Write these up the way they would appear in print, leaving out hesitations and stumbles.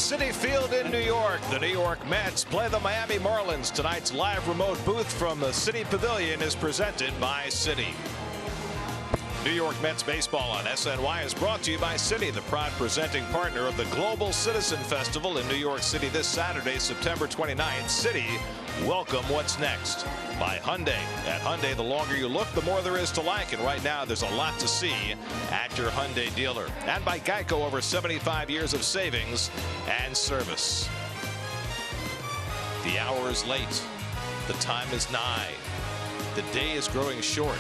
Citi Field in New York. The New York Mets play the Miami Marlins. Tonight's live remote booth from the Citi Pavilion is presented by Citi. New York Mets baseball on SNY is brought to you by Citi, the proud presenting partner of the Global Citizen Festival in New York City this Saturday, September 29th. Citi, welcome what's next. By Hyundai. At Hyundai, the longer you look, the more there is to like. And right now, there's a lot to see at your Hyundai dealer. And by Geico, over 75 years of savings and service. The hour is late. The time is nigh. The day is growing short.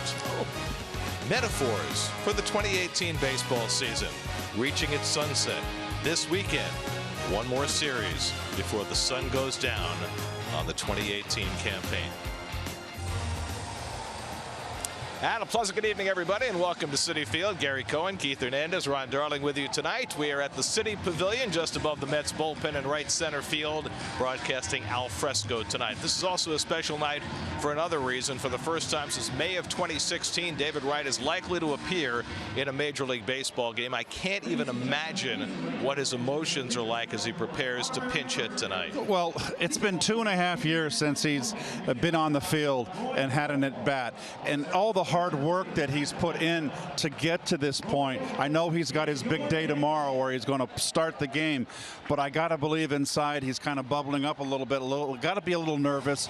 Metaphors for the 2018 baseball season reaching its sunset this weekend. One more series before the sun goes down on the 2018 campaign. And a pleasant good evening, everybody, and welcome to Citi Field. Gary Cohen, Keith Hernandez, Ron Darling with you tonight. We are at the Citi Pavilion just above the Mets bullpen in right center field, broadcasting al fresco tonight. This is also a special night for another reason. For the first time since May of 2016, David Wright is likely to appear in a Major League Baseball game. I can't even imagine what his emotions are like as he prepares to pinch hit tonight. Well, it's been 2.5 years since he's been on the field and had an at-bat. And all the hard work that he's put in to get to this point. I know he's got his big day tomorrow where he's going to start the game, but I got to believe inside he's kind of bubbling up a little bit, got to be a little nervous.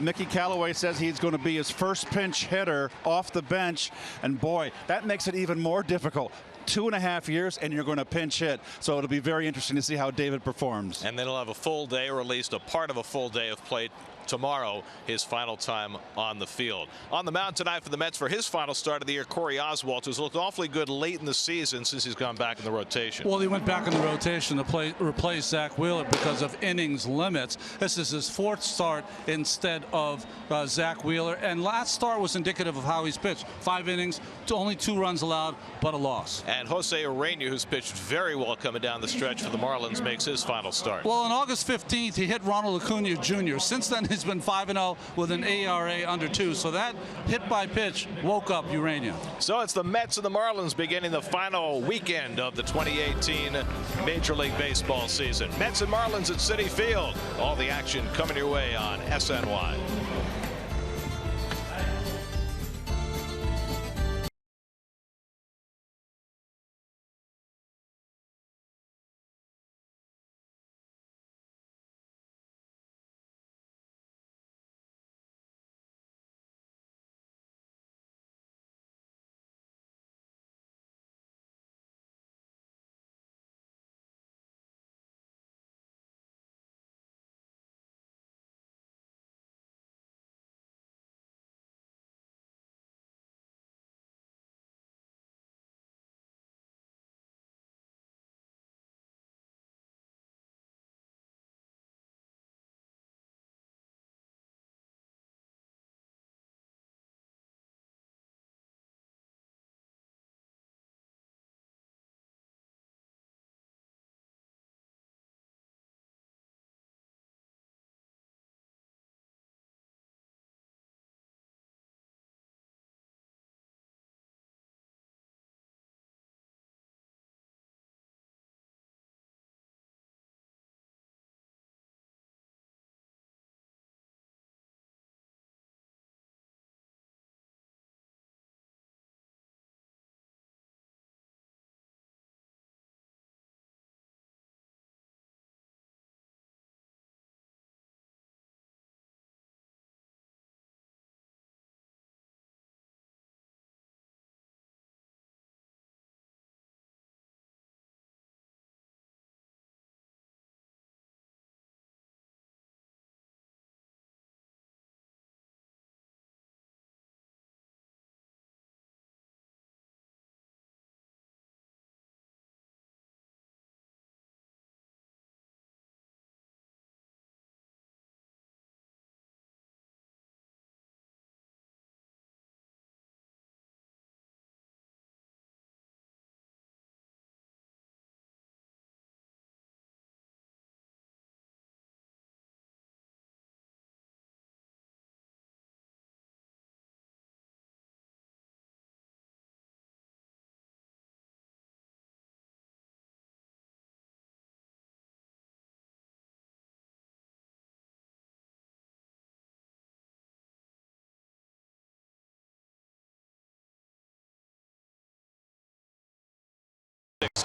Mickey Callaway says he's going to be his first pinch hitter off the bench, and boy, that makes it even more difficult. 2.5 years and you're going to pinch hit, so it'll be very interesting to see how David performs. And then he'll have a full day, or at least a part of a full day of play tomorrow, his final time on the field. On the mound tonight for the Mets for his final start of the year, Corey Oswalt, who's looked awfully good late in the season since he's gone back in the rotation. Well, he went back in the rotation to replace Zach Wheeler because of innings limits. This is his fourth start instead of Zach Wheeler, and last start was indicative of how he's pitched. 5 innings, only 2 runs allowed, but a loss. And Jose Urena, who's pitched very well coming down the stretch for the Marlins, makes his final start. Well, on August 15th, he hit Ronald Acuna Jr. Since then, he's been 5-0 with an ERA under 2. So that hit by pitch woke up Urena. So it's the Mets and the Marlins beginning the final weekend of the 2018 Major League Baseball season. Mets and Marlins at Citi Field. All the action coming your way on SNY.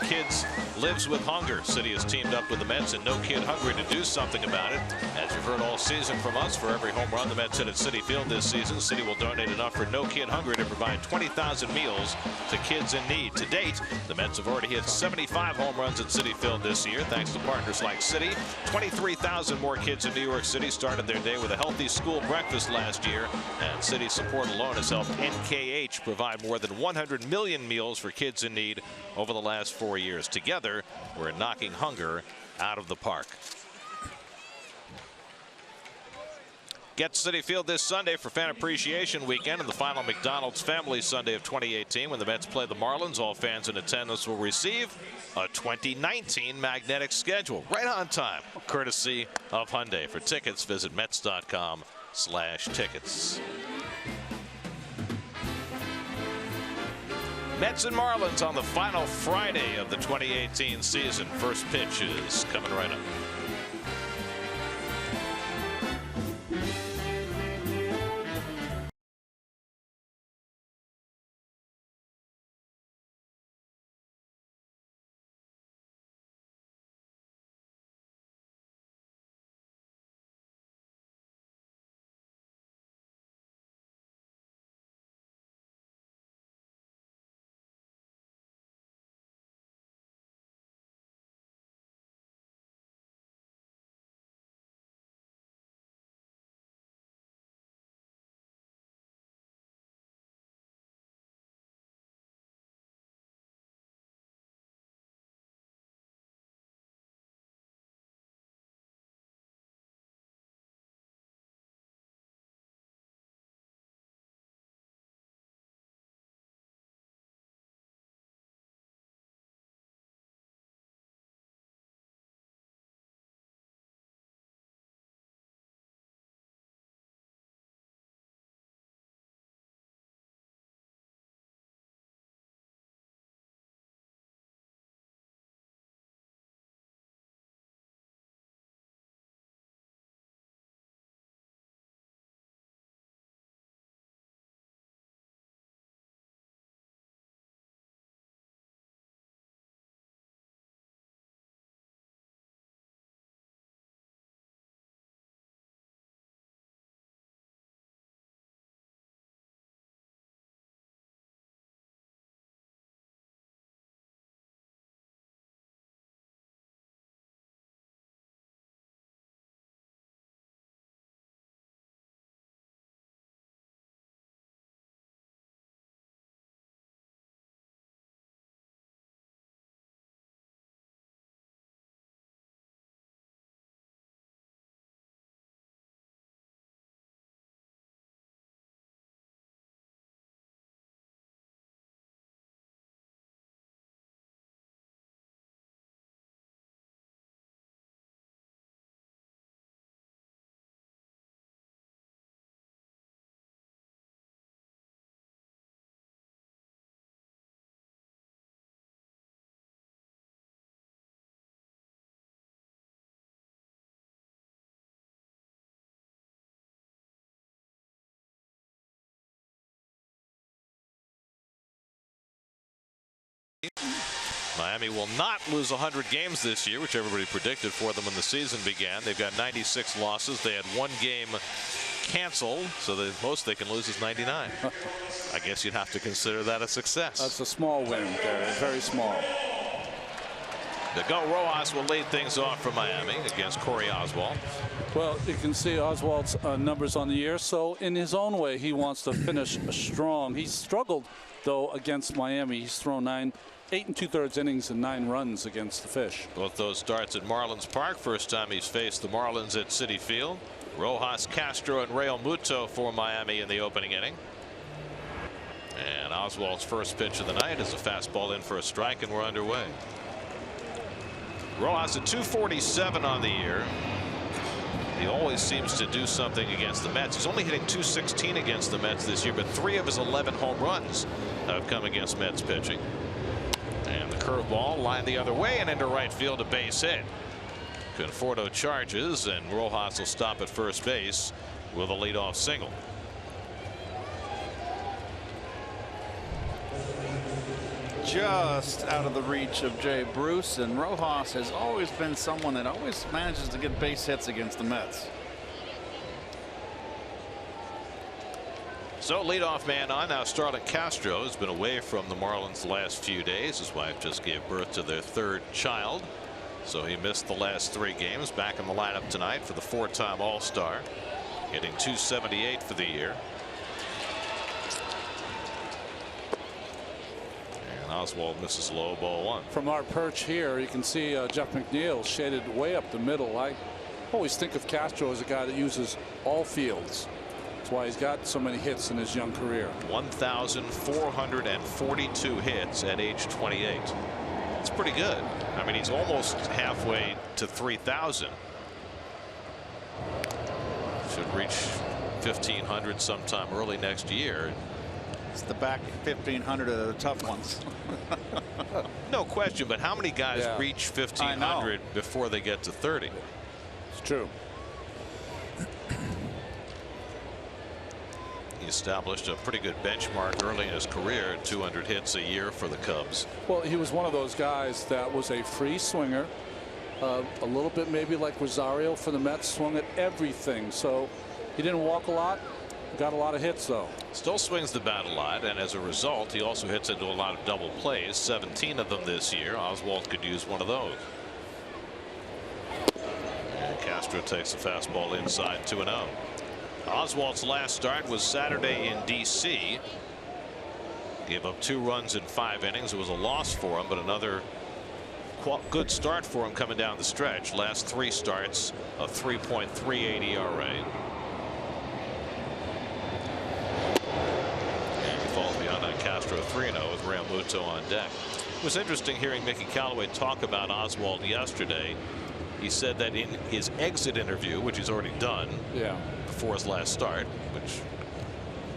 Kids lives with hunger. City has teamed up with the Mets and No Kid Hungry to do something about it. As you've heard all season from us, for every home run the Mets hit at City Field this season, City will donate enough for No Kid Hungry to provide 20,000 meals to kids in need. To date, the Mets have already hit 75 home runs at City Field this year, thanks to partners like City. 23,000 more kids in New York City started their day with a healthy school breakfast last year, and City support alone has helped NKH provide more than 100 million meals for kids in need over the last 4 years. Together, we're knocking hunger out of the park. Get to Citi Field this Sunday for Fan Appreciation Weekend and the final McDonald's Family Sunday of 2018. When the Mets play the Marlins, all fans in attendance will receive a 2019 magnetic schedule right on time, courtesy of Hyundai. For tickets, visit Mets.com/tickets. Mets and Marlins on the final Friday of the 2018 season. First pitch is coming right up. Miami will not lose 100 games this year, which everybody predicted for them when the season began. They've got 96 losses. They had one game canceled, so the most they can lose is 99. I guess you'd have to consider that a success. That's a small win, Gary. Very small. Miguel Rojas will lead things off for Miami against Corey Oswalt. Well, you can see Oswalt's numbers on the year, so in his own way, he wants to finish strong. He's struggled, though, against Miami. He's thrown 8 2/3 innings and 9 runs against the Fish. Both those starts at Marlins Park. First time he's faced the Marlins at Citi Field. Rojas, Castro, and Real Muto for Miami in the opening inning. And Oswalt's first pitch of the night is a fastball in for a strike, and we're underway. Rojas at 247 on the year. He always seems to do something against the Mets. He's only hitting 216 against the Mets this year, but 3 of his 11 home runs have come against Mets pitching. And the curveball lined the other way and into right field, a base hit. Conforto charges, and Rojas will stop at first base with a leadoff single. just out of the reach of Jay Bruce, and Rojas has always been someone that always manages to get base hits against the Mets. So leadoff man on now. Starlin Castro has been away from the Marlins the last few days. His wife just gave birth to their third child, so he missed the last 3 games. Back in the lineup tonight for the 4-time All-Star, hitting .278 for the year. And Oswalt misses low, ball 1. From our perch here, you can see Jeff McNeil shaded way up the middle. I always think of Castro as a guy that uses all fields. That's why he's got so many hits in his young career. 1,442 hits at age 28. It's pretty good. I mean, he's almost halfway to 3,000. Should reach 1,500 sometime early next year. It's the back 1,500 of the tough ones. No question, but how many guys reach 1,500 before they get to 30? It's true. He established a pretty good benchmark early in his career, 200 hits a year for the Cubs. Well, he was one of those guys that was a free swinger, a little bit maybe like Rosario for the Mets, swung at everything. So he didn't walk a lot, got a lot of hits though. Still swings the bat a lot, and as a result he also hits into a lot of double plays, 17 of them this year. Oswalt could use one of those. And Castro takes the fastball inside, 2-0. Oswalt's last start was Saturday in D.C. Gave up 2 runs in 5 innings. It was a loss for him, but another good start for him coming down the stretch. Last 3 starts, a 3.38 ERA. And he falls beyond that. Castro 3-0 with Real Muto on deck. It was interesting hearing Mickey Callaway talk about Oswalt yesterday. He said that in his exit interview, which he's already done before his last start, which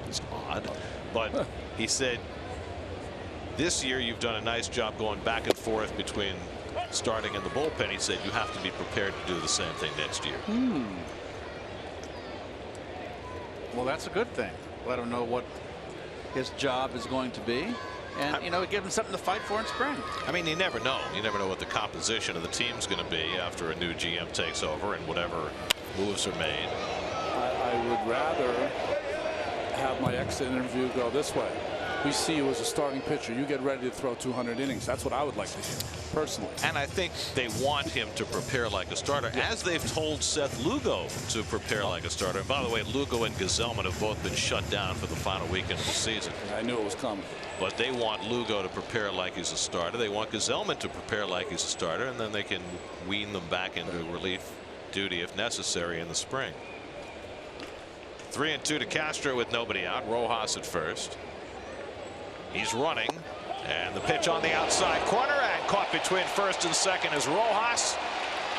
is odd, but he said, this year you've done a nice job going back and forth between starting and the bullpen. He said you have to be prepared to do the same thing next year. Well, that's a good thing. Let him know what his job is going to be. And, you know, give him something to fight for in spring. I mean, you never know. You never know what the composition of the team's going to be after a new GM takes over and whatever moves are made. I would rather have my exit interview go this way. We see you as a starting pitcher. You get ready to throw 200 innings. That's what I would like to hear, personally. And I think they want him to prepare like a starter, as they've told Seth Lugo to prepare like a starter. And by the way, Lugo and Gazelman have both been shut down for the final weekend of the season. I knew it was coming. But they want Lugo to prepare like he's a starter. They want Gazelman to prepare like he's a starter, and then they can wean them back into relief duty if necessary in the spring. 3-2 to Castro with nobody out. Rojas at first. He's running, and the pitch on the outside corner, and caught between first and second is Rojas.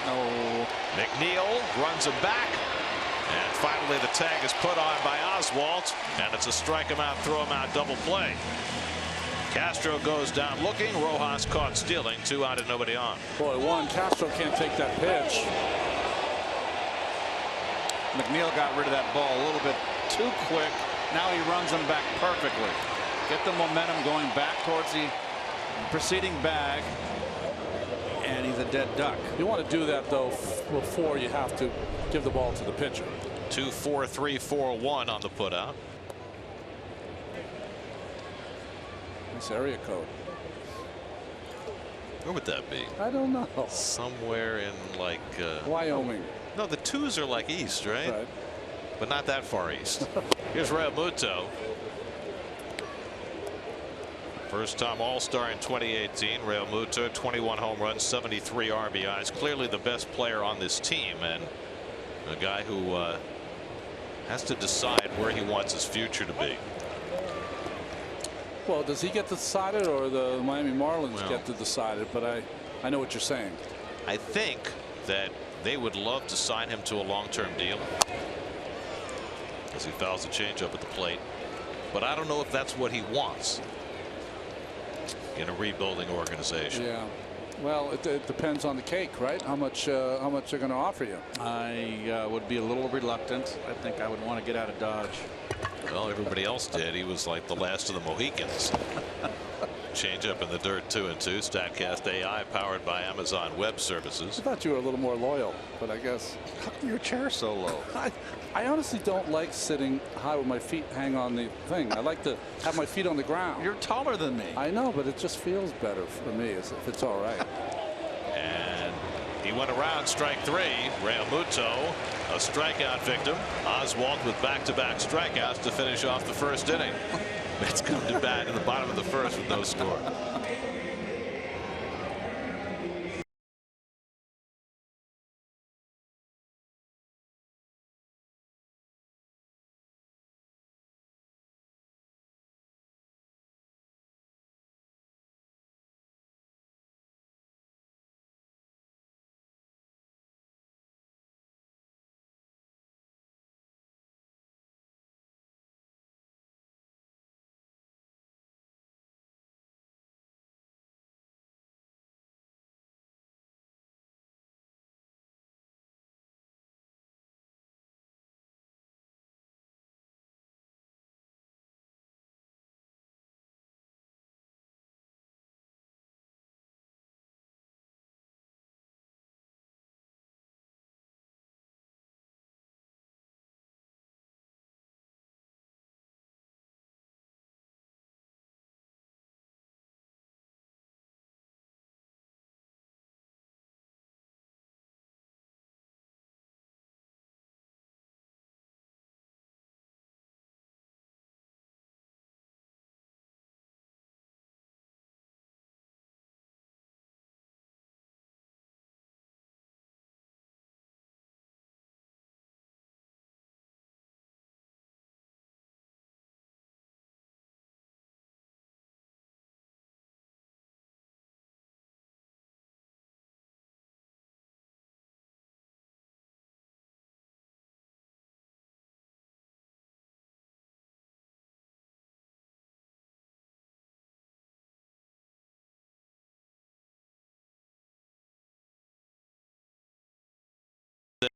No. McNeil runs him back, and finally the tag is put on by Oswalt, and it's a strike him out, throw him out double play. Castro goes down looking. Rojas caught stealing. 2 out and nobody on. Boy, Castro can't take that pitch. McNeil got rid of that ball a little bit too quick. Now he runs him back perfectly. Get the momentum going back towards the preceding bag, and he's a dead duck. You want to do that though before you have to give the ball to the pitcher. 2-4-3-4-1 on the putout. This area code. Where would that be? I don't know. Somewhere in like Wyoming. No, the 2s are like east, right? But not that far east. Here's Real Muto. First time All-Star in 2018. Real Muto, 21 home runs, 73 RBIs. Clearly the best player on this team, and a guy who has to decide where he wants his future to be. Well, does he get to decide it, or the Miami Marlins get to decide it? But I know what you're saying. I think that they would love to sign him to a long-term deal as he fouls the changeup at the plate. But I don't know if that's what he wants in a rebuilding organization. Yeah. Well, it depends on the cake, right? How much they're going to offer you. I would be a little reluctant. I think I would want to get out of Dodge. Well, everybody else did. He was like the last of the Mohicans. Changeup in the dirt, 2-2. Statcast AI powered by Amazon Web Services. I thought you were a little more loyal, but I guess. How come your chair's so low? I honestly don't like sitting high with my feet hang on the thing. I like to have my feet on the ground. You're taller than me. I know, but it just feels better for me if it's all right. And he went around, strike 3. Realmuto, a strikeout victim. Oswalt with back-to-back strikeouts to finish off the first inning. Mets come to bat in the bottom of the first with no score.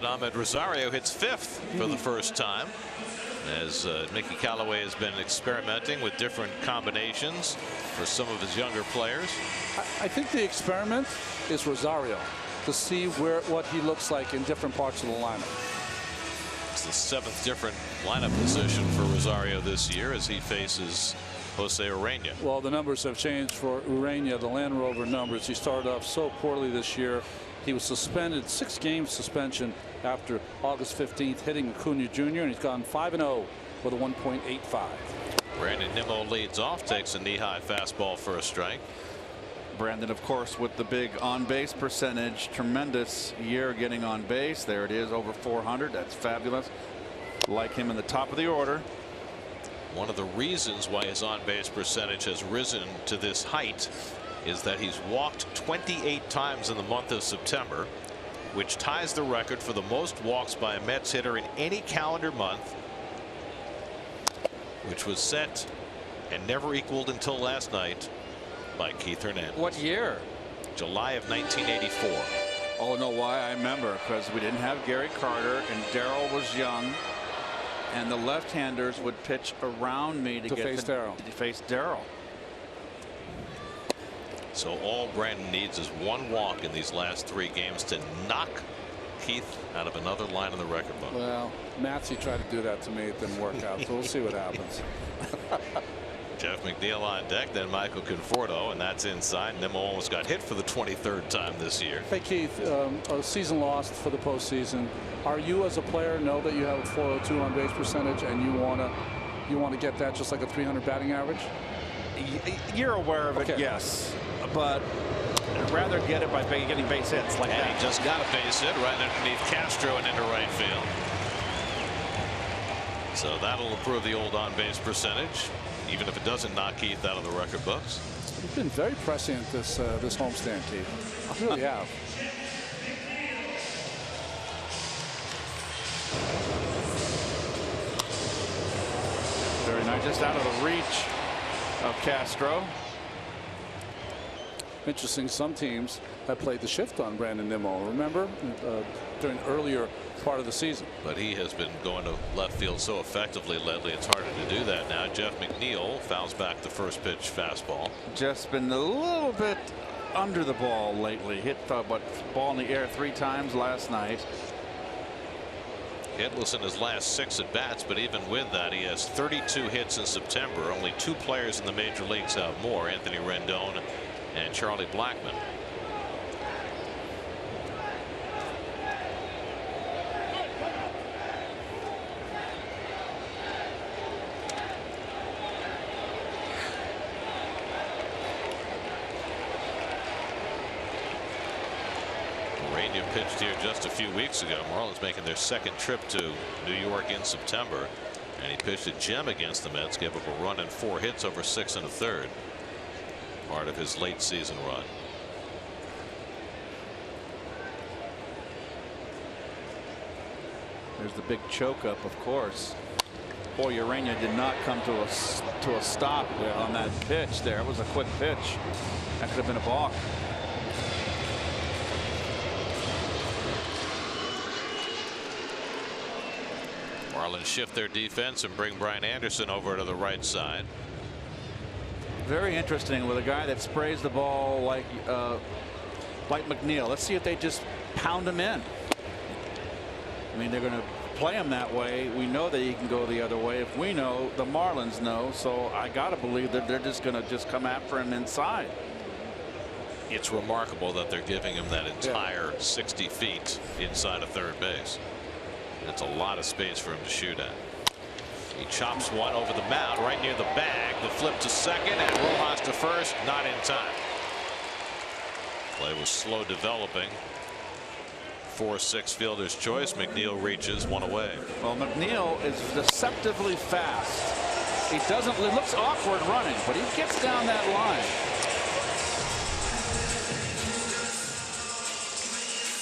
Ahmed Rosario hits 5th for the first time, as Mickey Callaway has been experimenting with different combinations for some of his younger players. I think the experiment is Rosario, to see what he looks like in different parts of the lineup. It's the 7th different lineup position for Rosario this year as he faces Jose Urena. Well, the numbers have changed for Urena, the Land Rover numbers. He started off so poorly this year. He was suspended, 6-game suspension after August 15th, hitting Acuna Jr., and he's gone 5-0 with a 1.85. Brandon Nimmo leads off, takes a knee-high fastball for a strike. Brandon, of course, with the big on-base percentage, tremendous year getting on base. There it is, over 400. That's fabulous. Like him in the top of the order. One of the reasons why his on-base percentage has risen to this height is that he's walked 28 times in the month of September, which ties the record for the most walks by a Mets hitter in any calendar month, which was set and never equaled until last night by Keith Hernandez. What year? July of 1984. Oh, no, why? I remember, because we didn't have Gary Carter and Darryl was young, and the left-handers would pitch around me to face Darryl. So all Brandon needs is one walk in these last 3 games to knock Keith out of another line in the record book. Well, Matsy tried to do that to me. It didn't work out, so we'll see what happens. Jeff McNeil on deck, then Michael Conforto, and that's inside. Nimmo almost got hit for the 23rd time this year. Hey, Keith, a season lost for the postseason. Are you, as a player, know that you have a 402 on base percentage, and you want to get that just like a 300 batting average? You're aware of it, okay. Yes, but I'd rather get it by getting base hits like and that. He just got a base hit right underneath Castro and into right field. So that'll improve the old on-base percentage, even if it doesn't knock Keith out of the record books. You've been very prescient this homestand, Keith. You really have. Very nice, just out of the reach of Castro. Interesting, some teams have played the shift on Brandon Nimmo, remember, during earlier part of the season. But he has been going to left field so effectively lately, it's harder to do that now. Jeff McNeil fouls back the first pitch fastball. Just been a little bit under the ball lately. Hit but ball in the air 3 times last night. Hitless in his last 6 at bats, but even with that, he has 32 hits in September. Only 2 players in the major leagues have more, Anthony Rendon and Charlie Blackmon. Urania pitched here just a few weeks ago. Marlins making their 2nd trip to New York in September, and he pitched a gem against the Mets, gave up a run and 4 hits over 6 1/3. Part of his late season run. There's the big choke up, of course. Boy, Urania did not come to a stop on that pitch there. It was a quick pitch. That could have been a balk. Marlins shift their defense and bring Brian Anderson over to the right side. Very interesting with a guy that sprays the ball like McNeil. Let's see if they just pound him in. I mean, they're going to play him that way. We know that he can go the other way. If we know, the Marlins know. So I got to believe that they're just going to come after him inside. It's remarkable that they're giving him that entire 60 feet inside of third base. That's a lot of space for him to shoot at. He chops one over the mound right near the bag. The flip to second and Rojas to first, not in time. Play was slow developing. 4-6 fielder's choice. McNeil reaches one away. Well, McNeil is deceptively fast. He doesn't. It looks awkward running, but he gets down that line.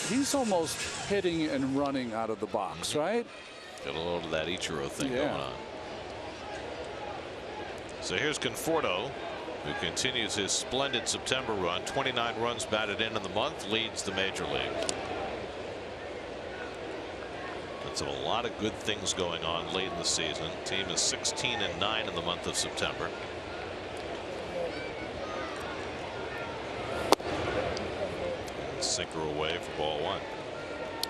He's almost hitting and running out of the box, right? Got a little of that Ichiro thing going on. So here's Conforto, who continues his splendid September run. 29 runs batted in the month, leads the major league. That's a lot of good things going on late in the season. Team is 16-9 in the month of September. Sinker away for ball 1.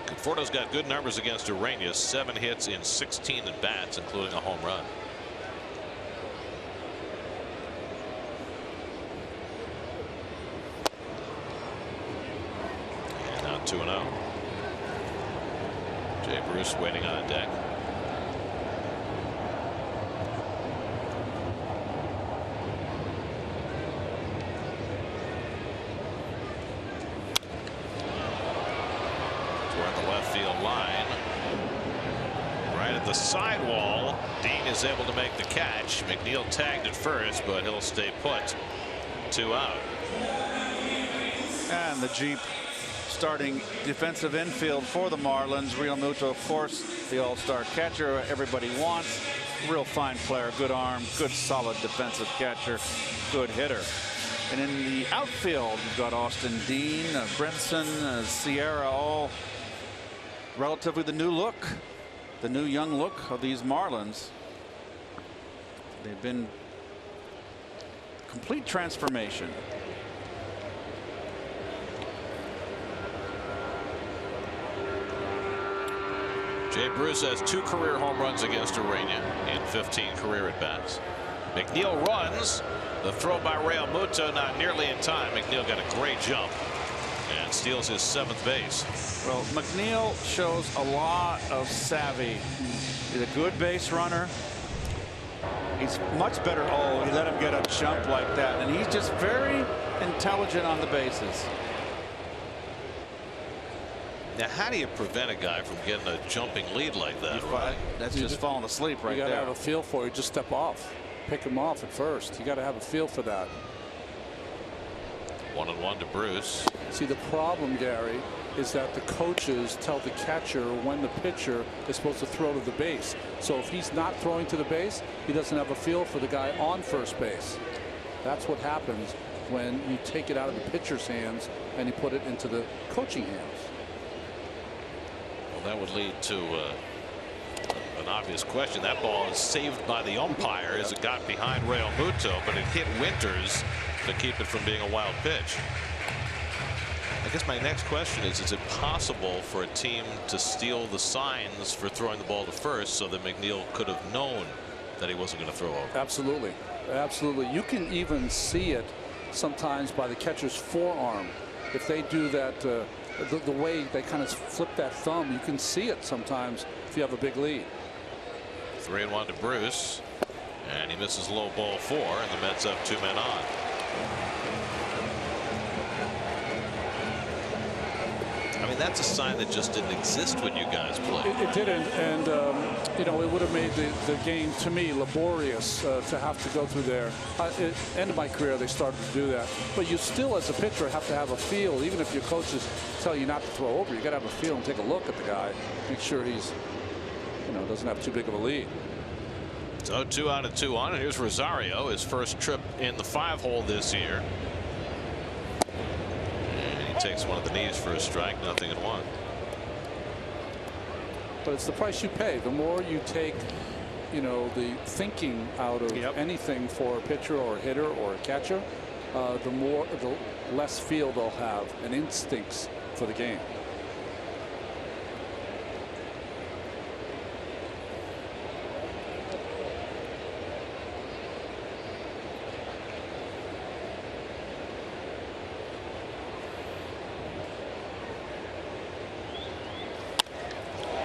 Conforto's got good numbers against Urania. 7 hits in 16 at bats, including a home run. And now 2-0. Jay Bruce waiting on deck. Line right at the sidewall. Dean is able to make the catch. McNeil tagged at first, but he'll stay put. 2 out. And the Jeep starting defensive infield for the Marlins. Real Muto, of course, the all-star catcher everybody wants. Real fine player, good arm, good solid defensive catcher, good hitter. And in the outfield, you've got Austin Dean, Brinson, Sierra, all relatively the new look, the new young look of these Marlins. They've been complete transformation. Jay Bruce has 2 career home runs against Urania in 15 career at bats. McNeil runs. The throw by Real Muto not nearly in time. McNeil got a great jump and steals his 7th base. Well, McNeil shows a lot of savvy. He's a good base runner. He's much better. Oh, he let him get a jump like that. And he's just very intelligent on the bases. Now, how do you prevent a guy from getting a jumping lead like that? Right? That's just falling asleep right there. You got to have a feel for it. Just step off. Pick him off at first. You got to have a feel for that. 1-1 to Bruce. See, the problem, Gary, is that the coaches tell the catcher when the pitcher is supposed to throw to the base. So if he's not throwing to the base, he doesn't have a feel for the guy on first base. That's what happens when you take it out of the pitcher's hands and you put it into the coaching hands. Well, that would lead to an obvious question. That ball is saved by the umpire as it got behind Real Muto, but it hit Winters to keep it from being a wild pitch. I guess my next question is it possible for a team to steal the signs for throwing the ball to first so that McNeil could have known that he wasn't going to throw over? Absolutely. Absolutely. You can even see it sometimes by the catcher's forearm. If they do that, the way they kind of flip that thumb, you can see it sometimes if you have a big lead. 3-1 to Bruce, and he misses low ball 4, and the Mets have 2 men on. I mean, that's a sign that just didn't exist when you guys played. It didn't, and you know, it would have made the game, to me, laborious to have to go through there. End of my career, they started to do that. But you still, as a pitcher, have to have a feel. Even if your coaches tell you not to throw over, you got to have a feel and take a look at the guy, make sure he's, you know, doesn't have too big of a lead. So 2 out of 2 on, and here's Rosario, his first trip in the 5-hole this year. Takes one of the knees for a strike, 0-1. But it's the price you pay. The more you take, you know, the thinking out of anything for a pitcher or a hitter or a catcher, the less feel they'll have and instincts for the game.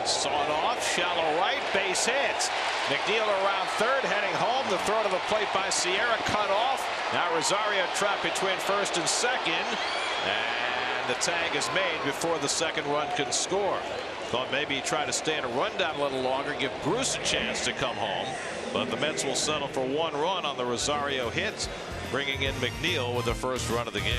Sawed off, shallow right, base hit. McNeil around third, heading home. The throw to the plate by Sierra, cut off. Now Rosario trapped between first and second, and the tag is made before the second run can score. Thought maybe he'd try to stay in a rundown a little longer, give Bruce a chance to come home, but the Mets will settle for 1 run on the Rosario hit, bringing in McNeil with the first run of the game.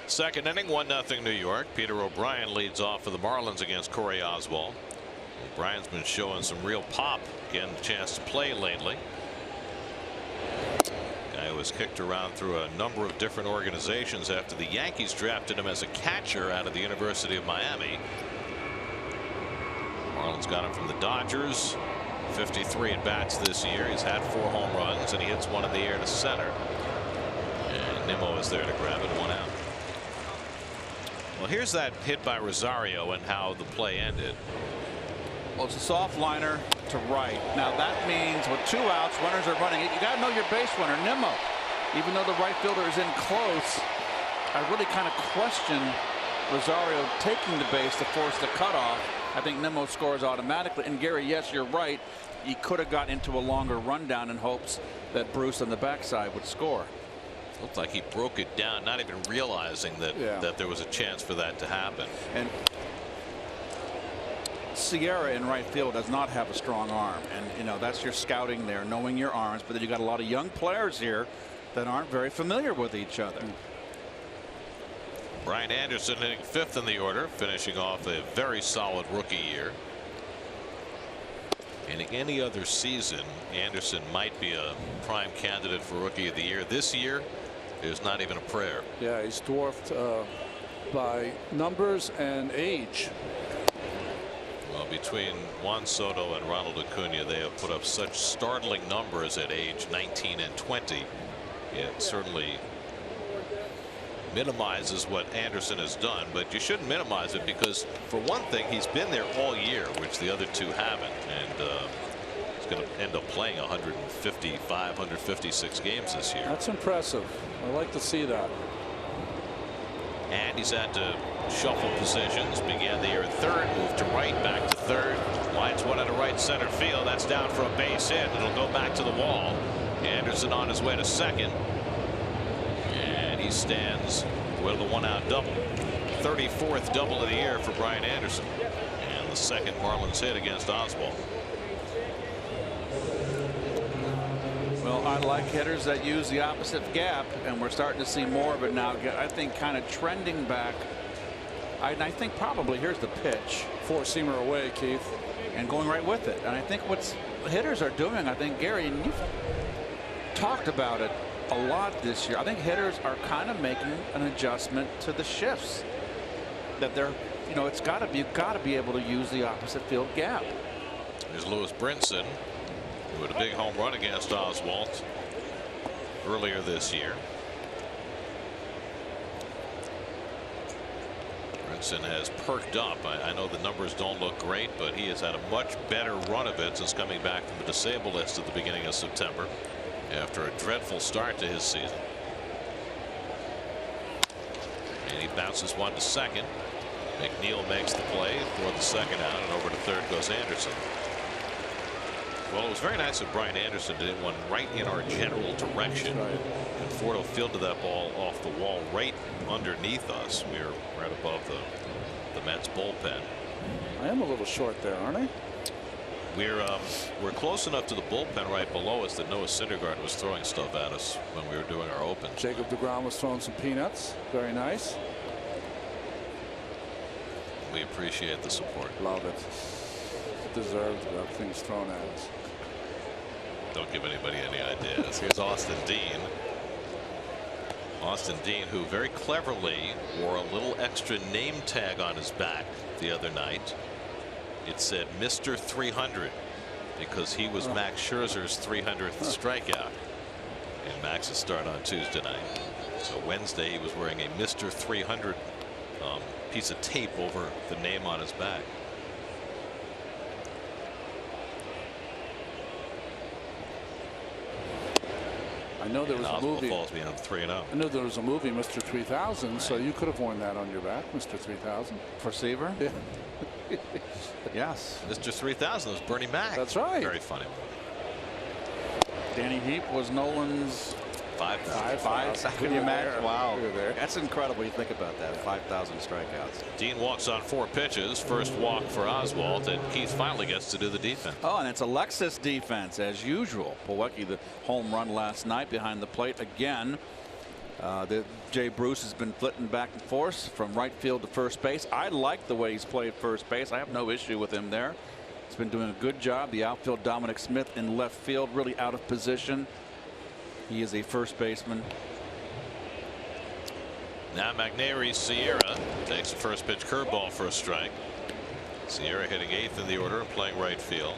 Second inning, 1-0 New York. Peter O'Brien leads off for the Marlins against Corey Oswalt. O'Brien's been showing some real pop, getting a chance to play lately. Guy who was kicked around through a number of different organizations after the Yankees drafted him as a catcher out of the University of Miami. Marlins got him from the Dodgers. 53 at bats this year. He's had 4 home runs, and he hits one in the air to center. And Nimmo is there to grab it, 1 out. Well, here's that hit by Rosario and how the play ended. Well, it's a soft liner to right. Now that means with 2 outs, runners are running. You got to know your base runner, Nimmo. Even though the right fielder is in close, I really kind of question Rosario taking the base to force the cutoff. I think Nimmo scores automatically. And Gary, yes, you're right. He could have got into a longer rundown in hopes that Bruce on the backside would score. Looked like he broke it down, not even realizing that that there was a chance for that to happen. And Sierra in right field does not have a strong arm, and you know that's your scouting there, knowing your arms. But then you got a lot of young players here that aren't very familiar with each other. Brian Anderson hitting 5th in the order, finishing off a very solid rookie year. In any other season, Anderson might be a prime candidate for Rookie of the Year. This year, there's not even a prayer. Yeah, he's dwarfed by numbers and age. Well, between Juan Soto and Ronald Acuna, they have put up such startling numbers at age 19 and 20. It certainly minimizes what Anderson has done, but you shouldn't minimize it because, for one thing, he's been there all year, which the other two haven't, and he's going to end up playing 155, 156 games this year. That's impressive. I like to see that. And he's had to shuffle positions. Began the year at 3rd, moved to right, back to 3rd. Lines one out of right center field. That's down for a base hit. It'll go back to the wall. Anderson on his way to 2nd. And he stands with a 1-out double. 34th double of the year for Brian Anderson. And the 2nd Marlins hit against Oswalt. Well, I like hitters that use the opposite gap, and we're starting to see more of it now. I think kind of trending back. I think probably here's the pitch. 4-seamer away, Keith. And going right with it. And I think what hitters are doing, I think, Gary, and you've talked about it a lot this year. I think hitters are kind of making an adjustment to the shifts. That they're, you know, you've got to be able to use the opposite field gap. There's Lewis Brinson, who had a big home run against Oswalt earlier this year. Brinson has perked up. I know the numbers don't look great, but he has had a much better run of it since coming back from the disabled list at the beginning of September after a dreadful start to his season. And he bounces one to 2nd. McNeil makes the play for the 2nd out, and over to 3rd goes Anderson. Well, it was very nice of Brian Anderson to hit one right in our general direction. And Fordo fielded that ball off the wall right underneath us. We were right above the Mets bullpen. I am a little short there, aren't I? We're close enough to the bullpen right below us that Noah Syndergaard was throwing stuff at us when we were doing our open. Jacob deGrom was throwing some peanuts. Very nice. We appreciate the support. Love it. Deserved to have things thrown at us. Don't give anybody any ideas. Here's Austin Dean. Austin Dean, who very cleverly wore a little extra name tag on his back the other night. It said Mr. 300 because he was Max Scherzer's 300th strikeout in Max's start on Tuesday night. So Wednesday he was wearing a Mr. 300 piece of tape over the name on his back. I know there was a movie. Falls behind 3-0. I know there was a movie, Mr. 3000, so you could have worn that on your back, Mr. 3000. For Seaver? Yeah. Yes. Mr. 3000 was Bernie Mac. That's right. Very funny. Danny Heap was Nolan's 5,000. Can you imagine? Wow. That's incredible. You think about that. 5,000 strikeouts. Dean walks on 4 pitches. First walk for Oswalt, and Keith finally gets to do the defense. Oh, and it's Alexis defense as usual. Plawecki, the home run last night behind the plate again. Jay Bruce has been flitting back and forth from right field to first base. I like the way he's played first base. I have no issue with him there. He's been doing a good job. The outfield, Dominic Smith in left field, really out of position. He is a first baseman. Now Magneuris Sierra takes the first pitch curveball for a strike. Sierra hitting 8th in the order and playing right field.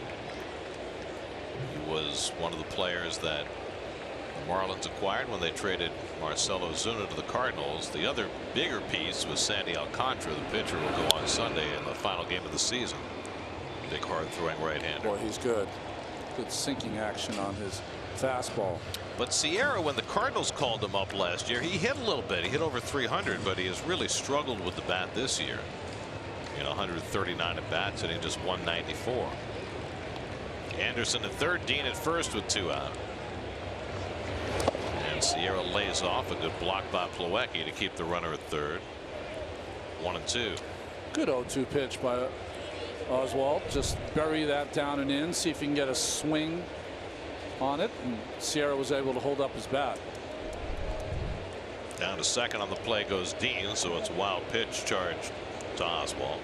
He was one of the players that the Marlins acquired when they traded Marcell Ozuna to the Cardinals. The other bigger piece was Sandy Alcantara. The pitcher will go on Sunday in the final game of the season. Big hard throwing right-hander. Boy, he's good. Good sinking action on his fastball. But Sierra, when the Cardinals called him up last year, he hit a little bit. He hit over 300, but he has really struggled with the bat this year. 139 at bats, hitting just 194. Anderson at third, Dean at first with 2 out. And Sierra lays off. A good block by Plawecki to keep the runner at third. 1-2. Good 0-2 pitch by Oswald. Just bury that down and in. See if he can get a swing on it. And Sierra was able to hold up his bat. Down to second on the play goes Dean. So it's a wild pitch charged to Oswald.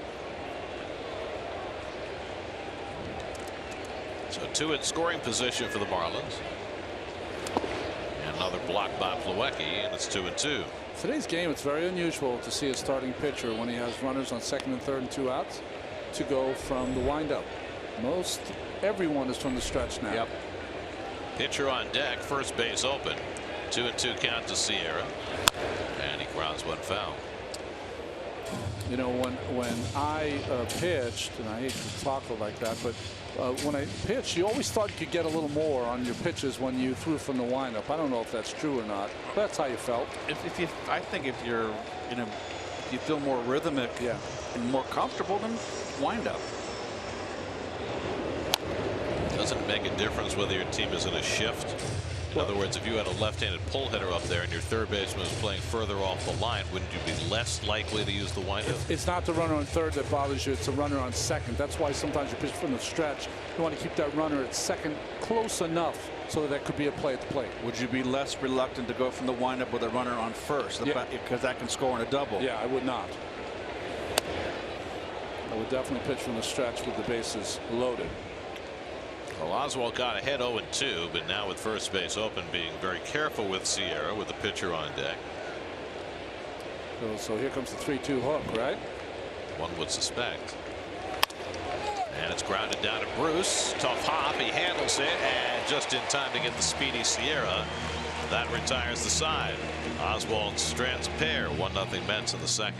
So 2 in scoring position for the Marlins. And another block by Plawecki, and it's 2-2. Today's game, it's very unusual to see a starting pitcher when he has runners on second and third and 2 outs to go from the windup. Most everyone is from the stretch now. Yep. Pitcher on deck, first base open. 2-2 count to Sierra, and he grounds one foul. You know, when I pitched, and I hate to talk like that, but when I pitched, you always thought you could get a little more on your pitches when you threw from the windup. I don't know if that's true or not, but that's how you felt. I think if you're if you feel more rhythmic, yeah, and more comfortable, then wind up. Doesn't make a difference whether your team is in a shift. In other words, if you had a left-handed pull hitter up there and your third baseman was playing further off the line, wouldn't you be less likely to use the windup? It's not the runner on third that bothers you. It's the runner on second. That's why sometimes you pitch from the stretch. You want to keep that runner at second close enough so that could be a play at the plate. Would you be less reluctant to go from the windup with a runner on first? Because that can score in a double. Yeah, I would not. I would definitely pitch from the stretch with the bases loaded. Well, Oswald got ahead 0-2, but now with first base open, being very careful with Sierra with the pitcher on deck. So here comes the 3-2 hook, right? One would suspect. And it's grounded down to Bruce. Tough hop. He handles it, and just in time to get the speedy Sierra. That retires the side. Oswald strands a pair. 1-0 Mets in the second.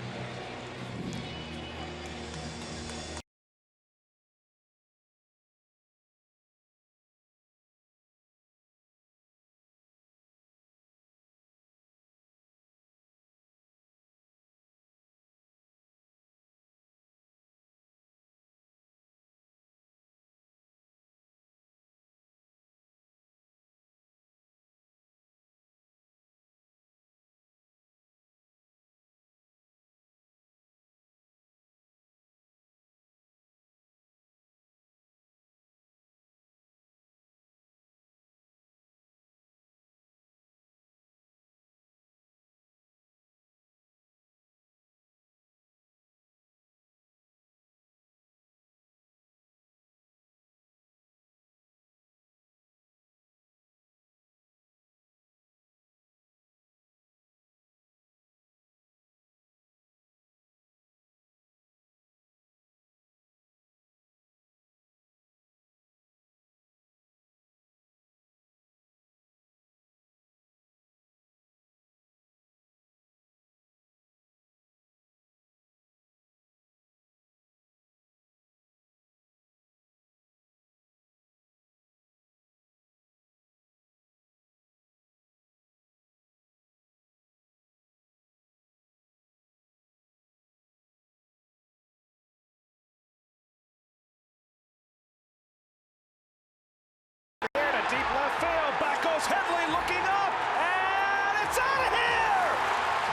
Deep left field. Back goes Headley looking up. And it's out of here.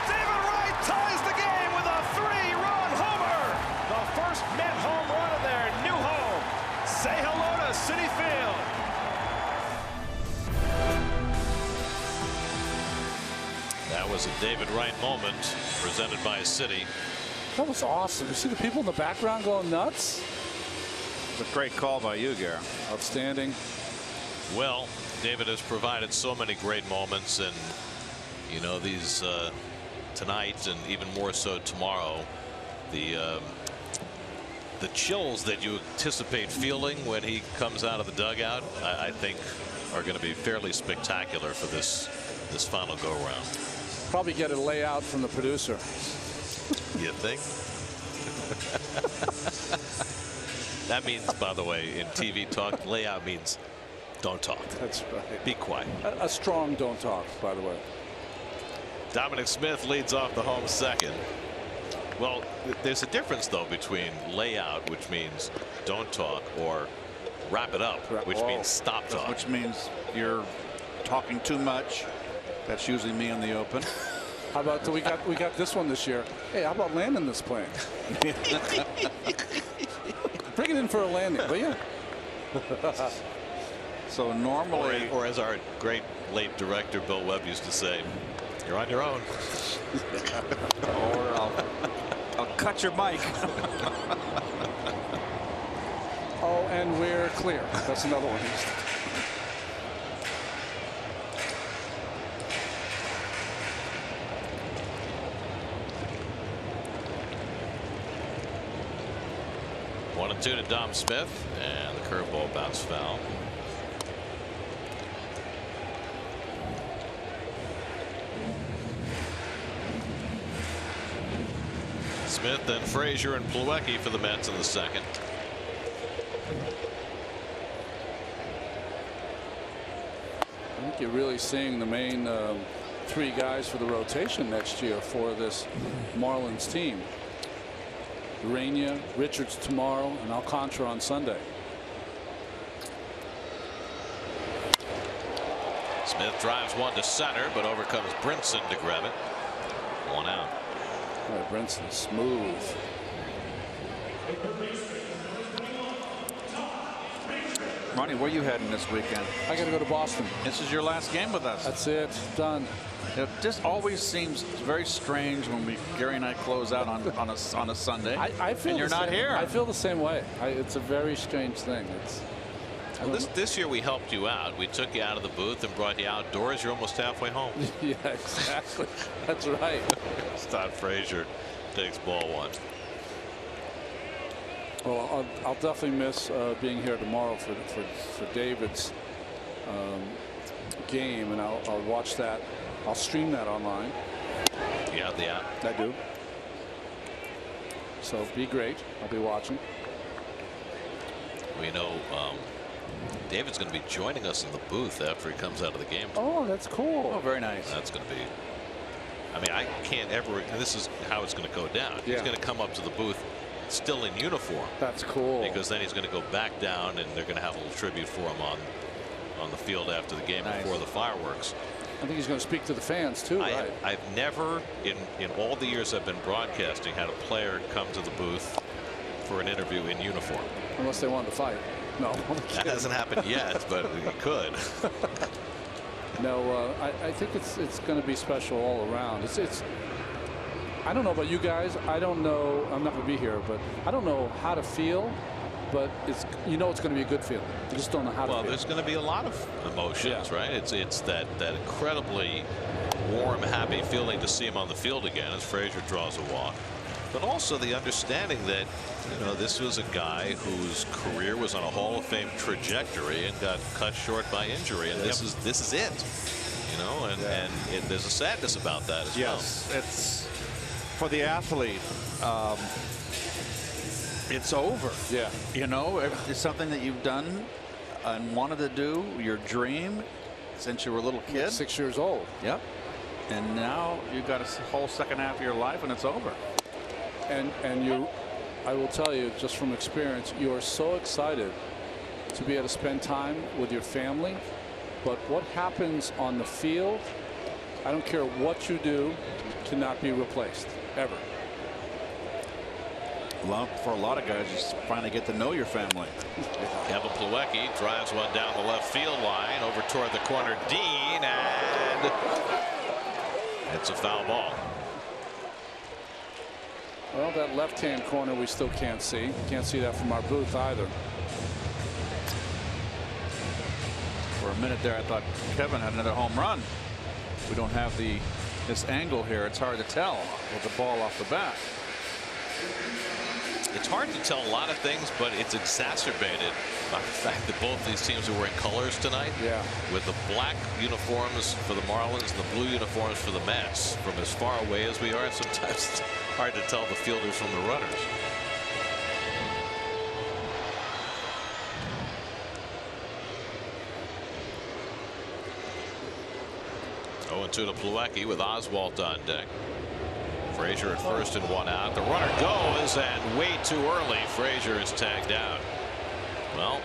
David Wright ties the game with a 3-run homer. The first Met home run of their new home. Say hello to Citi Field. That was a David Wright moment presented by Citi. That was awesome. You see the people in the background going nuts? It's a great call by you, Gary. Outstanding. Well, David has provided so many great moments, and you know, these tonight and even more so tomorrow, the chills that you anticipate feeling when he comes out of the dugout, I think are going to be fairly spectacular for this final go round. Probably get a layout from the producer. You think? That means, by the way, in TV talk, layout means don't talk. That's right. Be quiet. A strong don't talk, by the way. Dominic Smith leads off the home second. Well, there's a difference, though, between layout, which means don't talk, or wrap it up, which means stop talk. Which means you're talking too much. That's usually me in the open. How about we got this one this year? Hey, how about landing this plane? Bring it in for a landing, will you? So normally, or as our great late director Bill Webb used to say, you're on your own. or I'll cut your mic. Oh, and we're clear. That's another one. 1-2 to Dom Smith, and the curveball bounced foul. Smith, then Frazier and Plawecki for the Mets in the second. I think you're really seeing the main three guys for the rotation next year for this Marlins team. Urania, Richards tomorrow, and Alcantara on Sunday. Smith drives one to center, but overcomes Brinson to grab it. 1 out. Right, Brinson smooth. Ronnie, where are you heading this weekend? I got to go to Boston. This is your last game with us. That's it. Done. It just always seems very strange when Gary and I close out on a Sunday. I feel and you're not here. I feel the same way. It's a very strange thing. Well, this year we helped you out. We took you out of the booth and brought you outdoors. You're almost halfway home. Yeah, exactly. That's right. Todd Frazier takes ball 1. Well, I'll definitely miss being here tomorrow for David's game, and I'll watch that. I'll stream that online. You have the app? I do. So be great. I'll be watching. We know David's going to be joining us in the booth after he comes out of the game. Oh, that's cool. Oh, very nice. That's going to be. I mean, I can't ever. This is how it's going to go down. Yeah. He's going to come up to the booth still in uniform. That's cool. Because then he's going to go back down, and they're going to have a little tribute for him on the field after the game before the fireworks. I think he's going to speak to the fans too. Right? I've never in all the years I've been broadcasting had a player come to the booth for an interview in uniform. Unless they wanted to fight. No. That hasn't happened yet, but it could. No, I think it's going to be special all around. It's. I don't know about you guys. I don't know. I'm not going to be here, but I don't know how to feel. But it's it's going to be a good feeling. You just don't know how to feel. Well, there's going to be a lot of emotions, right? It's that incredibly warm, happy feeling to see him on the field again as Frazier draws a walk. But also the understanding that this was a guy whose career was on a Hall of Fame trajectory and got cut short by injury, and this is it. And there's a sadness about that as well. Yes, it's for the athlete. It's over. Yeah. It's something that you've done and wanted to do, your dream, since you were a little kid. 6 years old. Yep. And now you've got a whole second half of your life, and it's over. And I will tell you, just from experience, you are so excited to be able to spend time with your family. But what happens on the field, I don't care what you do, cannot be replaced, ever. Well, for a lot of guys, you finally get to know your family. Kevin Plawecki drives one down the left field line over toward the corner. Dean, and it's a foul ball. Well, that left-hand corner we still can't see. Can't see that from our booth either. For a minute there, I thought Kevin had another home run. We don't have this angle here. It's hard to tell with the ball off the bat. It's hard to tell a lot of things, but it's exacerbated by the fact that both these teams are wearing colors tonight. Yeah. With the black uniforms for the Marlins and the blue uniforms for the Mets. From as far away as we are, sometimes it's hard to tell the fielders from the runners. 0-2 to Plawecki with Oswalt on deck. Frazier at first and 1 out. The runner goes, and way too early. Frazier is tagged out. Well,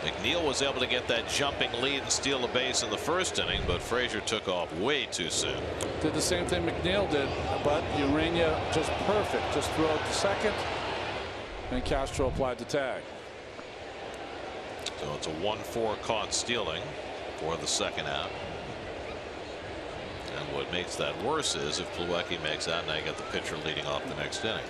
McNeil was able to get that jumping lead and steal a base in the first inning, but Frazier took off way too soon. Did the same thing McNeil did, but Urania just perfect. Just threw out the second, and Castro applied the tag. So it's a 1-4 caught stealing for the second out. And what makes that worse is if Plawecki makes out, now you got the pitcher leading off the next inning.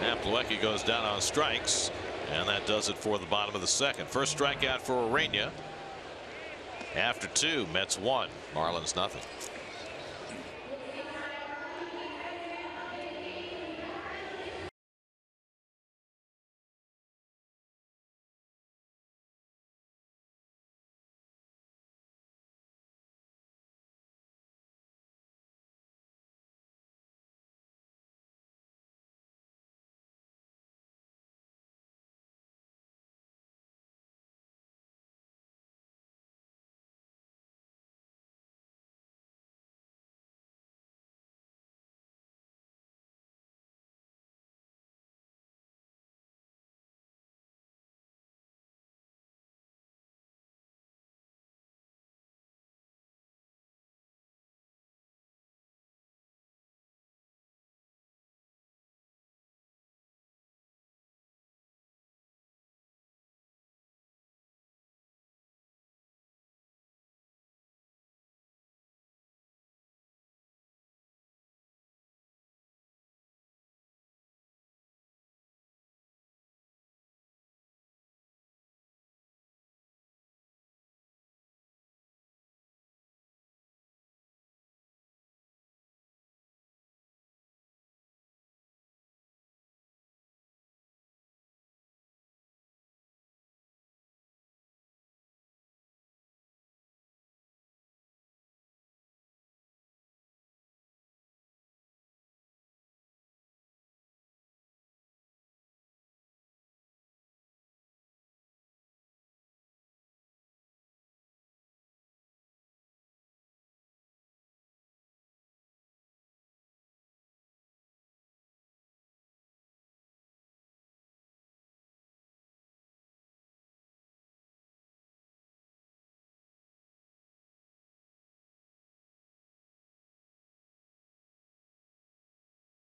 And Plawecki goes down on strikes, and that does it for the bottom of the second. First strikeout for Urania. After 2, Mets 1, Marlins nothing.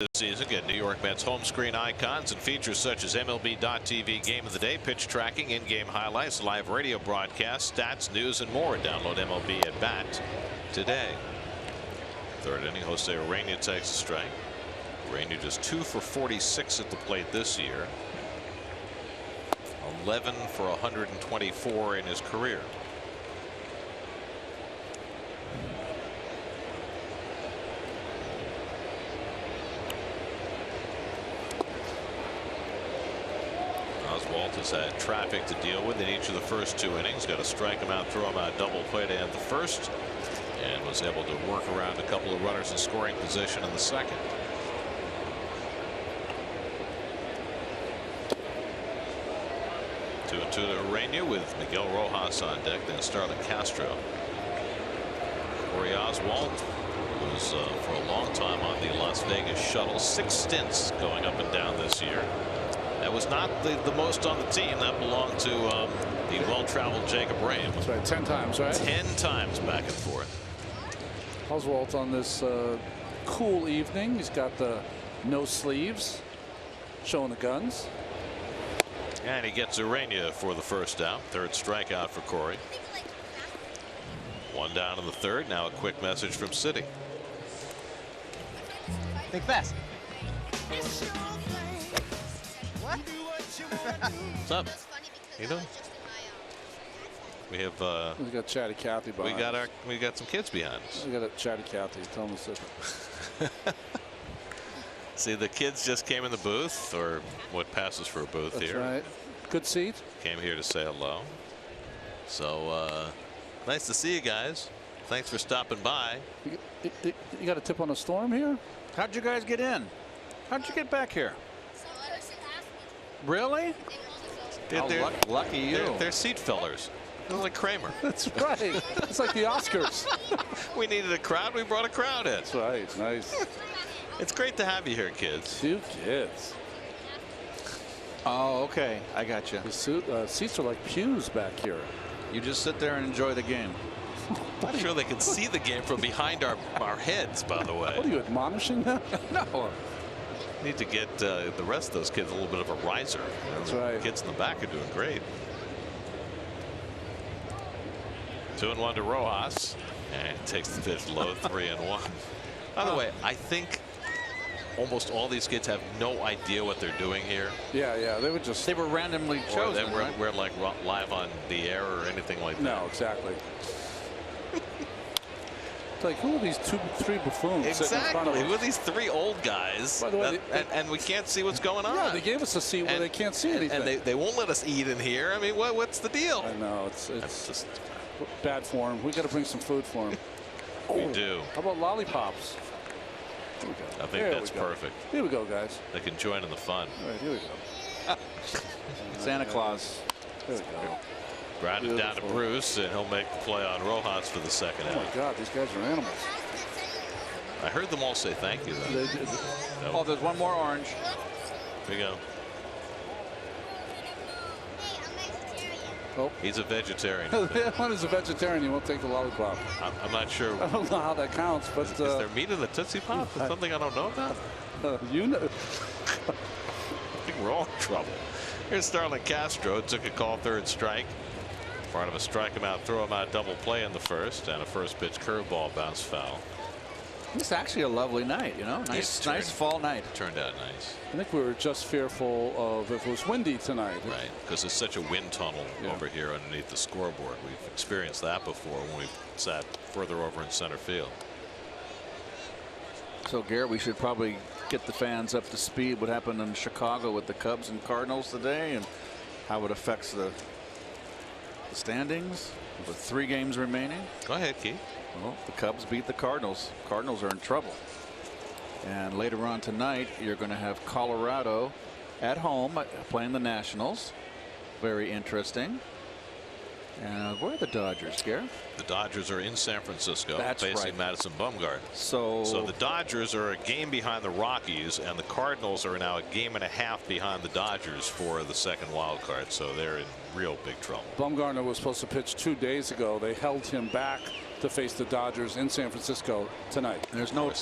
This season, get New York Mets home screen icons and features such as MLB.TV Game of the Day, pitch tracking, in-game highlights, live radio broadcasts, stats, news, and more. Download MLB at Bat today. Third inning, Jose Urania takes a strike. Urania just 2 for 46 at the plate this year. 11 for 124 in his career. Oswalt has had traffic to deal with in each of the first 2 innings. Got to strike him out, throw him out, double play to end the first, and was able to work around a couple of runners in scoring position in the second. Two and 2 to Urania with Miguel Rojas on deck, then Starlin Castro. Corey Oswalt was for a long time on the Las Vegas shuttle. 6 stints going up and down this year. That was not the most on the team. That belonged to the well-traveled Jacob Rame. That's right, 10 times, right? 10 times back and forth. Oswalt on this cool evening. He's got the no sleeves, showing the guns. And he gets Urania for the first out. Third strikeout for Corey. 1 down in the third. Now a quick message from City. Think fast. What? What's up? You know, we have We got Chatty Cathy behind us. we got some kids behind us. We got a Chatty Cathy. Tell them to sit. See, the kids just came in the booth, or what passes for a booth. That's here. right. Good seat. Came here to say hello. So nice to see you guys. Thanks for stopping by. You got a tip on a storm here? How'd you guys get in? How'd you get back here? Really? They're Lucky you. They're seat fillers. Like Kramer. That's right. It's like the Oscars. We needed a crowd. We brought a crowd in. That's right. Nice. It's great to have you here, kids. 2 kids. Oh, okay. I got you. The seats are like pews back here. You just sit there and enjoy the game. I'm sure they can see the game from behind our heads, by the way. What are you admonishing them? No. Need to get the rest of those kids a little bit of a riser. That's right. Kids in the back are doing great. 2-1 to Rojas, and takes the pitch low. 3-1. By the way, I think almost all these kids have no idea what they're doing here. Yeah, they were randomly Or chosen. that we're like live on the air or anything like that. No, exactly. It's like, who are these 3 buffoons sitting in front of Exactly. us? Who are these 3 old guys? By the way, and we can't see what's going on. Yeah, they gave us a seat where they can't see anything. And they won't let us eat in here. I mean, what's the deal? I know, it's just bad for him. We got to bring some food for him. we do. How about lollipops? Here we go. I think that's perfect. Here we go, guys. They can join in the fun. All right, here we go. Santa Claus. Here we go. Grounded down to Bruce, and he'll make the play on Rojas for the second Oh my out. God, these guys are animals. I heard them all say thank you, though. They did. Oh, there's one more orange. Here we go. Oh. He's a vegetarian. One is a vegetarian. He won't take the lollipop. I'm not sure. I don't know how that counts, but Is there meat in the Tootsie Pop? Is something I don't know about? you know. I think we're all in trouble. Here's Starlin Castro. Took a call, 3rd strike. Part of a strike him out, throw him out, double play in the first, and a first pitch curveball bounce foul. It's actually a lovely night, you know. Nice fall night. Turned out nice. I think we were just fearful of if it was windy tonight. Right, because there's such a wind tunnel over here underneath the scoreboard. We've experienced that before when we've sat further over in center field. So, Garrett, we should probably get the fans up to speed what happened in Chicago with the Cubs and Cardinals today and how it affects the standings with 3 games remaining. Go ahead, Keith. Well, the Cubs beat the Cardinals. Cardinals are in trouble. And later on tonight, you're going to have Colorado at home playing the Nationals. Very interesting. And where are the Dodgers, Garrett? The Dodgers are in San Francisco facing right. Madison Bumgarner. So the Dodgers are a game behind the Rockies, and the Cardinals are now a game and a half behind the Dodgers for the second wild card. So they're in real big trouble. Bumgarner was supposed to pitch 2 days ago. They held him back to face the Dodgers in San Francisco tonight. There's no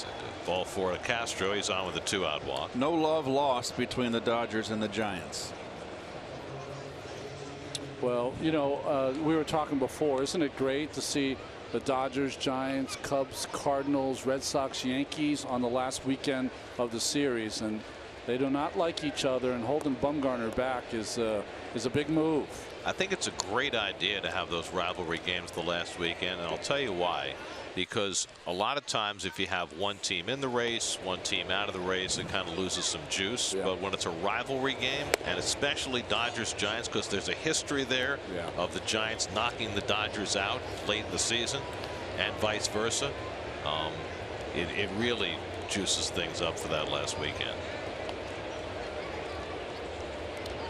ball for Castro. He's on with a 2-out walk. No love lost between the Dodgers and the Giants. Well, you know, we were talking before. Isn't it great to see the Dodgers, Giants, Cubs, Cardinals, Red Sox, Yankees on the last weekend of the series, and they do not like each other, and holding Bumgarner back is a big move. I think it's a great idea to have those rivalry games the last weekend, and I'll tell you why. Because a lot of times if you have one team in the race, one team out of the race, it kind of loses some juice. But when it's a rivalry game, and especially Dodgers Giants, because there's a history there of the Giants knocking the Dodgers out late in the season and vice versa, it really juices things up for that last weekend.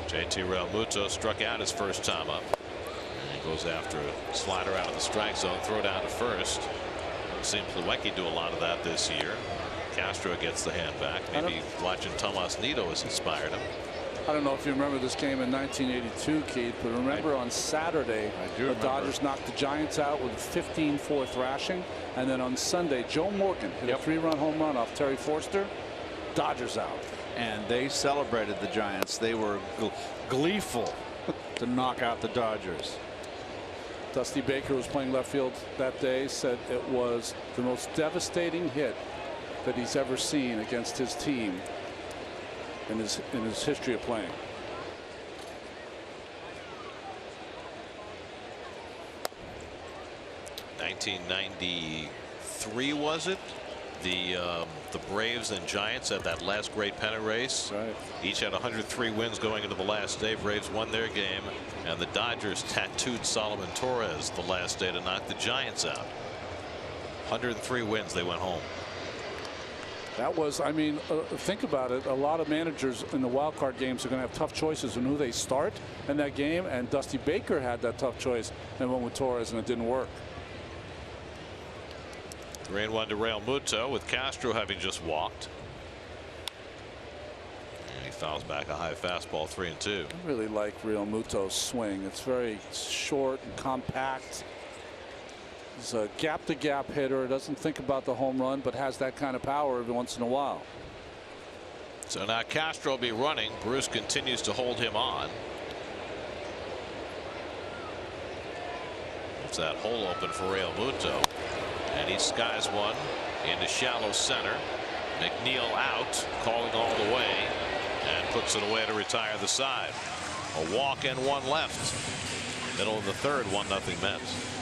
JT Realmuto struck out his first time up. And goes after a slider out of the strike zone, throw down to first. Seems Lewicki do a lot of that this year. Castro gets the hand back. Maybe watching Tomas Nido has inspired him. I don't know if you remember this game in 1982, Keith, but remember on Saturday the Dodgers knocked the Giants out with a 15-4 thrashing, and then on Sunday Joe Morgan hit a 3-run home run off Terry Forster. Dodgers out. And they celebrated the Giants. They were gleeful to knock out the Dodgers. Dusty Baker was playing left field that day, said it was the most devastating hit that he's ever seen against his team in his history of playing. (1993) was it? The Braves and Giants had that last great pennant race. Right. Each had 103 wins going into the last day. Braves won their game, and the Dodgers tattooed Solomon Torres the last day to knock the Giants out. 103 wins. They went home. That was, I mean, think about it. A lot of managers in the wild card games are going to have tough choices in who they start in that game. And Dusty Baker had that tough choice and went with Torres, and it didn't work. 3-1 to Real Muto, with Castro having just walked. And he fouls back a high fastball, 3-2. I really like Real Muto's swing. It's very short and compact. He's a gap-to-gap hitter. Doesn't think about the home run, but has that kind of power every once in a while. So now Castro will be running. Bruce continues to hold him on. It's that hole open for Real Muto. And he skies one into shallow center. McNeil out, calling all the way, and puts it away to retire the side. A walk and one left. Middle of the third, 1-0 Mets.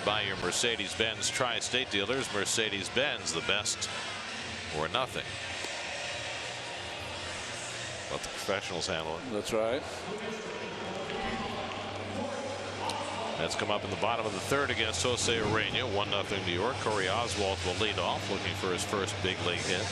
By your Mercedes-Benz Tri-State dealers. Mercedes-Benz, the best or nothing. Let the professionals handle it. That's right. That's come up in the bottom of the third against Jose Urena. 1-0 New York. Corey Oswalt will lead off, looking for his first big league hit.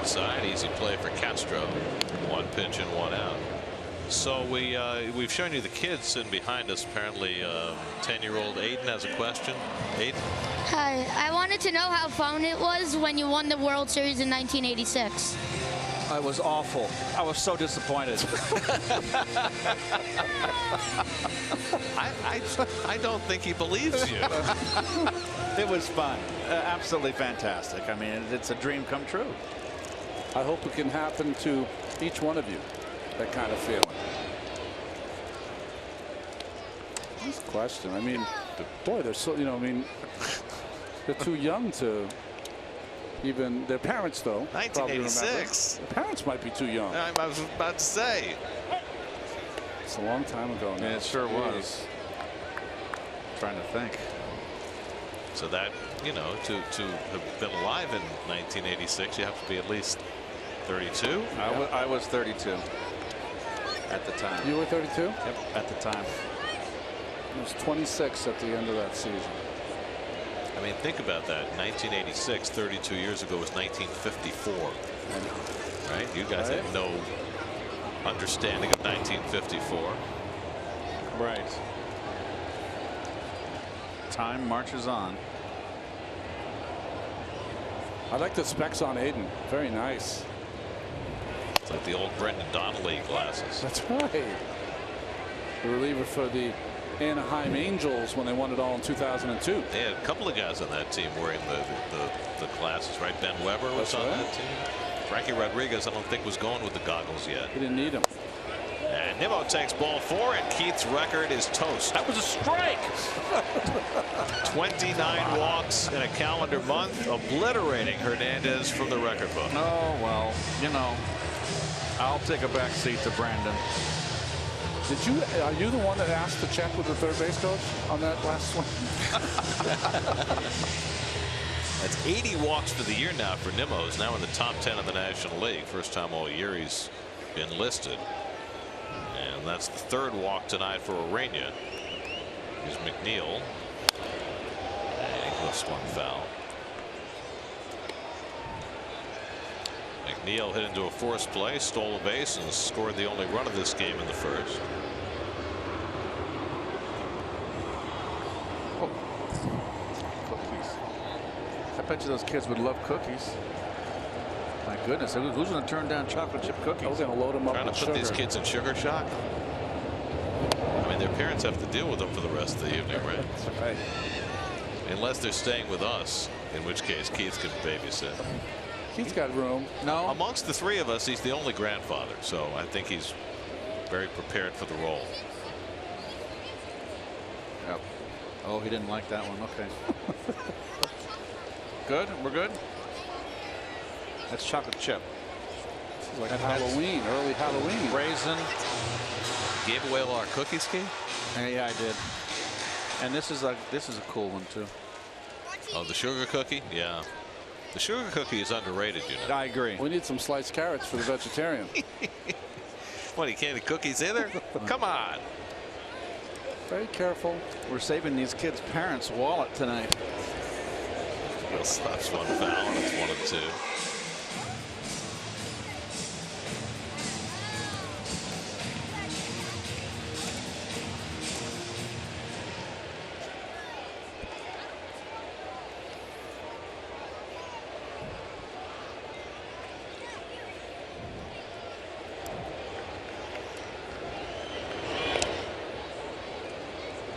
Side, easy play for Castro. One pitch and one out. So we've shown you the kids sitting behind us. Apparently 10-year-old Aiden has a question. Aiden? Hi, I wanted to know how fun it was when you won the World Series in 1986. It was awful. I was so disappointed. I don't think he believes you. It was fun. Absolutely fantastic. I mean, it's a dream come true. I hope it can happen to each one of you, that kind of feeling. This question, I mean, boy, they're so, I mean, they're too young to even, their parents, though. 1986. Their parents might be too young. I was about to say. It's a long time ago now. Yeah, it sure was. I'm trying to think. So that, to have been alive in 1986, you have to be at least 32. I was 32 at the time. You were 32? Yep, at the time. I was 26 at the end of that season. I mean, think about that. 1986, 32 years ago, was 1954. Right? You guys had no understanding of 1954. Right. Time marches on. I like the specs on Aiden. Very nice. It's like the old Brendan Donnelly glasses. That's right. The reliever for the Anaheim Angels when they won it all in 2002. They had a couple of guys on that team wearing the glasses, right? Ben Weber was on that team. Frankie Rodriguez, I don't think, was going with the goggles yet. He didn't need them. And Nimmo takes ball 4, and Keith's record is toast. That was a strike. 29 walks in a calendar month, obliterating Hernandez from the record book. Oh, well, you know, I'll take a back seat to Brandon. Are you the one that asked to check with the third base coach on that last one? That's 80 walks for the year now for Nimmo. He's now in the top 10 of the National League. First time all year he's been listed. And that's the 3rd walk tonight for Urania. Here's McNeil. And he lifts one foul. McNeil hit into a forced play, stole a base, and scored the only run of this game in the first. Cookies. I bet you those kids would love cookies. My goodness, who's going to turn down chocolate chip cookies? I was going to load them up Trying to with put sugar. these kids in sugar shock. I mean, their parents have to deal with them for the rest of the evening, right? That's right. Unless they're staying with us, in which case Keith can babysit. Keith's got room. No. Amongst the 3 of us, he's the only grandfather, so I think he's very prepared for the role. Yep. Oh, he didn't like that one. Okay. Good. We're good. That's chocolate chip. Like Halloween, early Halloween. Raisin. Gave away all our cookies, Keith? Yeah, I did. And this is a cool one too. Oh, the sugar cookie? Yeah. The sugar cookie is underrated, you know. I agree. We need some sliced carrots for the vegetarian. What, you can't eat cookies either? Come on. Very careful. We're saving these kids' parents' wallet tonight. Will slaps one foul, and it's 1-2.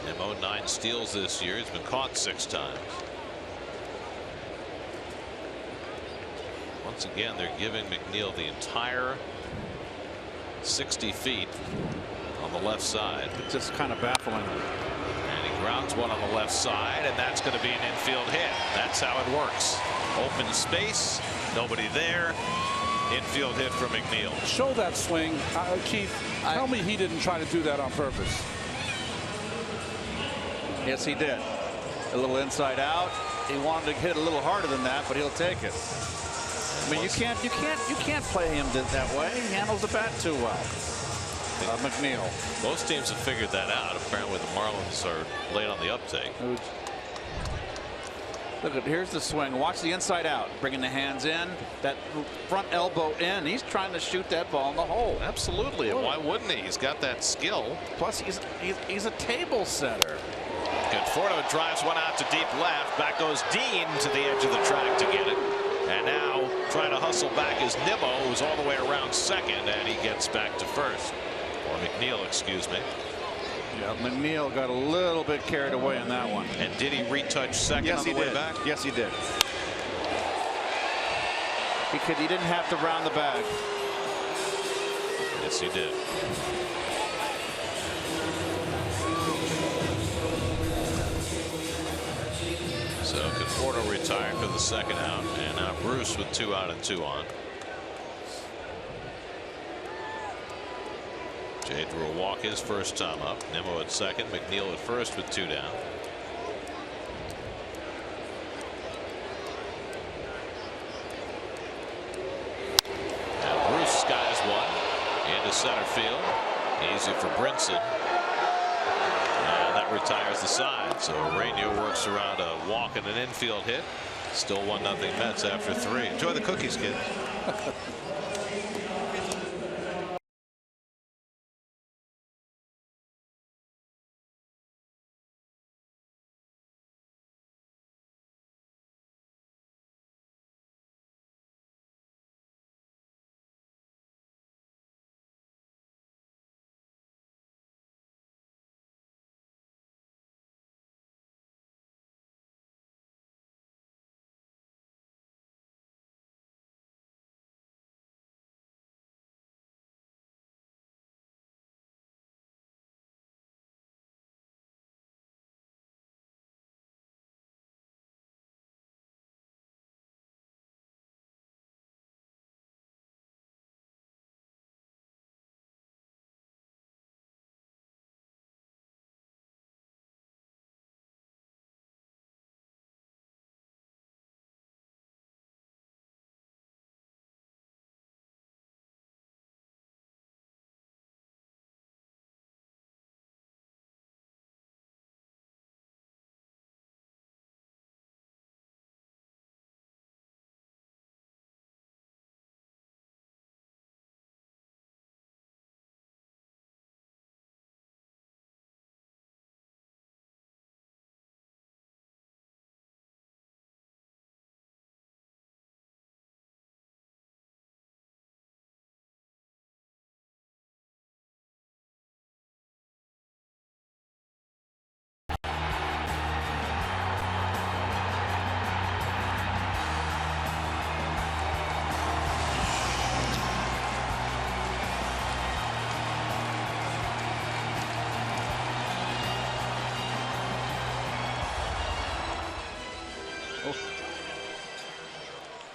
Nimmo 9 steals this year. He's been caught 6 times. Once again, they're giving McNeil the entire 60 feet on the left side. It's just kind of baffling. And he grounds one on the left side, and that's going to be an infield hit. That's how it works. Open space, nobody there. Infield hit from McNeil. Show that swing. Keith, tell me he didn't try to do that on purpose. Yes, he did. A little inside out. He wanted to hit a little harder than that, but he'll take it. I mean, you can't play him that way. He handles the bat too well. McNeil. Most teams have figured that out. Apparently, the Marlins are late on the uptake. Look at, here's the swing. Watch the inside out, bringing the hands in, that front elbow in. He's trying to shoot that ball in the hole. Absolutely, and why wouldn't he? He's got that skill. Plus, he's a table setter. Conforto drives one out to deep left. Back goes Dean to the edge of the track to get it. And now trying to hustle back is Nimmo, who's all the way around second, and he gets back to first. Or McNeil, excuse me. Yeah, McNeil got a little bit carried away on that one. And did he retouch second on the way back? Yes, he did. He didn't have to round the bag. Yes, he did. So Conforto retired for the second out, and now Bruce with 2 out and 2 on. Jay threw a walk his first time up. Nimmo at second, McNeil at first with 2 down. And Bruce skies one into center field. Easy for Brinson. And that retires the side. So Urania works around a walk and an infield hit. Still 1-0 Mets after 3. Enjoy the cookies, kids.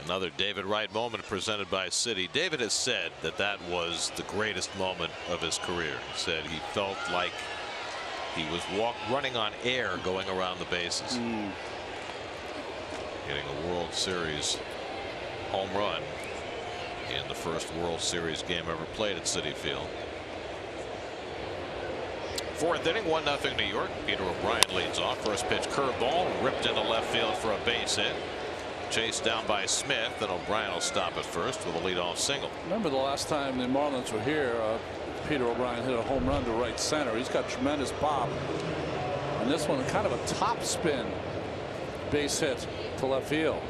Another David Wright moment presented by Citi. David has said that that was the greatest moment of his career. He said he felt like he was running on air going around the bases. Getting a World Series home run in the first World Series game ever played at Citi Field. Fourth inning, 1-0 New York. Peter O'Brien leads off. First pitch curveball ripped into left field for a base hit. Chased down by Smith, and O'Brien will stop at first with a leadoff single. Remember the last time the Marlins were here, Peter O'Brien hit a home run to right center. He's got tremendous pop. And this one kind of a top spin base hit to left field.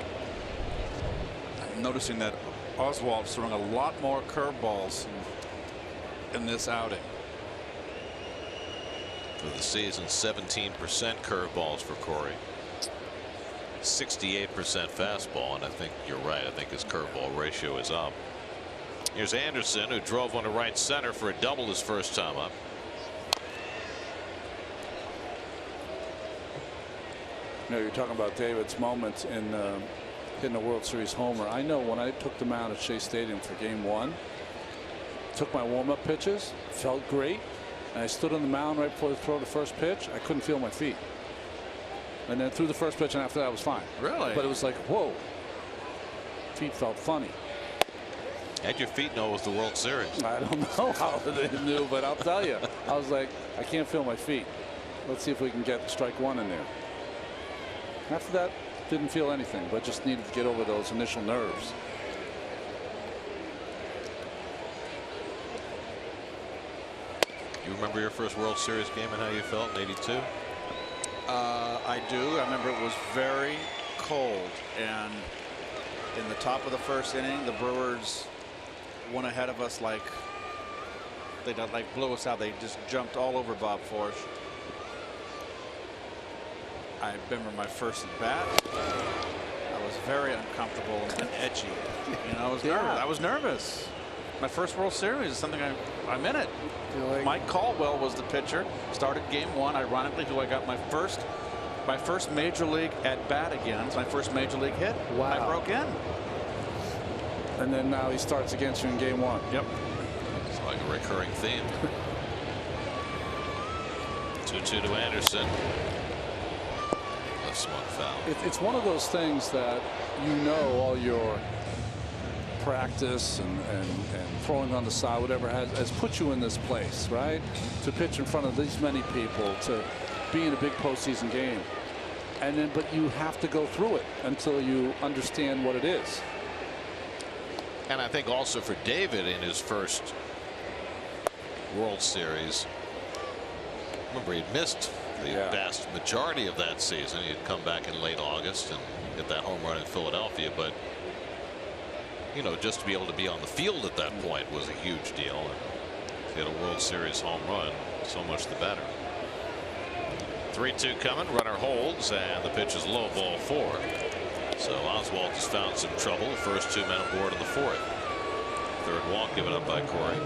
I'm noticing that Oswald's throwing a lot more curveballs in this outing. For the season, 17% curveballs for Corey. 68% fastball, and I think you're right. I think his curveball ratio is up. Here's Anderson, who drove one to right center for a double his first time up. You know, you're talking about David's moments in hitting a World Series homer. I know when I took the mound at Shea Stadium for Game 1, took my warm-up pitches, felt great, and I stood on the mound right before the throw the first pitch. I couldn't feel my feet. And then threw the first pitch, and after that I was fine. Really? But it was like, whoa. Feet felt funny. How'd your feet know it was the World Series? I don't know how they knew, but I'll tell you. I was like, I can't feel my feet. Let's see if we can get strike one in there. After that, didn't feel anything, but just needed to get over those initial nerves. You remember your first World Series game and how you felt in '82? I do. I remember it was very cold, and in the top of the first inning, the Brewers went ahead of us like they blew us out. They just jumped all over Bob Forsch. I remember my first at bat. I was very uncomfortable and edgy. You know, I was nervous. My first World Series is something I'm in it. Mike Caldwell was the pitcher. Started Game 1. Ironically, who I got my first major league at bat against. My first major league hit. Wow. I broke in. And then now he starts against you in Game 1. Yep. It's like a recurring theme. 2-2 to Anderson. Left swung foul. It's one of those things that you know all your practice and throwing on the side, whatever, has put you in this place, right? To pitch in front of these many people, to be in a big postseason game. And then, but you have to go through it until you understand what it is. And I think also for David in his first World Series, remember he'd missed the vast majority of that season. He'd come back in late August and hit that home run in Philadelphia, but you know, just to be able to be on the field at that point was a huge deal. And to get a World Series home run, so much the better. 3-2 coming. Runner holds, and the pitch is low, ball 4. So Oswald has found some trouble. The first 2 men aboard in the 4th. Third walk given up by Corey.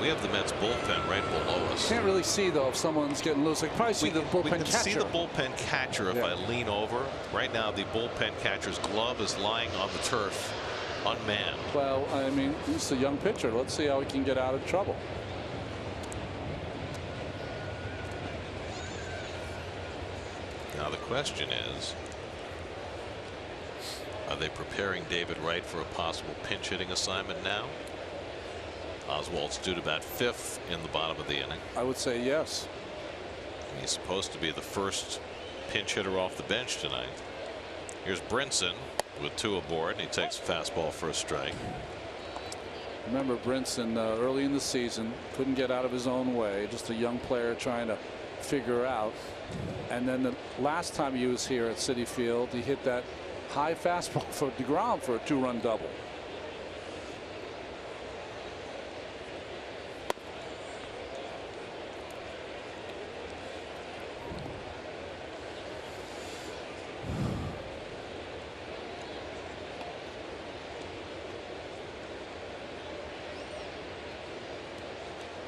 We have the Mets bullpen right below us. Can't really see though if someone's getting loose. I can probably see the bullpen catcher. We can see the bullpen catcher if I lean over. Right now the bullpen catcher's glove is lying on the turf unmanned. Well, I mean, he's a young pitcher. Let's see how he can get out of trouble. Now the question is, are they preparing David Wright for a possible pinch hitting assignment now? Oswald's due to bat 5th in the bottom of the inning. I would say yes. He's supposed to be the first pinch hitter off the bench tonight. Here's Brinson with 2 aboard, and he takes a fastball for a strike. Remember Brinson early in the season couldn't get out of his own way. Just a young player trying to figure out. And then the last time he was here at Citi Field, he hit that high fastball for DeGrom for a 2-run double.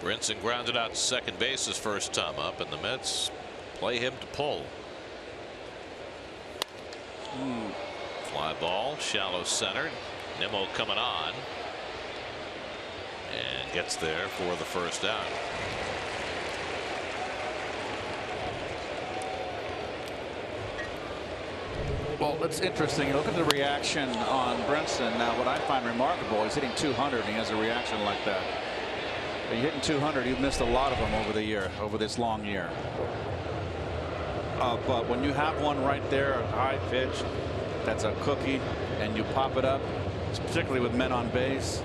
Brinson grounded out to second base his first time up, and the Mets play him to pull. Fly ball, shallow centered. Nimmo coming on. And gets there for the first out. Well, it's interesting. Look at the reaction on Brinson. Now, what I find remarkable is hitting 200 and he has a reaction like that. You're hitting 200, you've missed a lot of them over the year, over this long year. But when you have one right there, a high pitch, that's a cookie, and you pop it up, particularly with men on base,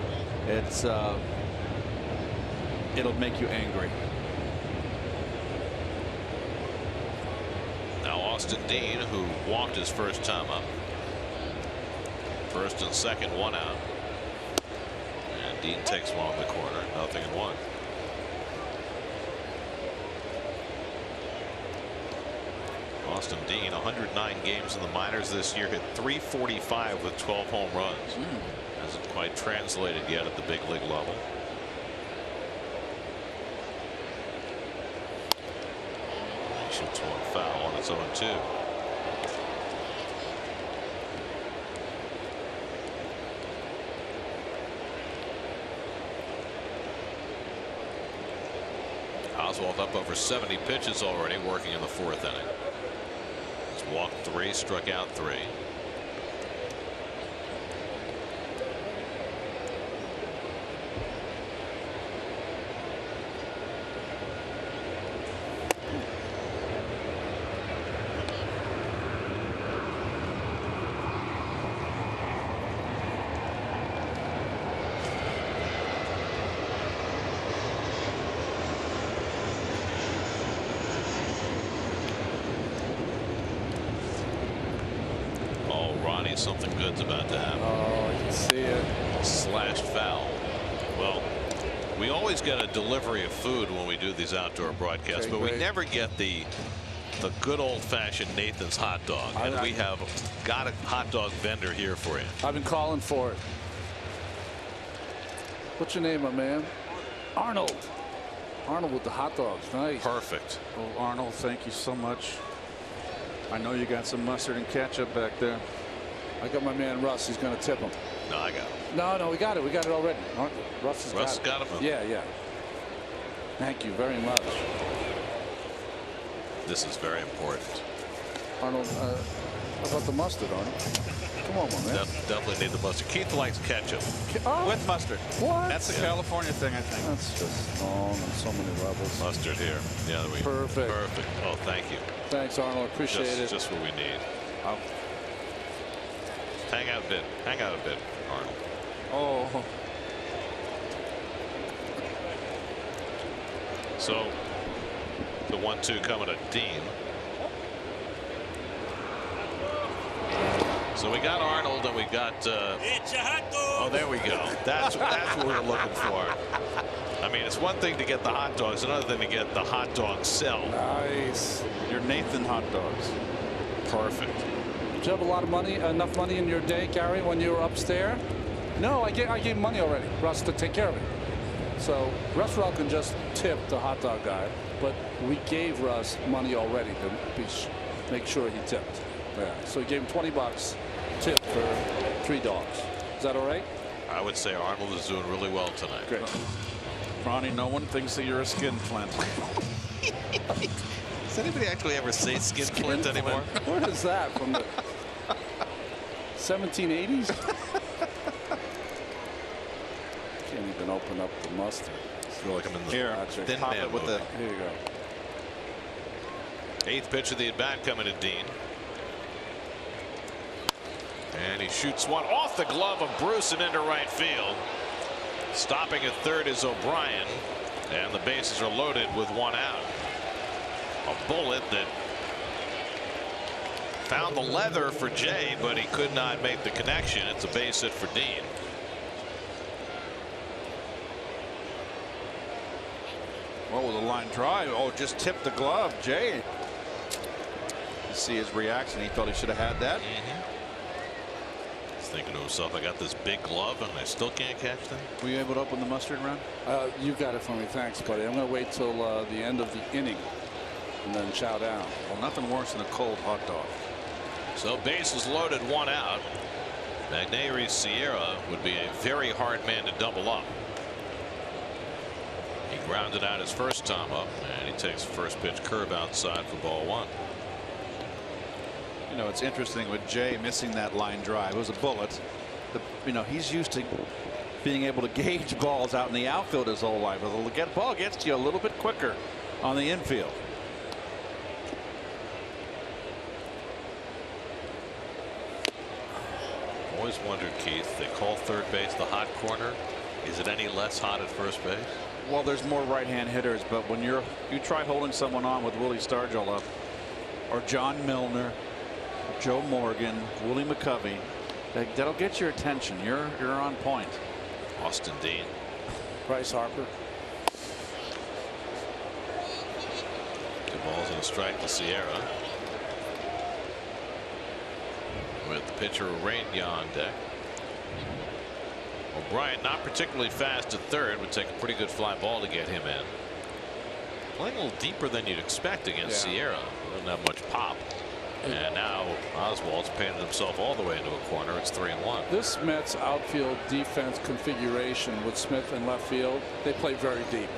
it'll make you angry. Now Austin Dean, who walked his first time up. First and second, 1 out. And Dean takes one on the corner, 0-1. Austin Dean, 109 games in the minors this year, hit .345 with 12 home runs. Hasn't quite translated yet at the big league level. He shoots one foul on its 0-2. Oswald up over 70 pitches already, working in the 4th inning. He's walked 3, struck out 3. Something good's about to happen. Oh, you can see it. Slashed foul. Well, we always get a delivery of food when we do these outdoor broadcasts, but we never get the good old-fashioned Nathan's hot dog, and we have got a hot dog vendor here for you. I've been calling for it. What's your name, my man? Arnold. Arnold with the hot dogs. Nice. Perfect. Oh, Arnold, thank you so much. I know you got some mustard and ketchup back there. I got my man Russ. He's going to tip him. No, I got him. No, we got it. We got it already. Russ has got him. Yeah. Thank you very much. This is very important. Arnold, how about the mustard, Arnold? Come on, my man. Definitely need the mustard. Keith likes ketchup. With mustard. What? That's a California thing, I think. That's just wrong on so many levels. Mustard here. Yeah, Perfect. Perfect. Oh, thank you. Thanks, Arnold. Appreciate it. Just what we need. Hang out a bit. Hang out a bit, Arnold. Oh. So the 1-2 coming to Dean. So we got Arnold and we got. Oh, there we go. That's what we're looking for. I mean, it's one thing to get the hot dogs, another thing to get the hot dog cell. Nice. Your Nathan hot dogs. Perfect. Did you have a lot of money, enough money in your day, Gary, when you were upstairs? No, I gave money already, Russ, to take care of it. So Russ can just tip the hot dog guy, but we gave Russ money already to make sure he tipped. Yeah. So he gave him $20 tip for 3 dogs. Is that all right? I would say Arnold is doing really well tonight. Great. Ronnie, no one thinks that you're a skinflint. Does anybody actually ever say skinflint anymore? What is that from the 1780s? Can't even open up the mustard. I feel like I'm in the Thin Man with the. Here you go. 8th pitch of the at bat coming to Dean. And he shoots one off the glove of Bruce and into right field. Stopping at third is O'Brien, and the bases are loaded with 1 out. A bullet that found the leather for Jay, but he could not make the connection. It's a base hit for Dean. Well, with a line drive. Oh, just tipped the glove. Jay. You see his reaction. He thought he should have had that. He's thinking to himself, I got this big glove and I still can't catch them. Were you able to open the mustard round? You got it for me. Thanks, buddy. I'm going to wait till the end of the inning and then chow down. Well, nothing worse than a cold hot dog. So bases loaded, 1 out. Magneuris Sierra would be a very hard man to double up. He grounded out his first time up, and he takes first pitch curve outside for ball 1. You know, it's interesting with Jay missing that line drive. It was a bullet. You know, he's used to being able to gauge balls out in the outfield his whole life. The ball gets to you a little bit quicker on the infield. Always wondered, Keith, they call third base the hot corner. Is it any less hot at first base? Well, there's more right-hand hitters, but when you try holding someone on with Willie Stargell up, or John Milner, Joe Morgan, Willie McCovey, that'll get your attention. You're on point. Austin Dean, Bryce Harper. 2 balls and a strike to Sierra. With the pitcher Urania on deck. O'Brien, not particularly fast at third, would take a pretty good fly ball to get him in. Playing a little deeper than you'd expect against Sierra. Doesn't have much pop. And now Oswald's painted himself all the way into a corner. It's 3-1. This Mets outfield defense configuration with Smith in left field, they play very deep.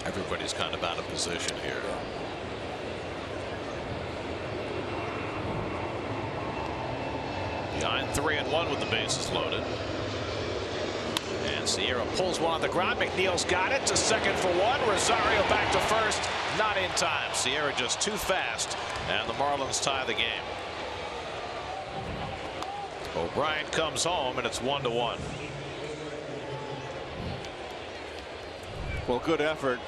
Everybody's kind of out of position here. Behind 3-1 with the bases loaded. And Sierra pulls one on the ground. McNeil's got it to second for 1. Rosario back to first. Not in time. Sierra just too fast. And the Marlins tie the game. O'Brien comes home, and it's 1-1. Well, good effort.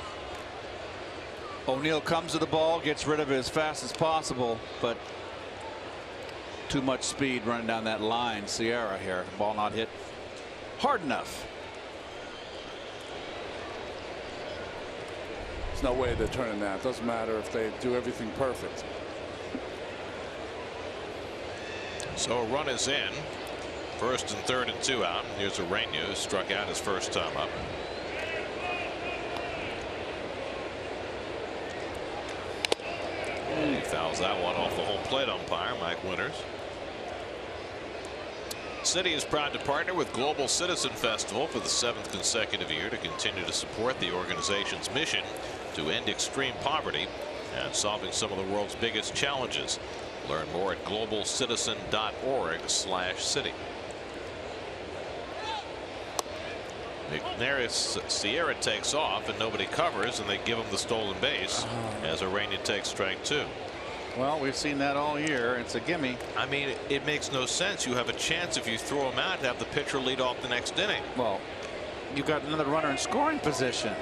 O'Neill comes to the ball, gets rid of it as fast as possible, but too much speed running down that line. Sierra here. Ball not hit hard enough. There's no way they're turning that. Doesn't matter if they do everything perfect. So a run is in. First and third and 2 out. Here's Urania, who struck out his first time up. And he fouls that one off the home plate umpire, Mike Winters. City is proud to partner with Global Citizen Festival for the 7th consecutive year to continue to support the organization's mission to end extreme poverty and solving some of the world's biggest challenges. Learn more at globalcitizen.org/city. Magneuris Sierra takes off and nobody covers, and they give him the stolen base as Urania takes strike 2. Well, we've seen that all year. It's a gimme. I mean, it makes no sense. You have a chance if you throw him out to have the pitcher lead off the next inning. Well, you've got another runner in scoring position.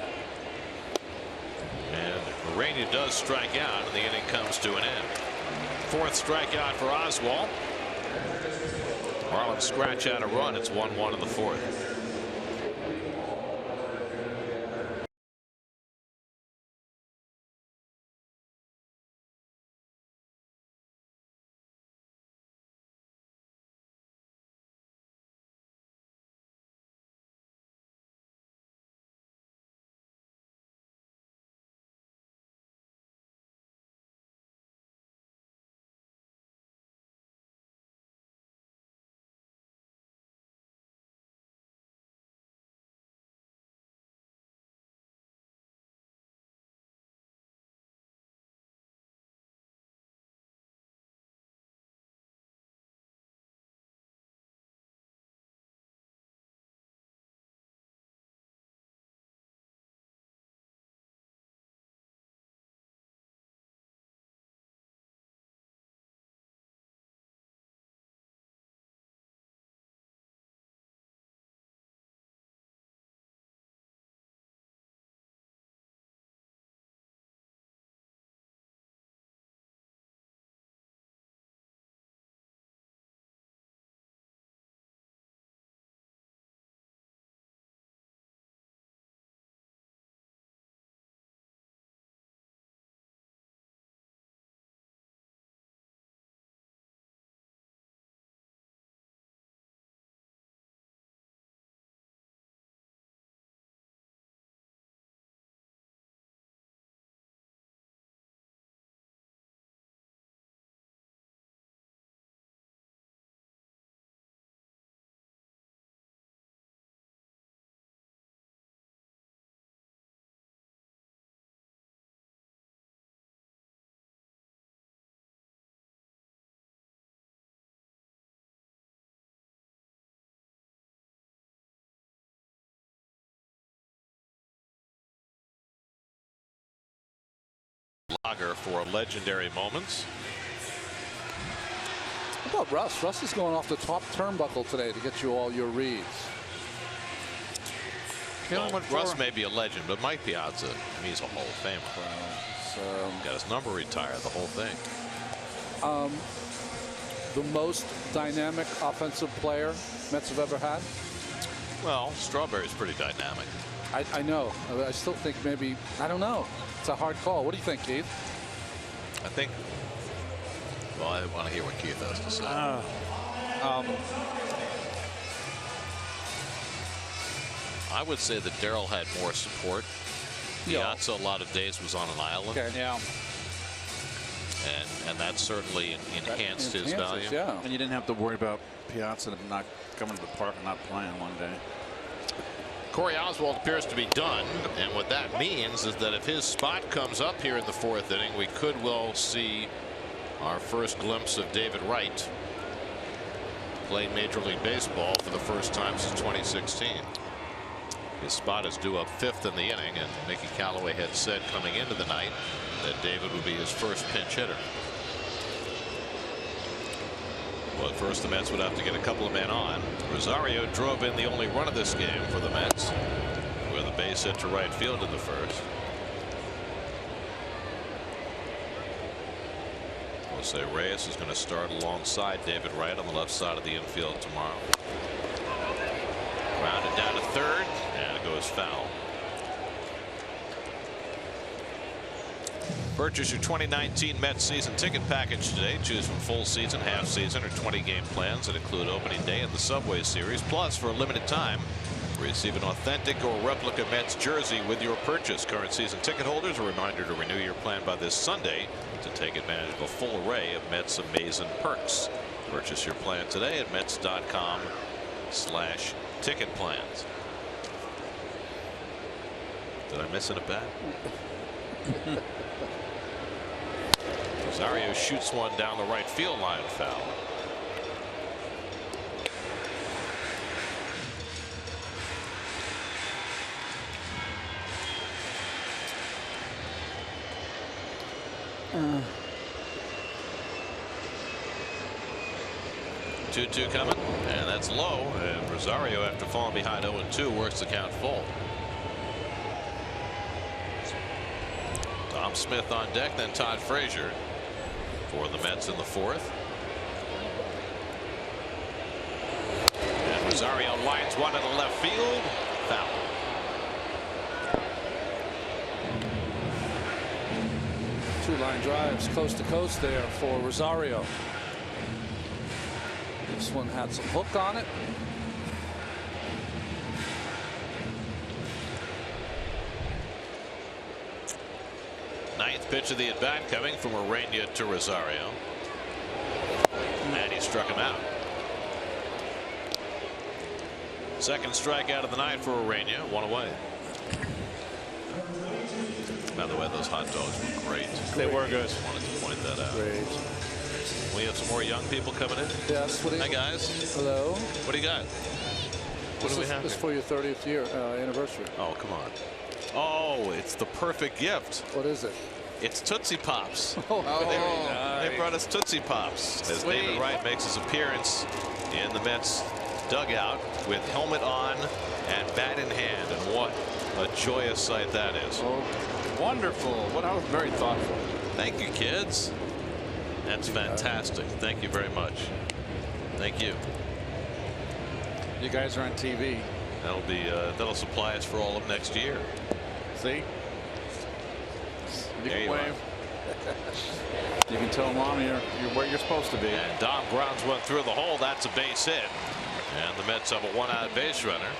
And Urania does strike out, and the inning comes to an end. 4th strikeout for Oswald. Marlins scratch out a run. It's 1-1 in the 4th. For legendary moments. How about Russ? Russ is going off the top turnbuckle today to get you all your reads. Well, Russ may be a legend, but Mike Piazza, he's a Hall of Famer. Got his number retired, the whole thing. The most dynamic offensive player Mets have ever had? Well, Strawberry's pretty dynamic. I know. I still think maybe, I don't know. It's a hard call. What do you think, Keith? I think, well, I want to hear what Keith has to say. I would say that Darryl had more support. Piazza, a lot of days, was on an island. Okay. Yeah. And that certainly enhanced his value. Yeah. And you didn't have to worry about Piazza not coming to the park and not playing one day. Corey Oswald appears to be done, and what that means is that if his spot comes up here in the 4th inning, we could well see our first glimpse of David Wright play Major League Baseball for the first time since 2016. His spot is due up 5th in the inning, and Mickey Callaway had said coming into the night that David would be his first pinch hitter. Well, at first the Mets would have to get a couple of men on. Rosario drove in the only run of this game for the Mets with a base hit to right field in the first. Jose Reyes is going to start alongside David Wright on the left side of the infield tomorrow. Grounded down to 3rd, and it goes foul. Purchase your 2019 Mets season ticket package today. Choose from full season, half season, or 20-game plans that include opening day and the Subway Series. Plus, for a limited time, receive an authentic or replica Mets jersey with your purchase. Current season ticket holders, a reminder to renew your plan by this Sunday to take advantage of a full array of Mets amazing perks. Purchase your plan today at Mets.com/ticket plans. Did I miss it a bet? Rosario shoots one down the right field line, foul. Two coming, and that's low, and Rosario, after falling behind 0-2, works the count full. Tom Smith on deck, then Todd Frazier for the Mets in the 4th. And Rosario lines one into left field. Foul. Two-line drives coast to coast there for Rosario. This one had some hook on it. Ninth pitch of the at-bat coming from Urania to Rosario. And he struck him out. Second strikeout of the night for Urania. One away. By the way, those hot dogs were great. They were good. Just wanted to point that out. Great. We have some more young people coming in. Yes. Hi, guys. Hello. What do you got? What do we have? This is for your 30th year anniversary. Oh, come on. Oh, it's the perfect gift. What is it? It's Tootsie Pops. Nice. They brought us Tootsie Pops as David Wright makes his appearance in the Mets dugout with helmet on and bat in hand. And what a joyous sight that is. Oh, wonderful. What I was very thoughtful. Thank you, kids. That's fantastic. Thank you very much. Thank you. You guys are on TV. That'll supply us for all of next year. See? You There can you wave. You can tell Mom you're where you're supposed to be. And Dom grounds one through the hole. That's a base hit. And the Mets have a one-out base runner.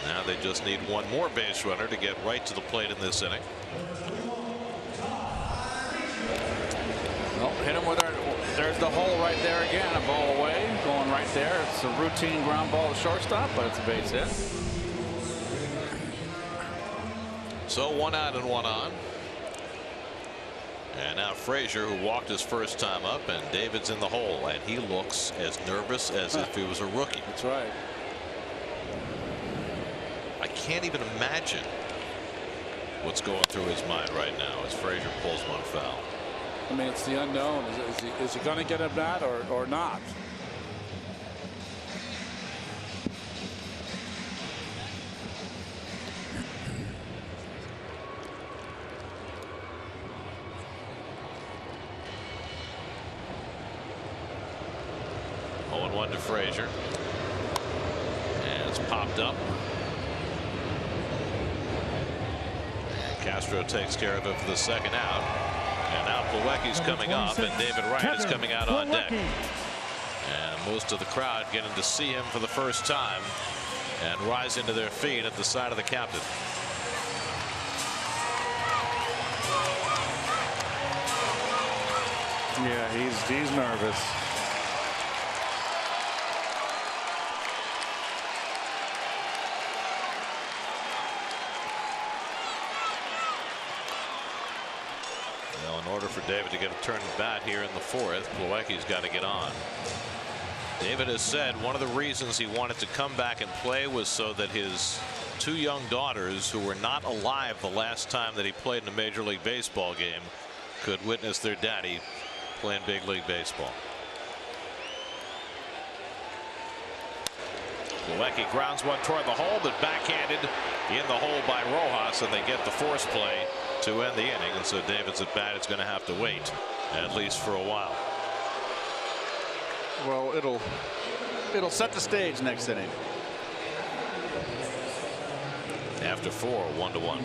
Now they just need one more base runner to get right to the plate in this inning. Well, hit him with there's the hole right there again. A ball away, going right there. It's a routine ground ball to shortstop, but it's a base hit. So one out and one on. And now Frazier, who walked his first time up, and David's in the hole, and he looks as nervous as if he was a rookie. That's right. I can't even imagine what's going through his mind right now as Frazier pulls one foul. I mean, it's the unknown. Is he going to get a bat or not? One to Frazier, and it's popped up. And Castro takes care of it for the second out, and now Plawecki's coming up, and David Wright is coming out on deck. And most of the crowd getting to see him for the first time and rise into their feet at the side of the captain. Yeah, he's nervous. In order for David to get a turn bat here in the fourth, Plawecki's got to get on. David has said one of the reasons he wanted to come back and play was so that his two young daughters, who were not alive the last time that he played in a Major League Baseball game, could witness their daddy playing big league baseball. Plawecki grounds one toward the hole, but backhanded in the hole by Rojas, and they get the force play to end the inning. And so David's at bat is going to have to wait at least for a while. Well, it'll set the stage next inning. After 4, 1-1.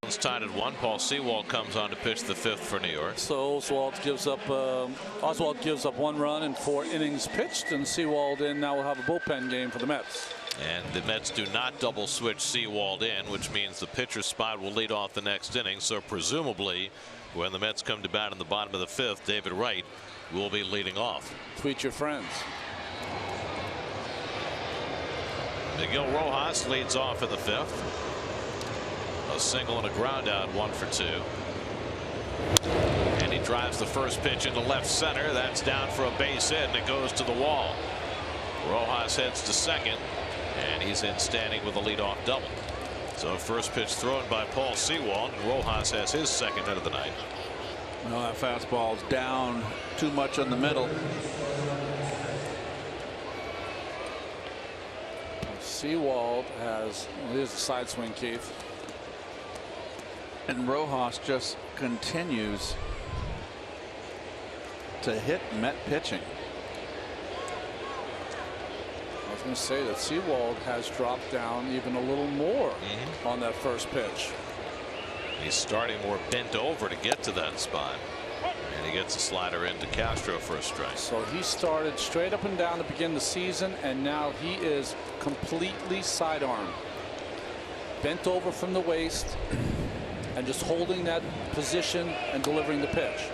Marlins tied at 1. Paul Sewald comes on to pitch the 5th for New York. So Oswald gives up 1 run in 4 innings pitched, and Sewald in. Now we'll have a bullpen game for the Mets. And the Mets do not double switch Sewald in, which means the pitcher's spot will lead off the next inning. So presumably when the Mets come to bat in the bottom of the 5th, David Wright will be leading off. Tweet your friends. Miguel Rojas leads off in the 5th. A single and a ground out, 1 for 2. And he drives the first pitch into left center. That's down for a base hit, and it goes to the wall. Rojas heads to second, and he's in standing with a leadoff double. So first pitch thrown by Paul Sewald, and Rojas has his second hit of the night. Well, that fastball's down too much in the middle. Sewald has, here's the side swing, Keith. And Rojas just continues to hit Met pitching. I was going to say that Sewald has dropped down even a little more on that first pitch. He's starting more bent over to get to that spot. And he gets a slider into Castro for a strike. So he started straight up and down to begin the season, and now he is completely sidearm. Bent over from the waist and just holding that position and delivering the pitch.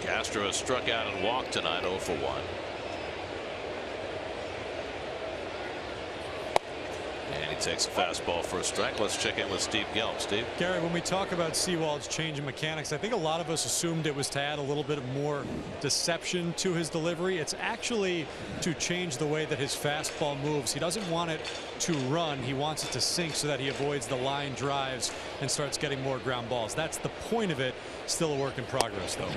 Castro has struck out and walked tonight, 0 for 1. And he takes a fastball for a strike. Let's check in with Steve Gelb. Steve? Gary, when we talk about Sewald's change in mechanics, I think a lot of us assumed it was to add a little bit of more deception to his delivery. It's actually to change the way that his fastball moves. He doesn't want it to run. He wants it to sink so that he avoids the line drives and starts getting more ground balls. That's the point of it. Still a work in progress, though.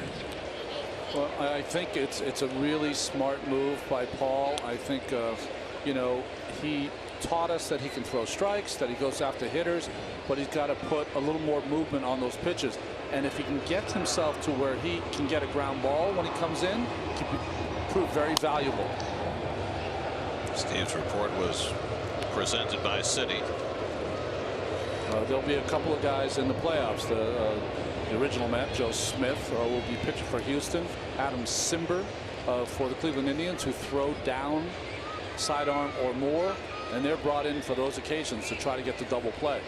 Well, I think it's a really smart move by Paul. I think, you know, he taught us that he can throw strikes, that he goes after hitters, but he's got to put a little more movement on those pitches. And if he can get himself to where he can get a ground ball when he comes in, he can prove very valuable. Steve's report was presented by City. There'll be a couple of guys in the playoffs. The original Met, Joe Smith, will be pitching for Houston. Adam Simber for the Cleveland Indians, who throw down sidearm or more, and they're brought in for those occasions to try to get the double play.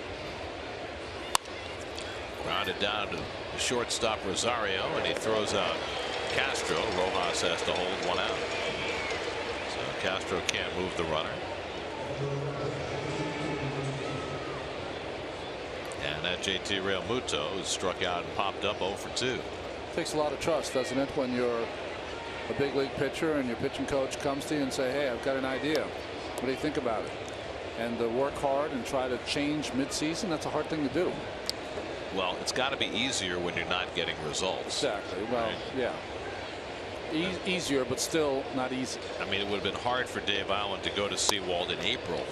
Grounded down to the shortstop Rosario, and he throws out Castro. Rojas has to hold one out. So Castro can't move the runner. And that JT Realmuto is struck out and popped up 0 for 2. Takes a lot of trust, doesn't it, when you're a big league pitcher and your pitching coach comes to you and say, hey, I've got an idea. What do you think about it? And to work hard and try to change midseason, that's a hard thing to do. Well, it's got to be easier when you're not getting results. Exactly. Well, right? Yeah. Easier, but still not easy. I mean, it would have been hard for Dave Allen to go to Sewald in April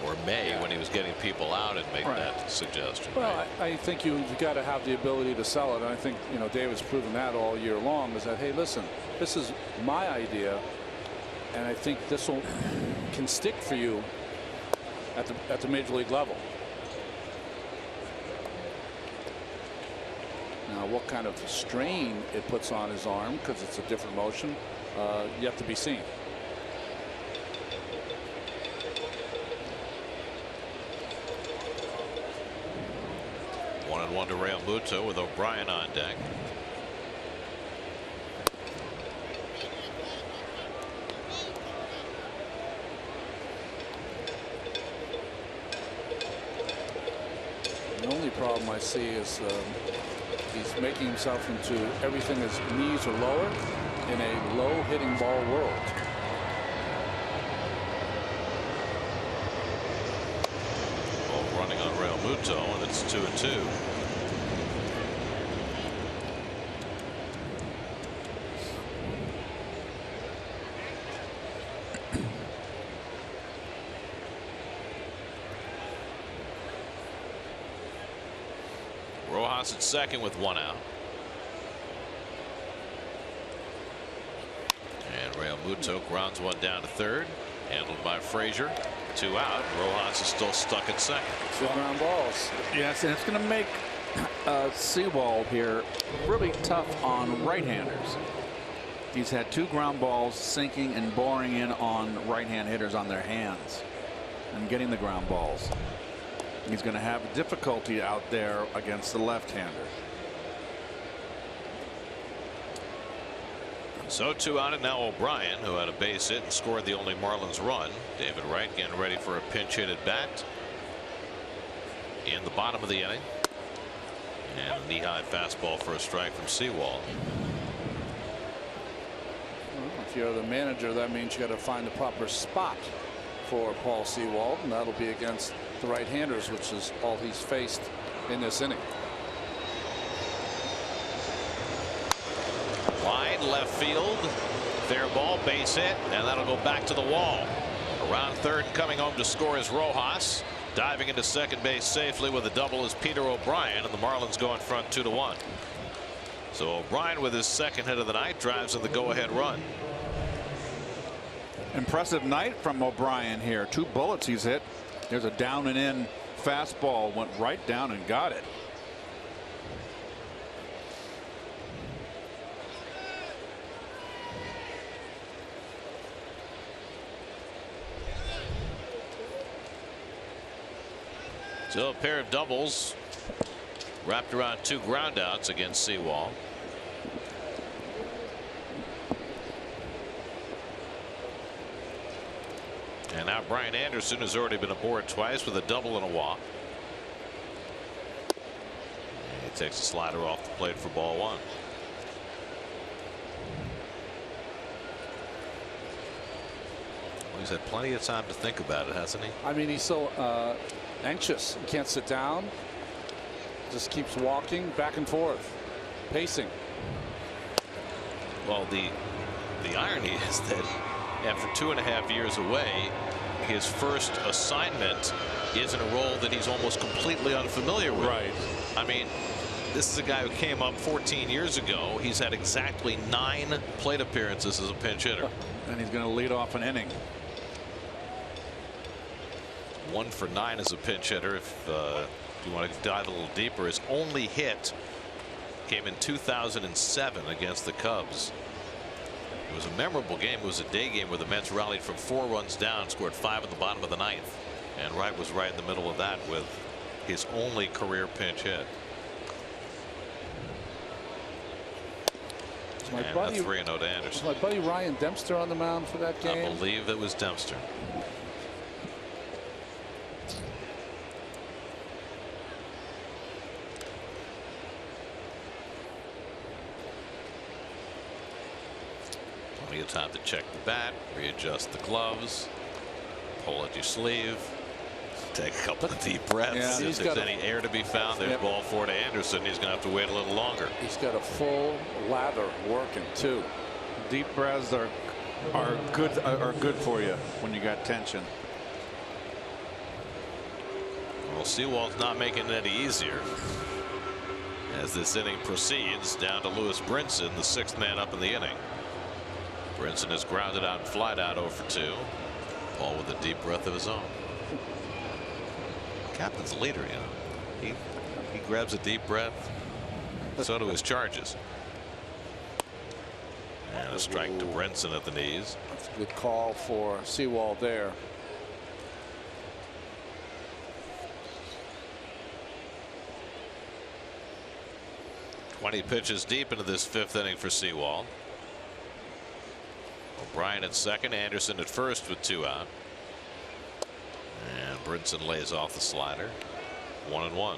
or May when he was getting people out and make that suggestion. Well, right? I think you've got to have the ability to sell it. And I think, you know, David's proven that all year long, is that, hey, listen, this is my idea, and I think this can stick for you at the major league level. Now, what kind of strain it puts on his arm, because it's a different motion, yet to be seen. 1-1 to Realmuto with O'Brien on deck. The only problem I see is he's making himself into everything his knees are lower in a low hitting ball world. Ball running on Realmuto, and it's 2-2. Rojas at second with one out. And Realmuto grounds one down to third. Handled by Frazier. 2 out. Rojas is still stuck at second. 2 ground balls. Yes, and it's going to make Sewald here really tough on right-handers. He's had 2 ground balls sinking and boring in on right-hand hitters on their hands and getting the ground balls. He's going to have difficulty out there against the left-hander. So 2 out, and now O'Brien, who had a base hit and scored the only Marlins run. David Wright getting ready for a pinch hit at bat in the bottom of the inning. And a knee-high fastball for a strike from Sewald. Well, if you're the manager, that means you got to find the proper spot for Paul Sewald, and that'll be against the right-handers, which is all he's faced in this inning. Wide left field, fair ball, base hit, and that'll go back to the wall. Around third, coming home to score is Rojas. Diving into second base safely with a double is Peter O'Brien, and the Marlins go in front 2-1. So O'Brien with his second hit of the night drives in the go-ahead run. Impressive night from O'Brien here. 2 bullets he's hit. There's a down and in fastball, went right down and got it. So a pair of doubles wrapped around 2 groundouts against Sewall. And now Brian Anderson has already been aboard twice with a double and a walk. And he takes a slider off the plate for ball 1. Well, he's had plenty of time to think about it, hasn't he? I mean, he's so anxious. He can't sit down. Just keeps walking back and forth, pacing. Well, the irony is that after 2.5 years away, his first assignment is in a role that he's almost completely unfamiliar with. Right. I mean, this is a guy who came up 14 years ago. He's had exactly 9 plate appearances as a pinch hitter. And he's going to lead off an inning. 1 for 9 as a pinch hitter. If you want to dive a little deeper, his only hit came in 2007 against the Cubs. It was a memorable game. It was a day game where the Mets rallied from 4 runs down, scored 5 in the bottom of the 9th, and Wright was right in the middle of that with his only career pinch hit. My and buddy, a 3-0 to Anderson. was my buddy Ryan Dempster on the mound for that game? I believe it was Dempster. Plenty of time to check the bat, readjust the gloves, pull at your sleeve, take a couple of deep breaths. Yeah, if there's any air to be found, there's ball 4 to Anderson. He's going to have to wait a little longer. He's got a full lather working too. Deep breaths are good for you when you got tension. Well, Sewall's not making it any easier as this inning proceeds. Down to Lewis Brinson, the 6th man up in the inning. Brinson is grounded out and flied out 0 for 2. Paul with a deep breath of his own. Captain's leader, you know. He grabs a deep breath. So do his charges. And a strike to Brinson at the knees. That's a good call for Sewall there. Twenty pitches deep into this 5th inning for Sewall. O'Brien at second, Anderson at first with 2 out. And Brinson lays off the slider. 1-1.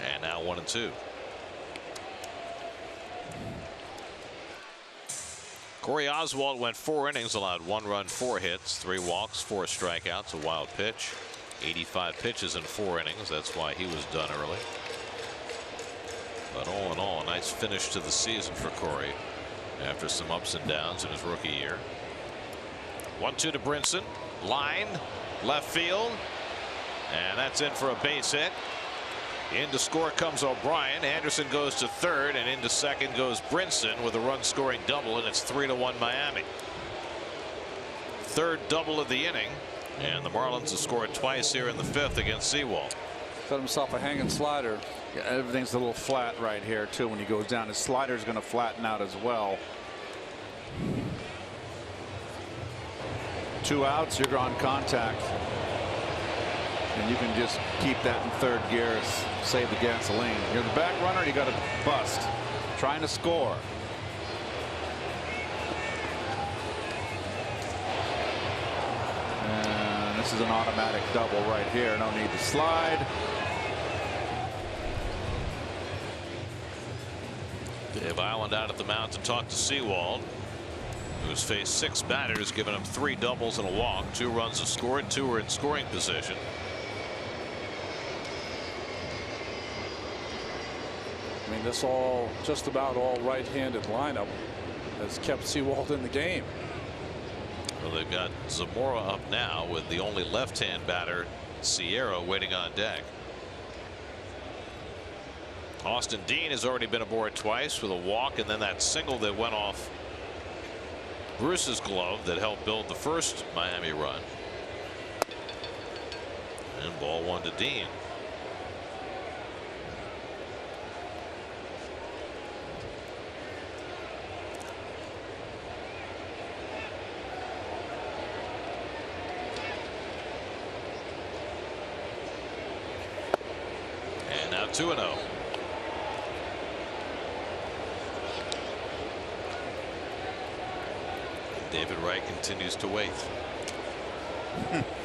And now 1-2. Corey Oswald went 4 innings, allowed 1 run, 4 hits, 3 walks, 4 strikeouts, a wild pitch. 85 pitches in 4 innings. That's why he was done early. But all in all, a nice finish to the season for Corey after some ups and downs in his rookie year. 1-2 to Brinson. Line, left field. And that's in for a base hit. In to score comes O'Brien. Anderson goes to 3rd, and into 2nd goes Brinson with a run-scoring double, and it's 3-1 Miami. 3rd double of the inning, and the Marlins have scored twice here in the 5th against Sewall. Got himself a hanging slider. Yeah, everything's a little flat right here too. When he goes down, his slider's going to flatten out as well. 2 outs, you're on contact. And you can just keep that in 3rd gear, save the gasoline. You're the back runner, you got to bust. Trying to score. And this is an automatic double right here. No need to slide. Dave Island out at the mound to talk to Sewald, who's faced 6 batters, giving him 3 doubles and a walk. 2 runs have scored, 2 are in scoring position. mean, this just about all right-handed lineup has kept Sewald in the game. Well, they've got Zamora up now with the only left-hand batter, Sierra, waiting on deck. Austin Dean has already been aboard twice with a walk, and then that single that went off Bruce's glove that helped build the first Miami run. And ball 1 to Dean. And now 2-0. David Wright continues to wait.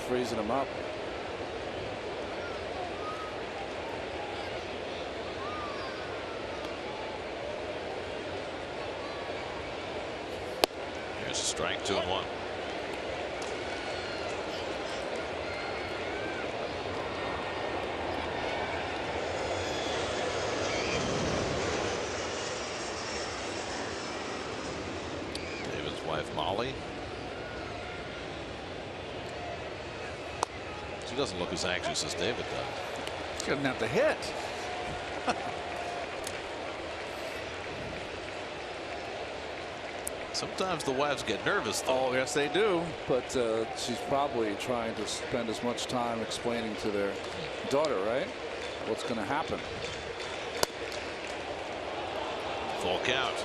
Freezing him up. Here's a strike, 2-1. Wife Molly. She doesn't look as anxious as David does. She doesn't have to hit. Sometimes the wives get nervous, though. Oh, yes, they do. But she's probably trying to spend as much time explaining to their daughter, right, what's going to happen. Full count.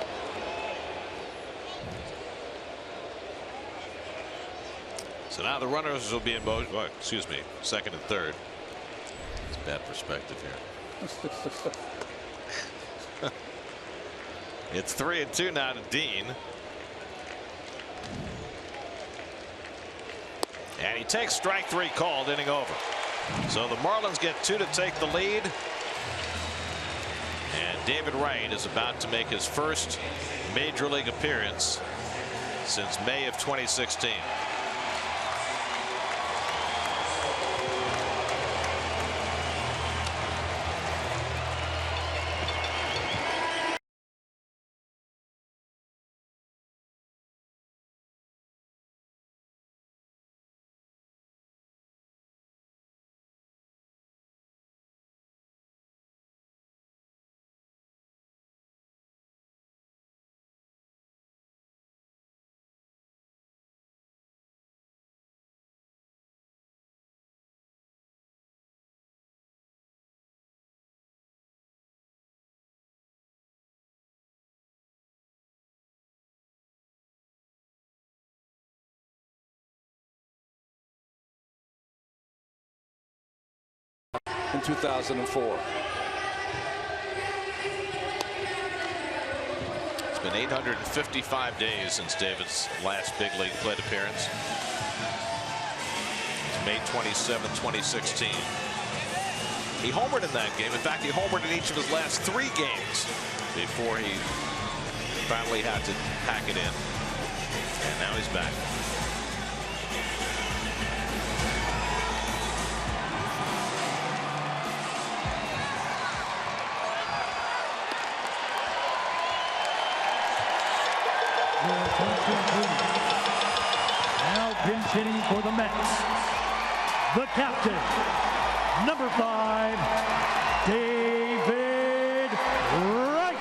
So now the runners will be in motion. Oh, excuse me, second and third. It's bad perspective here. It's 3-2 now to Dean. And he takes strike 3 called, inning over. So the Marlins get 2 to take the lead. And David Wright is about to make his first major league appearance since May of 2016. In 2004. It's been 855 days since David's last big league plate appearance. It's May 27, 2016. He homered in that game. In fact, he homered in each of his last 3 games before he finally had to pack it in. And now he's back. Now pinch hitting for the Mets, the captain, number 5, David Wright.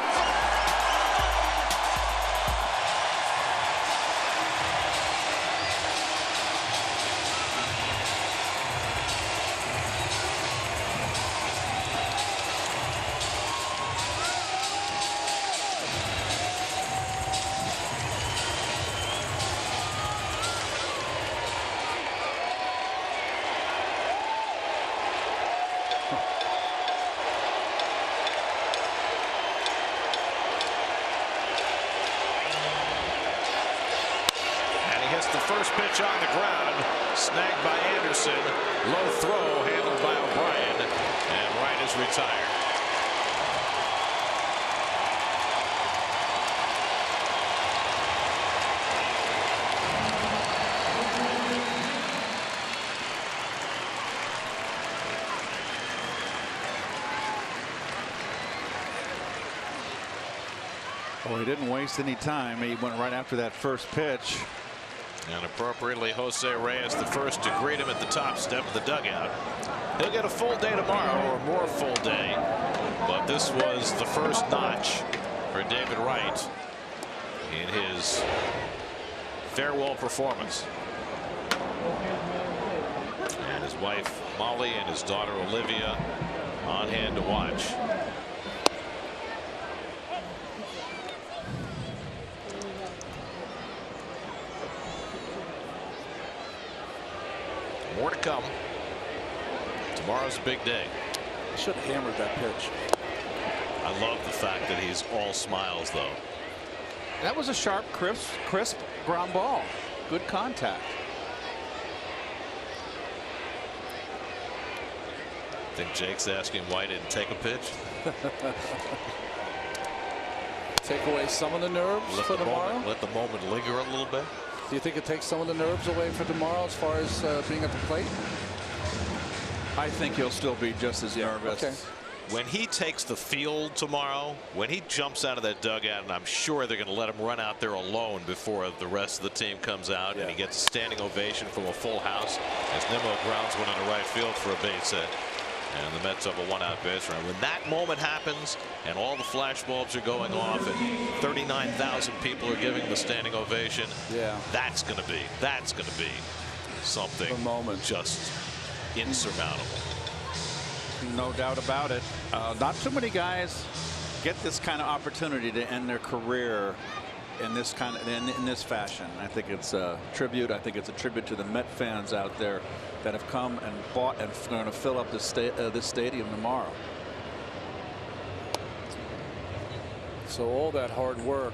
Pitch on the ground, snagged by Anderson. Low throw handled by O'Brien, and Wright is retired. Oh, he didn't waste any time. He went right after that first pitch. And appropriately, Jose Reyes the first to greet him at the top step of the dugout. He'll get a full day tomorrow, or more full day. But this was the first notch for David Wright in his farewell performance. And his wife Molly and his daughter Olivia on hand to watch. More to come. Tomorrow's a big day. Should have hammered that pitch. I love the fact that he's all smiles, though. That was a sharp, crisp ground ball. Good contact. I think Jake's asking why he didn't take a pitch. Take away some of the nerves for tomorrow. Let the moment linger a little bit. Do you think it takes some of the nerves away for tomorrow as far as being at the plate? I think he'll still be just as nervous. Okay. When he takes the field tomorrow, when he jumps out of that dugout, and I'm sure they're going to let him run out there alone before the rest of the team comes out, and he gets a standing ovation from a full house as Nimmo grounds one into right field for a base hit. And the Mets have a one-out base run. When that moment happens and all the flash bulbs are going off and 39,000 people are giving the standing ovation, that's going to be something just insurmountable. No doubt about it. Not too many guys get this kind of opportunity to end their career in this in this fashion. I think it's a tribute. I think it's a tribute to the Met fans out there that have come and bought and are going to fill up this stadium tomorrow. So all that hard work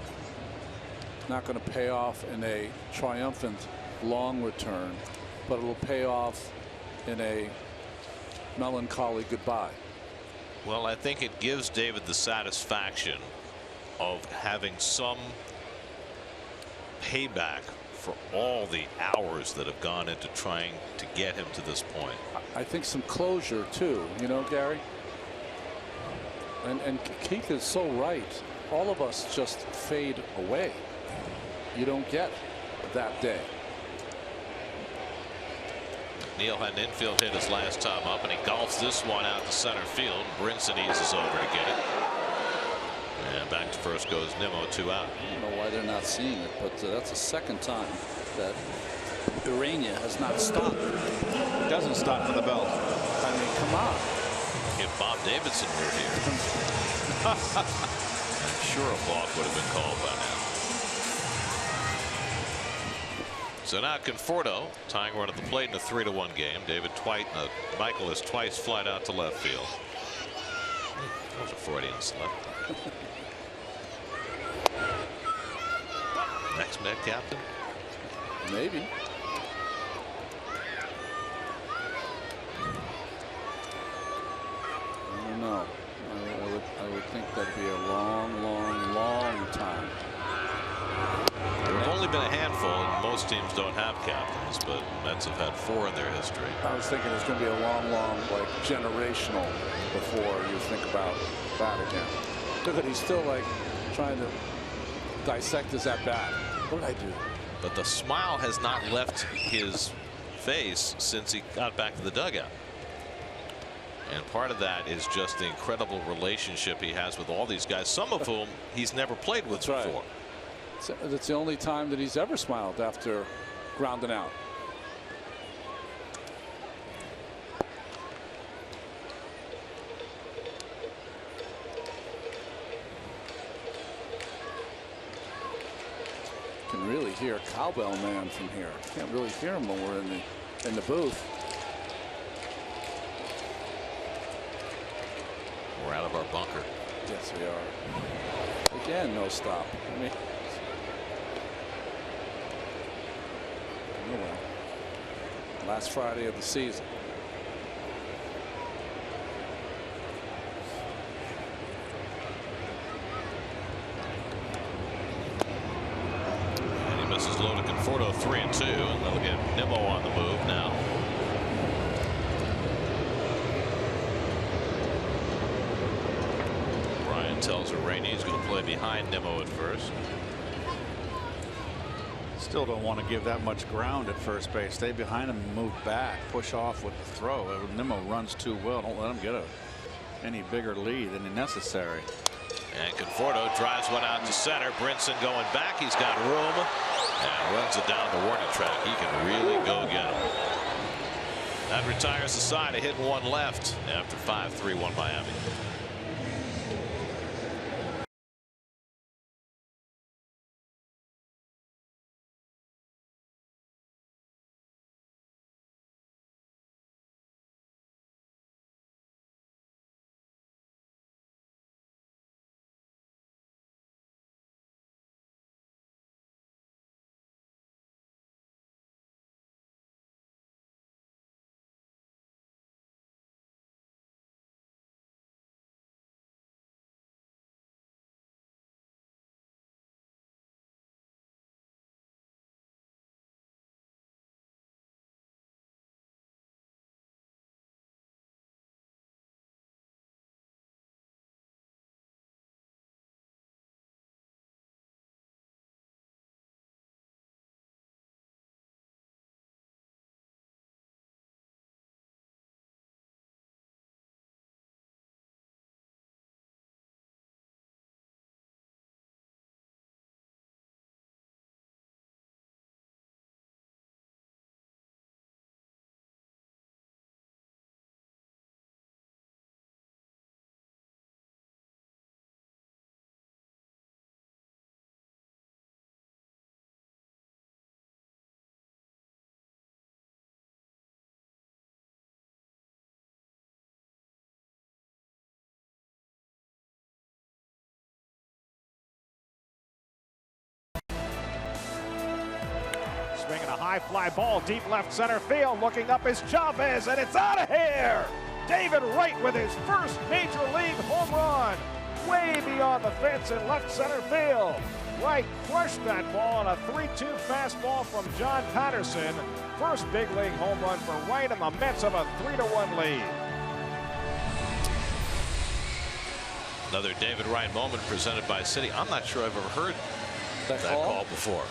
not going to pay off in a triumphant long return, but it will pay off in a melancholy goodbye. Well, I think it gives David the satisfaction of having some payback for all the hours that have gone into trying to get him to this point. I think some closure too, you know, Gary. And Keith is so right. All of us just fade away. You don't get that day. Neal had an infield hit his last time up, and he golfs this one out to center field. Brinson eases over to get it. And back to first goes Nimmo, 2 out. I don't know why they're not seeing it, but that's the second time that Urania has not stopped. It doesn't stop for the belt. I mean, come on. If Bob Davidson were here, I'm sure a balk would have been called by now. So now Conforto tying run at the plate in a 3-1 game. Michael is twice flied out to left field. That was a Freudian slip. Next Met captain? Maybe. I don't know. I would think that'd be a long time. There have only been a handful, and most teams don't have captains, but Mets have had 4 in their history. I was thinking it's going to be a long, like generational before you think about that again. Look at, he's still like trying to dissect his at bat. What did I do? But the smile has not left his face since he got back to the dugout. And part of that is just the incredible relationship he has with all these guys, some of whom he's never played with before. It's the only time that he's ever smiled after grounding out. You can really hear Cowbell Man from here. Can't really hear him when we're in the booth. We're out of our bunker. Yes, we are. Again, no stop. I mean, oh well. Last Friday of the season. And he misses low to Conforto, 3-2, and they'll get Nimmo on the move now. Bryant tells Rainey he's going to play behind Nimmo at first. Still don't want to give that much ground at first base. Stay behind him and move back. Push off with the throw. Nimmo runs too well. Don't let him get any bigger lead than necessary. And Conforto drives one out to center. Brinson going back. He's got room and runs it down the warning track. He can really go get him. That retires the side. A hit and one left after 5-3-1 Miami. Swinging a high fly ball deep left center field. Looking up is Chavez, and it's out of here. David Wright with his first major league home run. Way beyond the fence in left center field. Wright crushed that ball on a 3-2 fastball from John Patterson. First big league home run for Wright, and the Mets have a 3-1 lead. Another David Wright moment presented by City. I'm not sure I've ever heard that call before.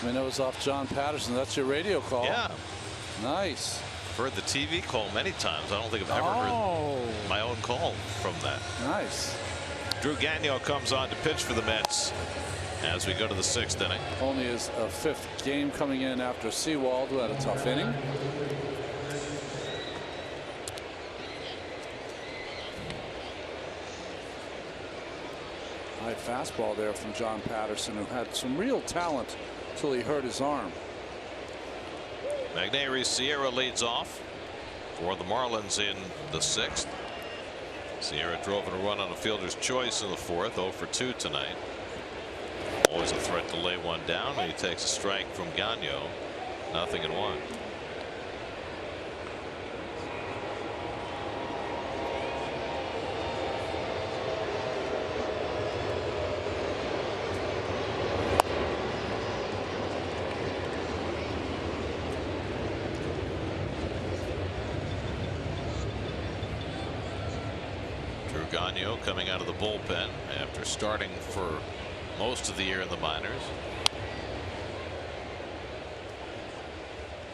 I mean, it was off John Patterson. That's your radio call. Yeah. Nice. I've heard the TV call many times. I don't think I've ever heard my own call from that. Nice. Drew Gagnon comes on to pitch for the Mets as we go to the 6th inning. Only his 5th game coming in after Sewald, who had a tough inning. High fastball there from John Patterson, who had some real talent until he hurt his arm. Magneuris Sierra leads off for the Marlins in the 6th. Sierra drove in a run on a fielder's choice in the 4th. 0 for 2 tonight. Always a threat to lay one down, and he takes a strike from Gagnon. 0-1. Gagnon coming out of the bullpen after starting for most of the year in the minors.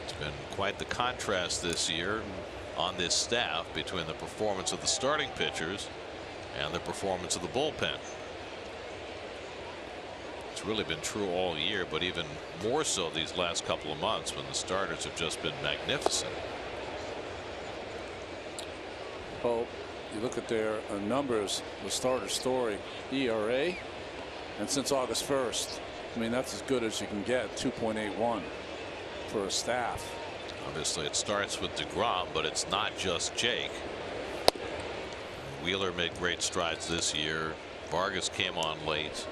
It's been quite the contrast this year on this staff between the performance of the starting pitchers and the performance of the bullpen. It's really been true all year, but even more so these last couple of months when the starters have just been magnificent. Oh, you look at their numbers, the starter story, ERA, and since August 1st, I mean, that's as good as you can get, 2.81 for a staff. Obviously, it starts with DeGrom, but it's not just Jake. Wheeler made great strides this year. Vargas came on late.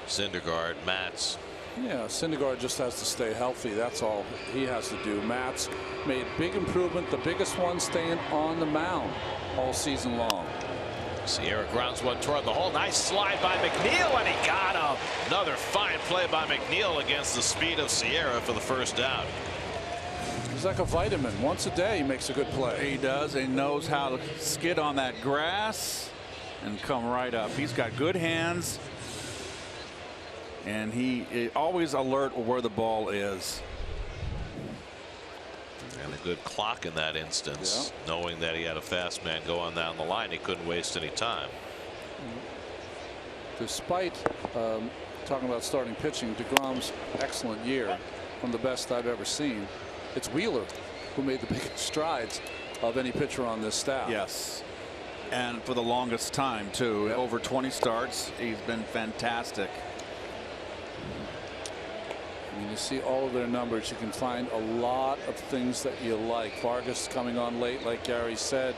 Syndergaard, Matz. Yeah, Syndergaard just has to stay healthy. That's all he has to do. Matz made big improvement. The biggest one staying on the mound all season long. Sierra grounds one toward the hole. Nice slide by McNeil, and he got him. Another fine play by McNeil against the speed of Sierra for the first out. He's like a vitamin. Once a day he makes a good play. He does. He knows how to skid on that grass. and come right up. He's got good hands, and he is always alert where the ball is. And a good clock in that instance, knowing that he had a fast man going down the line. He couldn't waste any time. Despite talking about starting pitching, DeGrom's excellent year, one of the best I've ever seen, it's Wheeler who made the biggest strides of any pitcher on this staff. Yes. And for the longest time, too. Over 20 starts. He's been fantastic. I mean, you see all of their numbers. You can find a lot of things that you like. Vargas coming on late, like Gary said.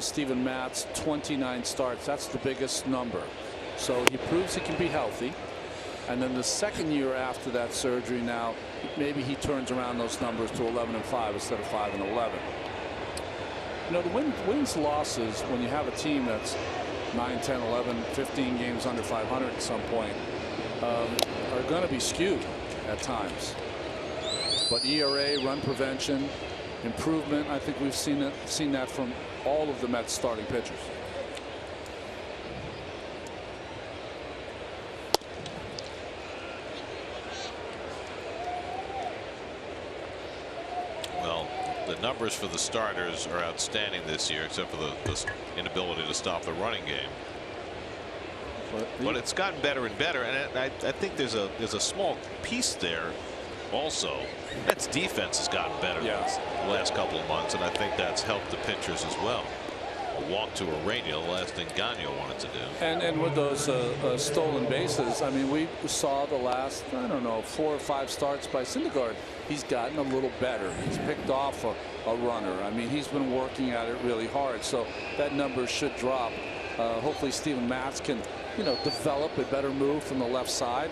Steven Matz, 29 starts. That's the biggest number. So he proves he can be healthy. And then the second year after that surgery, now maybe he turns around those numbers to 11-5 instead of 5-11. You know, the wins losses, when you have a team that's 9, 10, 11, 15 games under 500 at some point, are going to be skewed at times. But ERA, run prevention, improvement, I think we've seen that from all of the Mets starting pitchers. Well, the numbers for the starters are outstanding this year, except for the inability to stop the running game. But it's gotten better and better, and I think there's a small piece there also. Mets defense has gotten better the last couple of months, and I think that's helped the pitchers as well. A walk to Urania, the last thing Gagno wanted to do. And with those stolen bases, I mean, we saw the last, I don't know, 4 or 5 starts by Syndergaard. He's gotten a little better. He's picked off a runner. I mean, he's been working at it really hard. So that number should drop. Hopefully Steven Matz can, develop a better move from the left side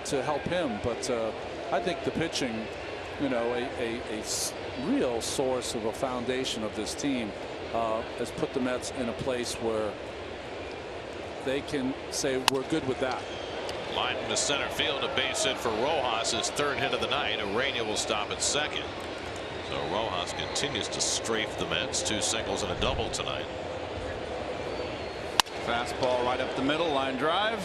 to help him. But I think the pitching, a real source of a foundation of this team has put the Mets in a place where they can say we're good with that. Line to center field, a base hit for Rojas, his 3rd hit of the night. Urania will stop at 2nd. So Rojas continues to strafe the Mets. 2 singles and a double tonight. Fastball right up the middle, line drive.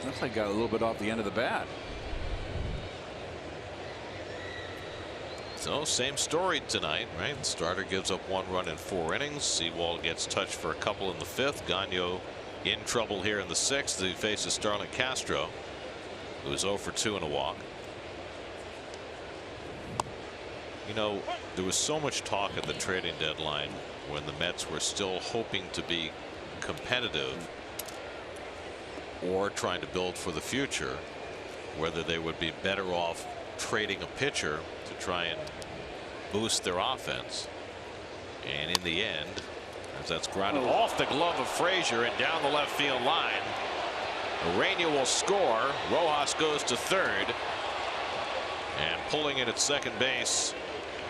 Looks like got a little bit off the end of the bat. So same story tonight, right? The starter gives up 1 run in 4 innings. Sewald gets touched for a couple in the 5th. Gagno in trouble here in the 6th. He faces Starlin Castro, who is 0 for 2 and a walk. There was so much talk at the trading deadline when the Mets were still hoping to be competitive or trying to build for the future, whether they would be better off trading a pitcher to try and boost their offense. And in the end, as that's grounded off the glove of Frazier and down the left field line, Urania will score. Rojas goes to 3rd, and pulling it at 2nd base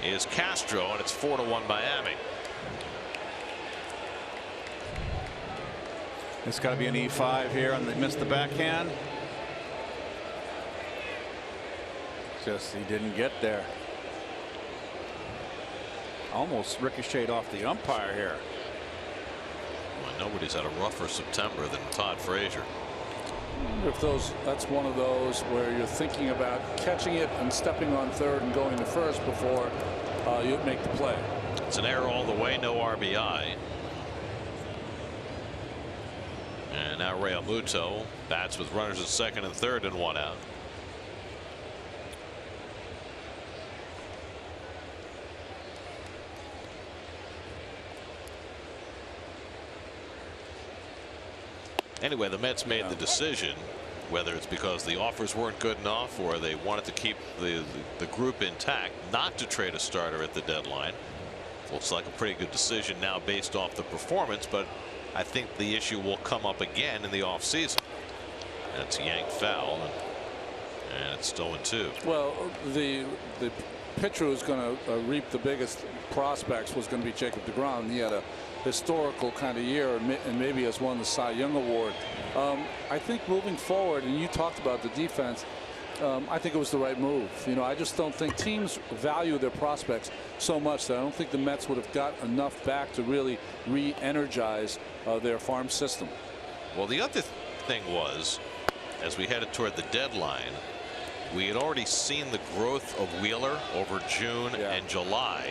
is Castro, and it's 4-1 Miami. It's got to be an E5 here, and they missed the backhand. Just he didn't get there. Almost ricocheted off the umpire here. Well, nobody's had a rougher September than Todd Frazier. If that's one of those where you're thinking about catching it and stepping on 3rd and going to 1st before you make the play. It's an error all the way, no RBI. And now Realmuto bats with runners at 2nd and 3rd and 1 out. Anyway, the Mets made the decision, whether it's because the offers weren't good enough or they wanted to keep the group intact, not to trade a starter at the deadline. Looks like a pretty good decision now based off the performance, but I think the issue will come up again in the offseason. That's yanked foul, and it's still in 2. Well, the pitcher who's going to reap the biggest prospects was going to be Jacob deGrom. He had a historical kind of year and maybe has won the Cy Young Award. I think moving forward, and you talked about the defense, I think it was the right move. You know, I just don't think teams value their prospects so much that I don't think the Mets would have got enough back to really re-energize their farm system. Well, the other thing was, as we headed toward the deadline, we had already seen the growth of Wheeler over June and July,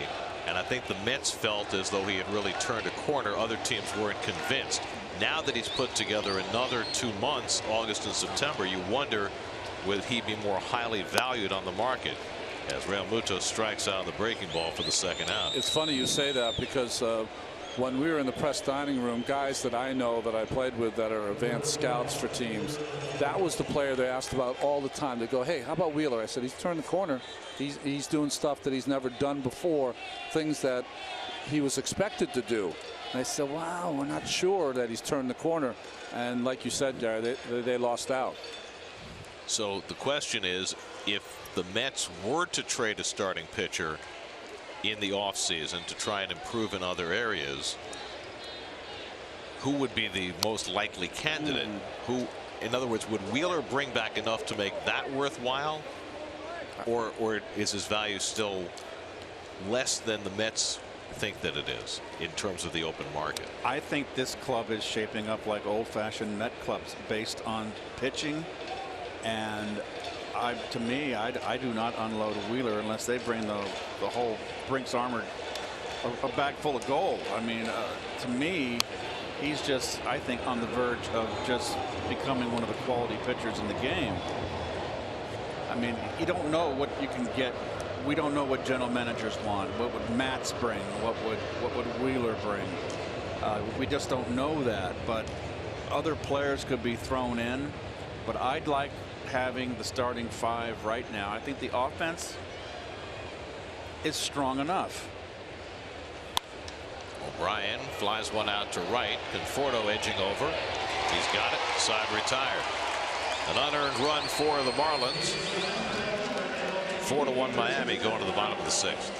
and I think the Mets felt as though he had really turned a corner. Other teams weren't convinced. Now that he's put together another 2 months, August and September, you wonder, would he be more highly valued on the market, as Real Muto strikes out the breaking ball for the second out. It's funny you say that, because when we were in the press dining room, guys that I know that I played with that are advanced scouts for teams, that was the player they asked about all the time. They go, hey, how about Wheeler? I said, he's turned the corner. He's doing stuff that he's never done before, things that he was expected to do. And I said, wow, we're not sure that he's turned the corner. And like you said, Gary, they lost out. So the question is, if the Mets were to trade a starting pitcher in the offseason to try and improve in other areas, who would be the most likely candidate? Who, in other words, would Wheeler bring back enough to make that worthwhile, or is his value still less than the Mets think that it is in terms of the open market? I think this club is shaping up like old-fashioned Met clubs based on pitching, and to me, I do not unload Wheeler unless they bring the whole Brinks armored a bag full of gold. I mean, to me, he's just, I think, on the verge of just becoming one of the quality pitchers in the game. I mean, you don't know what you can get. We don't know what general managers want. What would Matz bring? What would Wheeler bring? We just don't know that. But other players could be thrown in. But I'd like having the starting 5 right now. I think the offense is strong enough. O'Brien flies one out to right. Conforto edging over. He's got it. Side retired. An unearned run for the Marlins. 4-1 Miami going to the bottom of the 6th.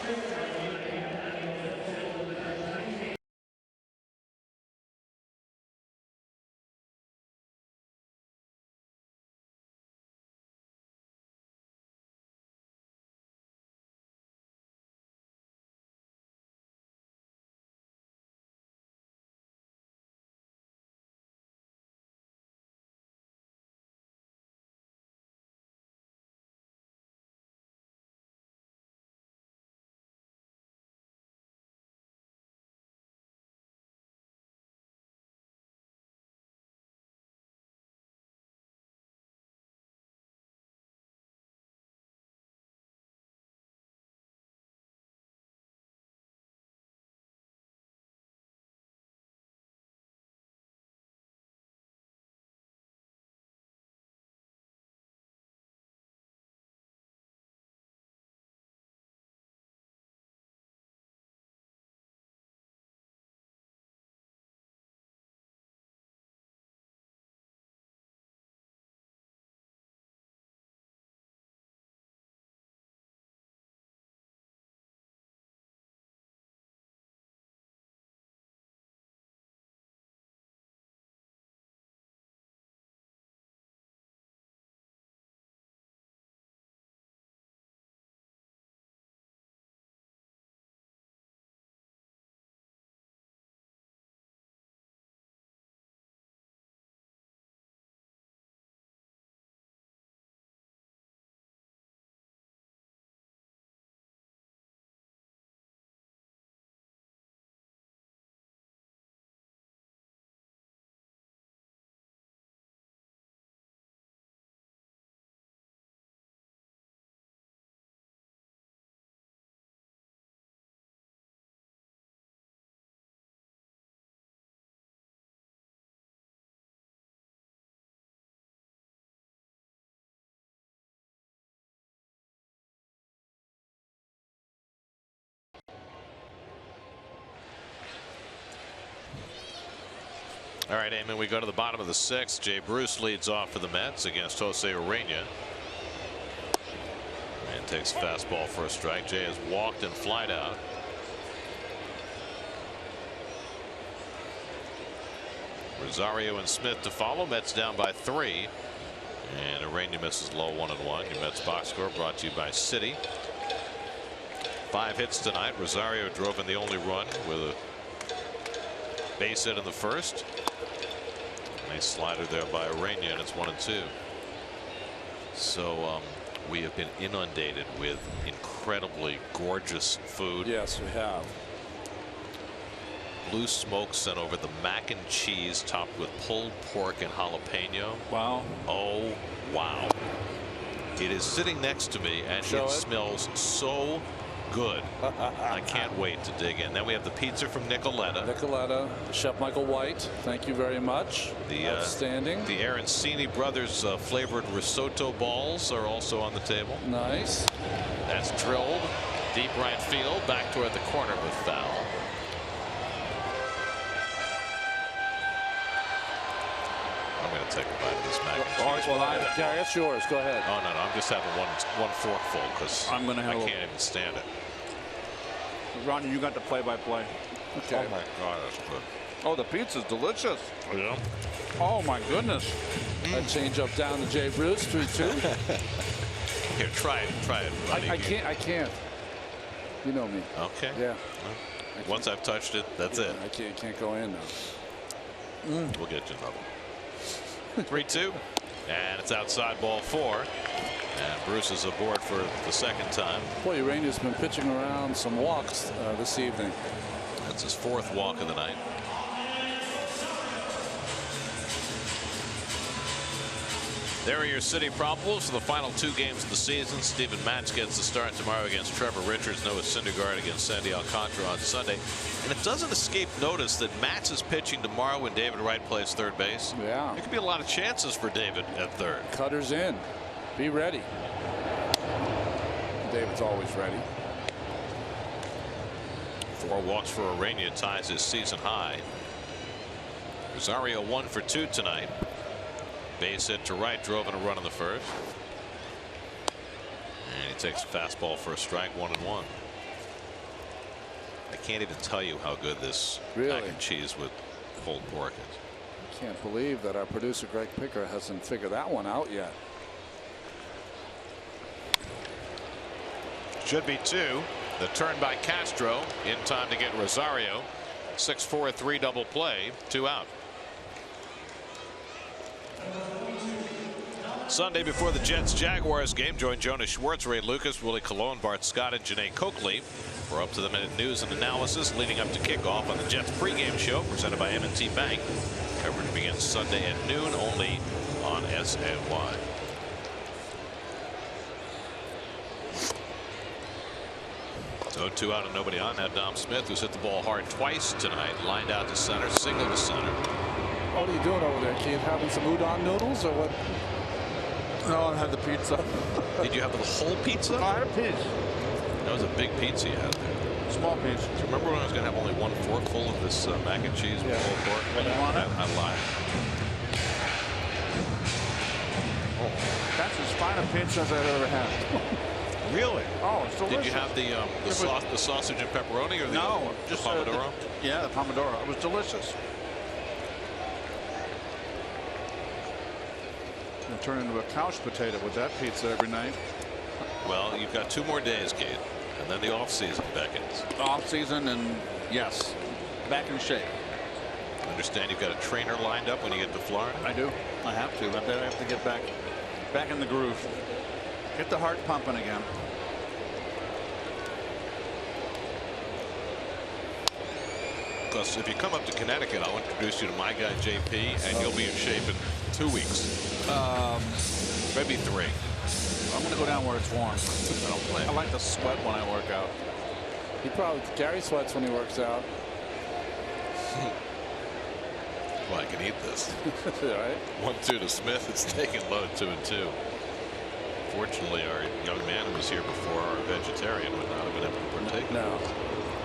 All right, Eamon, we go to the bottom of the 6th. Jay Bruce leads off for the Mets against Jose Urena. And takes a fastball for a strike. Jay has walked and flied out. Rosario and Smith to follow. Mets down by 3. And Arena misses low 1-1. Your Mets box score brought to you by City. 5 hits tonight. Rosario drove in the only run with a base hit in the first. Nice slider there by Arena, and it's 1-2. So we have been inundated with incredibly gorgeous food. Yes, we have. Blue smoke sent over the mac and cheese topped with pulled pork and jalapeno. Wow. Oh, wow. It is sitting next to me, and it smells so good. I can't wait to dig in. Then we have the pizza from Nicoletta. Nicoletta, Chef Michael White, thank you very much. Outstanding. The Arancini brothers flavored risotto balls are also on the table. Nice. That's drilled deep right field, back toward the corner with foul. I'm going to take a bite of this mac and cheese. Well, Gary, it's yours. Go ahead. Oh, no, I'm just having one forkful because I can't even stand it. Ronnie, you got the play-by-play. Okay. Oh, my God, that's good. Oh, the pizza's delicious. Yeah. Oh, my goodness. That change up down to Jay Bruce, 3-2. Here, try it, Ronnie. I can't. You know me. Okay. Yeah. Well, once I've touched it, that's it. I can't go in now. We'll get you another. 3-2, and it's outside ball 4, and Bruce is aboard for the second time. Boy, Urena's been pitching around some walks this evening. That's his 4th walk of the night. There are your City probables for the final 2 games of the season. Steven Matz gets the start tomorrow against Trevor Richards. Noah Syndergaard against Sandy Alcantara on Sunday. And it doesn't escape notice that Matz is pitching tomorrow when David Wright plays third base. Yeah. There could be a lot of chances for David at third. Cutter's in. Be ready. David's always ready. 4 walks for Arena, ties his season high. Rosario 1 for 2 tonight. Base hit to right, drove in a run in the first. And he takes a fastball for a strike, 1-1. I can't even tell you how good this mac and cheese with pulled pork is. I can't believe that our producer Greg Picker hasn't figured that one out yet. Should be 2. The turn by Castro in time to get Rosario. 6-4, 3 double play, 2 out. Sunday before the Jets-Jaguars game, join Jonas Schwartz, Ray Lucas, Willie Colon, Bart Scott, and Janae Coakley for up-to-the-minute news and analysis leading up to kickoff on the Jets pregame show presented by M&T Bank. Coverage begins Sunday at noon only on SNY. So 2 out and nobody on. Now Dom Smith, who's hit the ball hard twice tonight, lined out to center, single to center. What are you doing over there, Keith? Having some udon noodles or what? No, I had the pizza. Did you have the whole pizza? I had a piece. That was a big pizza you had there. Small piece. Do you remember when I was going to have only 1 forkful of this mac and cheese with pulled pork? And you want it? I lied. Oh, that's as fine a pizza as I've ever had. Really? Oh, it's delicious. Did you have the sausage and pepperoni or just the pomodoro? Yeah, the pomodoro. It was delicious. And turn into a couch potato with that pizza every night. Well, you've got 2 more days, Kate, and then the off season beckons. Off season, and yes, back in shape. I understand you've got a trainer lined up when you get to Florida. I do. I have to. I have to get back in the groove. Get the heart pumping again. Because if you come up to Connecticut, I'll introduce you to my guy JP, and you'll be in shape in 2 weeks. Maybe 3. I'm going to go down where it's warm. I don't play. I like to sweat when I work out. Gary sweats when he works out. Well, I can eat this. Right. 1-2 to Smith. It's taken low, 2-2. Fortunately, our young man who was here before, our vegetarian, would not have been able to partake. No.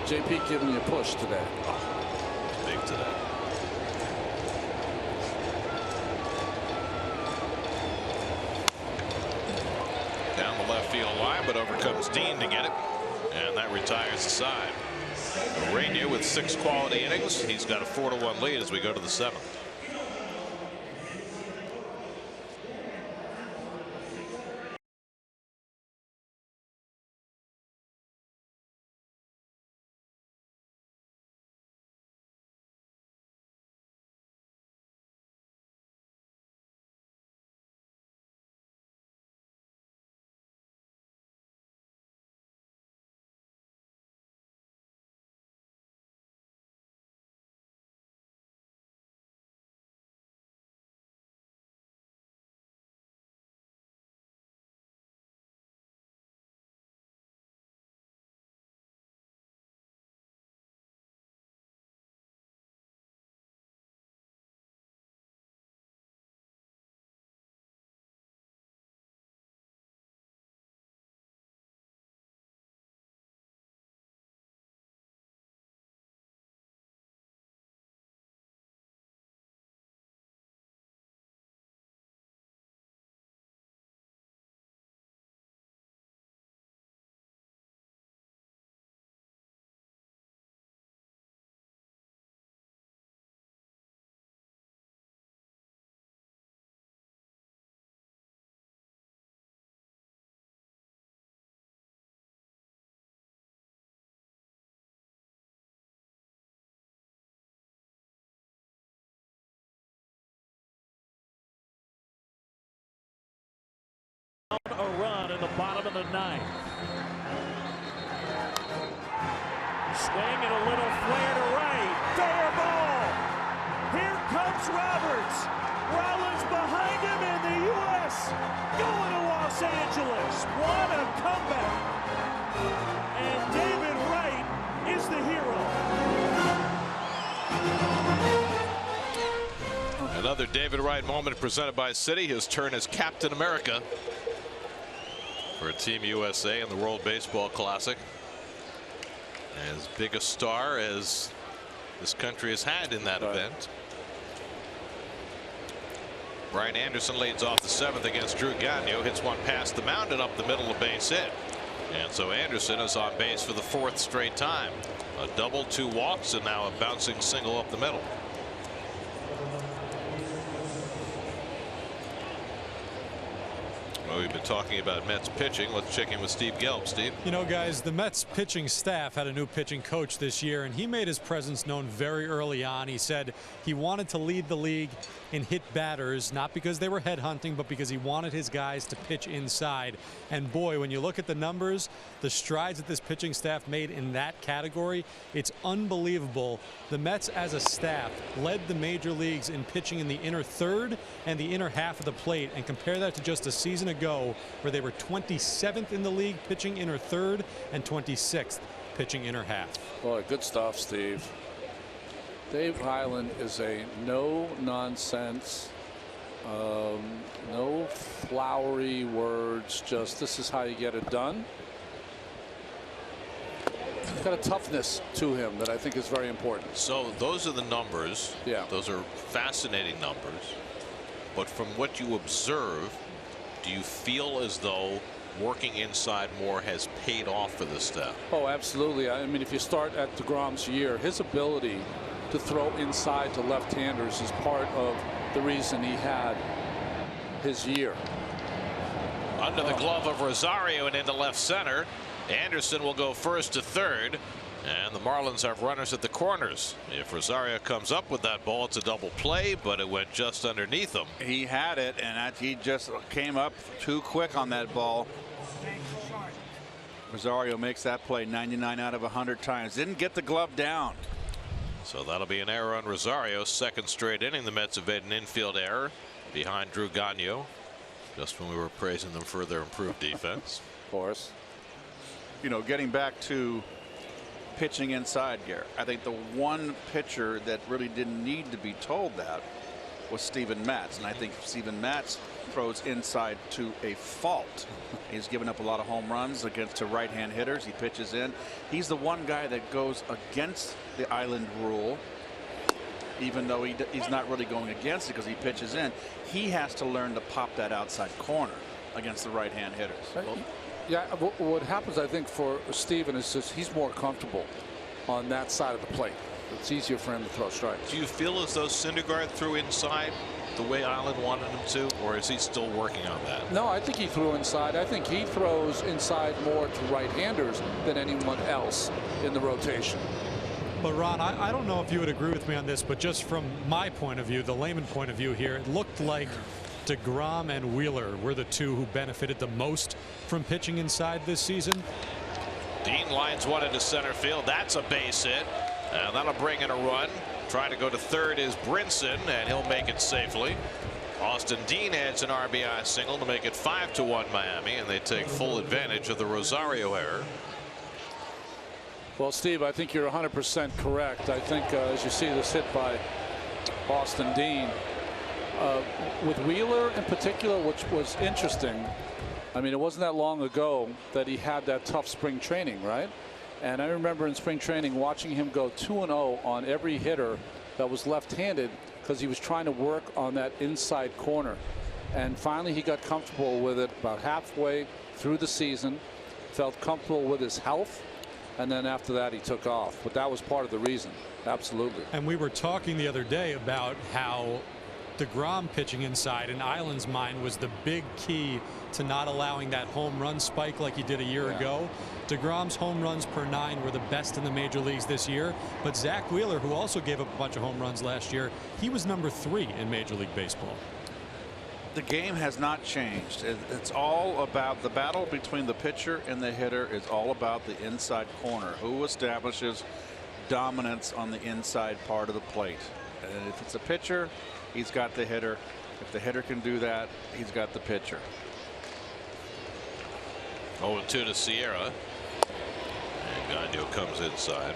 JP giving you a push today. Oh, big today. Down the left field line, but overcomes Dean to get it, and that retires the side. Rainier with 6 quality innings. He's got a 4-1 lead as we go to the 7th. in the bottom of the ninth. Swing and a little flare to right. Fair ball. Here comes Roberts. Rollins behind him, and the U.S. going to Los Angeles. What a comeback. And David Wright is the hero. Another David Wright moment presented by Citi. His turn as Captain America for Team USA in the World Baseball Classic. As big a star as this country has had in that event. Brian Anderson leads off the 7th against Drew Gagnon. Hits one past the mound and up the middle, a base hit. And so Anderson is on base for the 4th straight time. A double, 2 walks, and now a bouncing single up the middle. Well, we've been talking about Mets pitching. Let's check in with Steve Gelb. Steve. You know, guys, the Mets pitching staff had a new pitching coach this year, and he made his presence known very early on. He said he wanted to lead the league in hit batters, not because they were headhunting, but because he wanted his guys to pitch inside. And boy, when you look at the numbers, the strides that this pitching staff made in that category, it's unbelievable. The Mets as a staff led the major leagues in pitching in the inner third and the inner half of the plate, and compare that to just a season ago where they were 27th in the league pitching inner third and 26th pitching inner half. Boy, good stuff, Steve. Dave Highland is a no-nonsense, no flowery words, just this is how you get it done. He's got a toughness to him that I think is very important. So those are the numbers. Yeah. Those are fascinating numbers. But from what you observe, do you feel as though working inside more has paid off for this staff? Oh, absolutely. I mean, if you start at DeGrom's year, his ability to throw inside to left-handers is part of the reason he had his year. Under the glove of Rosario and into left center. Anderson will go first to third, and the Marlins have runners at the corners. If Rosario comes up with that ball, it's a double play, but it went just underneath him. He had it, and he just came up too quick on that ball. Rosario makes that play 99 out of 100 times. Didn't get the glove down. So that'll be an error on Rosario. 2nd straight inning. The Mets have made an infield error behind Drew Gagnon, just when we were praising them for their improved defense. Of course. You know, getting back to pitching inside, Garrett, I think the one pitcher that really didn't need to be told that was Steven Matz, and I think Steven Matz throws inside to a fault. He's given up a lot of home runs to right-hand hitters. He pitches in. He's the one guy that goes against the island rule, even though he's not really going against it because he pitches in. He has to learn to pop that outside corner against the right-hand hitters. Yeah, what happens, I think, for Steven is just he's more comfortable on that side of the plate. It's easier for him to throw strikes. Do you feel as though Syndergaard threw inside the way Island wanted him to, or is he still working on that? No, I think he threw inside. I think he throws inside more to right-handers than anyone else in the rotation. But Ron, I don't know if you would agree with me on this, but just from my point of view, the layman point of view here, it looked like DeGrom and Wheeler were the two who benefited the most from pitching inside this season. Dean lines one into center field. That's a base hit. And that'll bring in a run. Trying to go to third is Brinson, and he'll make it safely. Austin Dean adds an RBI single to make it 5-1 Miami, and they take full advantage of the Rosario error. Well, Steve, I think you're 100% correct. I think as you see this hit by Austin Dean, with Wheeler in particular, which was interesting. I mean, it wasn't that long ago that he had that tough spring training, right? And I remember in spring training watching him go 2-0 on every hitter that was left-handed because he was trying to work on that inside corner. And finally he got comfortable with it about halfway through the season, felt comfortable with his health, and then after that he took off. But that was part of the reason. Absolutely. And we were talking the other day about how DeGrom pitching inside in Island's mind was the big key to not allowing that home run spike like he did a year ago. DeGrom's home runs per 9 were the best in the major leagues this year, but Zach Wheeler, who also gave up a bunch of home runs last year, he was number 3 in Major League Baseball. The game has not changed. It's all about the battle between the pitcher and the hitter is all about the inside corner. Who establishes dominance on the inside part of the plate. And if it's a pitcher, he's got the hitter. If the hitter can do that, he's got the pitcher. 0-2 to Sierra. And Gagnon comes inside.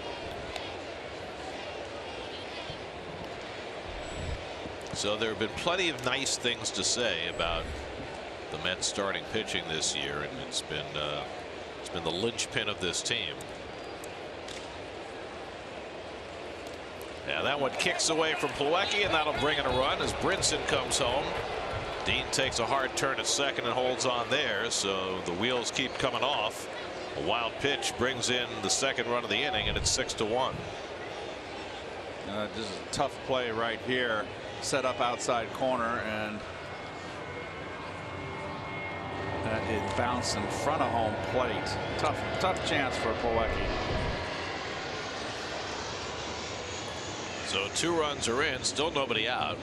So there have been plenty of nice things to say about the Mets starting pitching this year, and it's been the linchpin of this team. Now that one kicks away from Plawecki, and that'll bring in a run as Brinson comes home. Dean takes a hard turn at second and holds on there, so the wheels keep coming off. A wild pitch brings in the second run of the inning, and it's 6-1. This is a tough play right here. Set up outside corner, and it bounced in front of home plate. Tough chance for Plawecki. So 2 runs are in, still nobody out.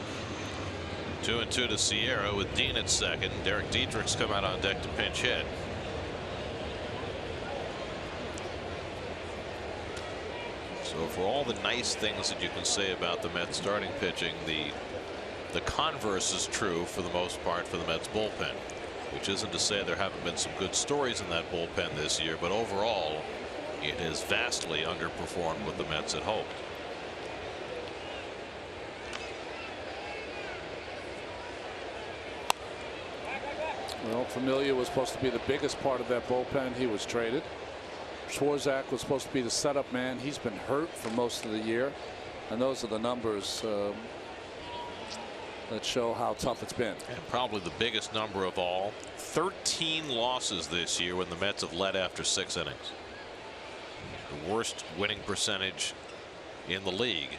2-2 to Sierra with Dean at second. Derek Dietrich's come out on deck to pinch hit. So for all the nice things that you can say about the Mets starting pitching, the converse is true for the most part for the Mets bullpen, which isn't to say there haven't been some good stories in that bullpen this year, but overall it has vastly underperformed what the Mets had hoped. Well, Familia was supposed to be the biggest part of that bullpen. He was traded. Swarzak was supposed to be the setup man. He's been hurt for most of the year, and those are the numbers that show how tough it's been. And probably the biggest number of all, 13 losses this year when the Mets have led after 6 innings. The worst winning percentage in the league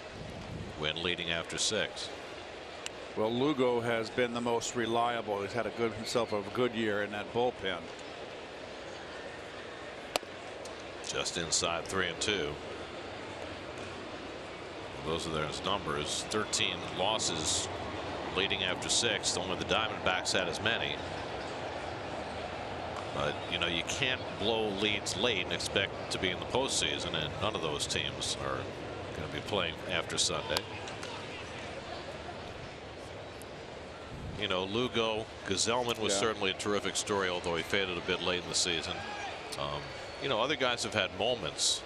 when leading after 6. Well, Lugo has been the most reliable. He's had himself a good year in that bullpen. Just inside 3-2. Those are those numbers. 13 losses leading after 6. Only the Diamondbacks had as many. But you know, you can't blow leads late and expect to be in the postseason, and none of those teams are going to be playing after Sunday. You know, Lugo, Gazelman was certainly a terrific story, although he faded a bit late in the season. You know, other guys have had moments.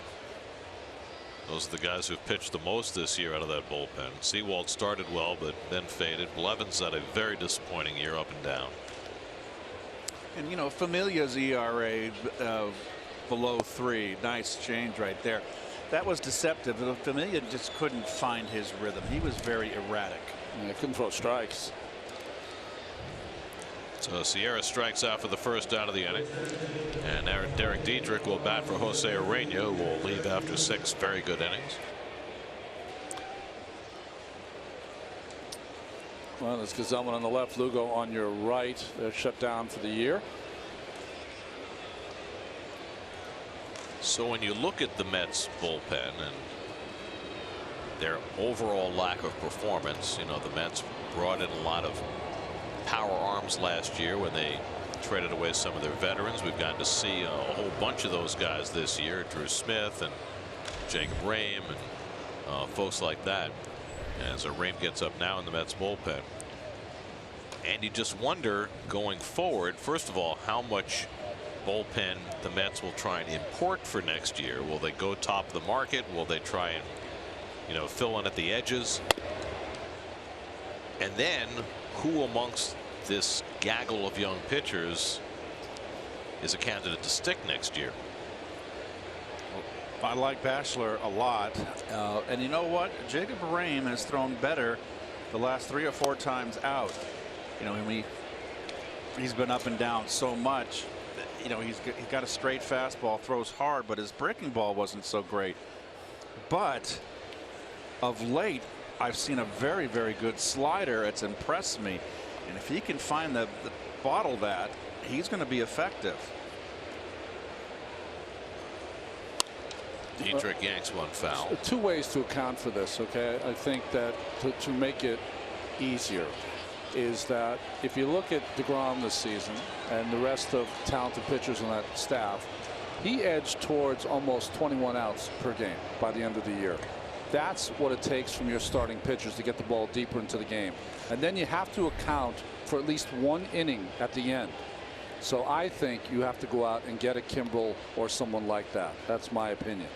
Those are the guys who've pitched the most this year out of that bullpen. Sewald started well, but then faded. Blevins had a very disappointing year up and down. And you know, Familia's ERA below 3. Nice change right there. That was deceptive. Familia just couldn't find his rhythm. He was very erratic. Yeah, couldn't throw strikes. So Sierra strikes out for the first out of the inning, and Derek Dietrich will bat for Jose Urena, who will leave after 6 very good innings. Well, there's Gazelman on the left, Lugo on your right. They're shut down for the year. So when you look at the Mets bullpen and their overall lack of performance, you know, the Mets brought in a lot of power arms last year when they traded away some of their veterans. We've gotten to see a whole bunch of those guys this year, Drew Smith and Jacob Rame and folks like that, as Rame gets up now in the Mets bullpen. And you just wonder going forward, first of all, how much bullpen the Mets will try and import for next year. Will they go top of the market? Will they try and, you know, fill in at the edges? And then who amongst this gaggle of young pitchers is a candidate to stick next year? I like Bachelor a lot, and you know what, Jacob Rame has thrown better the last 3 or 4 times out. You know, he's been up and down so much. You know, he's got a straight fastball, throws hard, but his breaking ball wasn't so great. But of late, I've seen a very, very good slider. It's impressed me, and if he can find the bottle that, he's going to be effective. Dietrich yanks one foul. 2 ways to account for this. Okay, I think that to make it easier, is that if you look at DeGrom this season and the rest of talented pitchers on that staff, he edged towards almost 21 outs per game by the end of the year. That's what it takes from your starting pitchers to get the ball deeper into the game. And then you have to account for at least 1 inning at the end. So I think you have to go out and get a Kimbrel or someone like that. That's my opinion.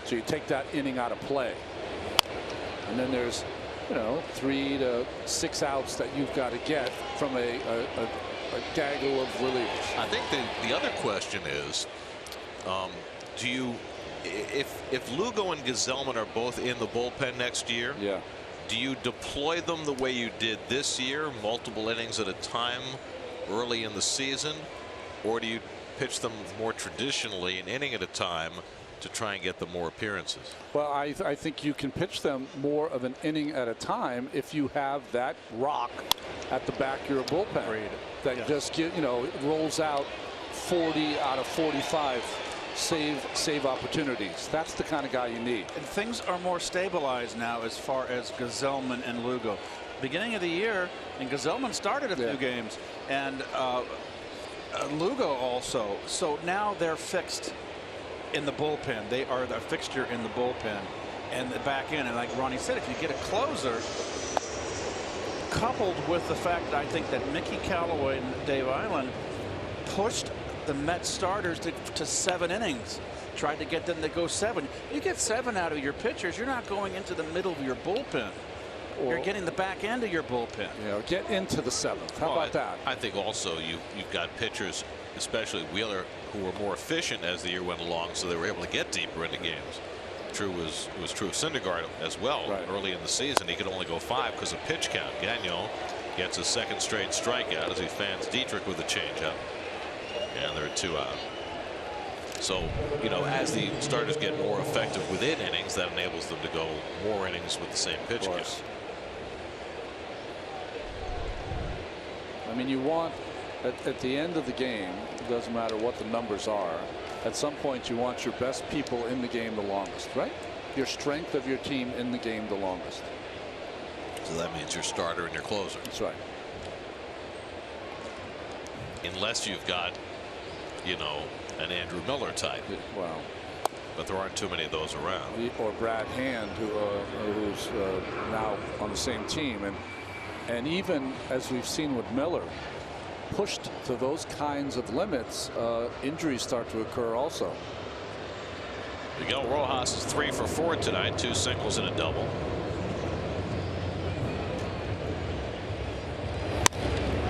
So you take that inning out of play. And then there's, 3 to 6 outs that you've got to get from a gaggle of relievers. I think the other question is, do you, if Lugo and Gesellman are both in the bullpen next year, do you deploy them the way you did this year, multiple innings at a time early in the season, or do you pitch them more traditionally, an inning at a time, to try and get them more appearances? Well, I think you can pitch them more of an inning at a time if you have that rock at the back of your bullpen that just rolls out 40 out of 45 save opportunities. That's the kind of guy you need. And things are more stabilized now as far as Gesellman and Lugo. Beginning of the year, and Gesellman started a few games, and Lugo also. So now they're fixed in the bullpen. They are the fixture in the bullpen and the back end. And like Ronnie said, if you get a closer, coupled with the fact that I think that Mickey Callaway and Dave Island pushed the Mets starters to 7 innings, tried to get them to go 7. You get 7 out of your pitchers, you're not going into the middle of your bullpen. You're getting the back end of your bullpen. Get into the 7th. How about that? I think also you've got pitchers, especially Wheeler, who were more efficient as the year went along, so they were able to get deeper into games. It was true of Syndergaard as well. Early in the season, he could only go 5 because of pitch count. Gagnon gets a 2nd straight strikeout as he fans Dietrich with a changeup, and they're 2 out. So, as the starters get more effective within innings, that enables them to go more innings with the same pitch count. I mean, you want at the end of the game, it doesn't matter what the numbers are, at some point you want your best people in the game the longest, right? Your strength of your team in the game the longest. So that means your starter and your closer. That's right. Unless you've got, an Andrew Miller type. Wow. But there aren't too many of those around. Or Brad Hand, who's now on the same team. And even as we've seen with Miller, pushed to those kinds of limits, injuries start to occur also. Miguel Rojas is 3 for 4 tonight, 2 singles and a double.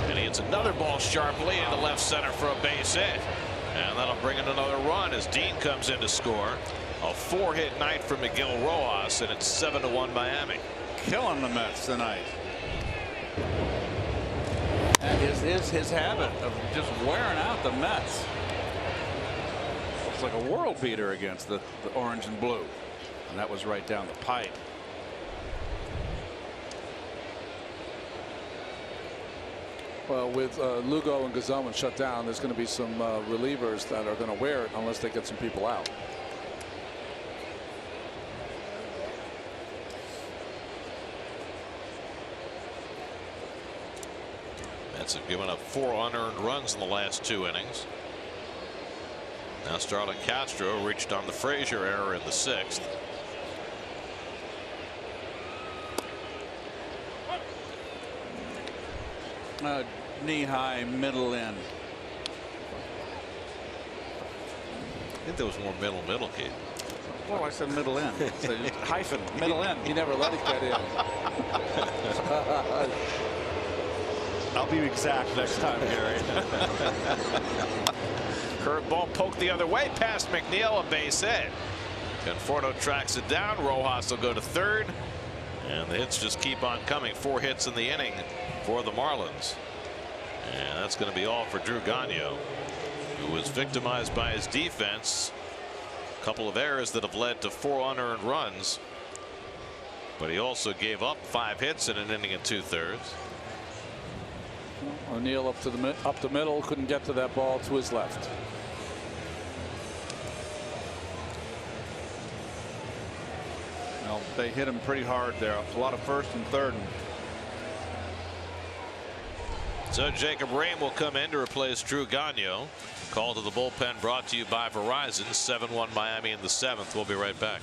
And he hits another ball sharply into left center for a base hit. And that'll bring in another run as Dean comes in to score. A 4-hit night for Miguel Rojas, and it's 7-1 Miami. Killing the Mets tonight. And his habit of just wearing out the Mets. Looks like a world beater against the orange and blue. And that was right down the pipe. Well, with Lugo and Gesellman shut down, there's going to be some relievers that are going to wear it unless they get some people out. Mets have given up 4 unearned runs in the last 2 innings. Now Starlin Castro reached on the Frazier error in the 6th. Knee-high, middle in. I think there was more middle, Keith. Well, I said middle in. So hyphen, middle in. He never let it get in. I'll be exact next time, Gary. Curveball poked the other way past McNeil, a base hit. Conforto tracks it down. Rojas will go to 3rd. And the hits just keep on coming. 4 hits in the inning for the Marlins. And that's going to be all for Drew Gagnon, who was victimized by his defense. A couple of errors that have led to 4 unearned runs. But he also gave up 5 hits in an inning and 2/3. O'Neill up the middle, couldn't get to that ball to his left. Well, they hit him pretty hard there. A lot of 1st and 3rd. So Jacob Rame will come in to replace Drew Gagnon. Call to the bullpen brought to you by Verizon. 7-1 Miami in the 7th. We'll be right back.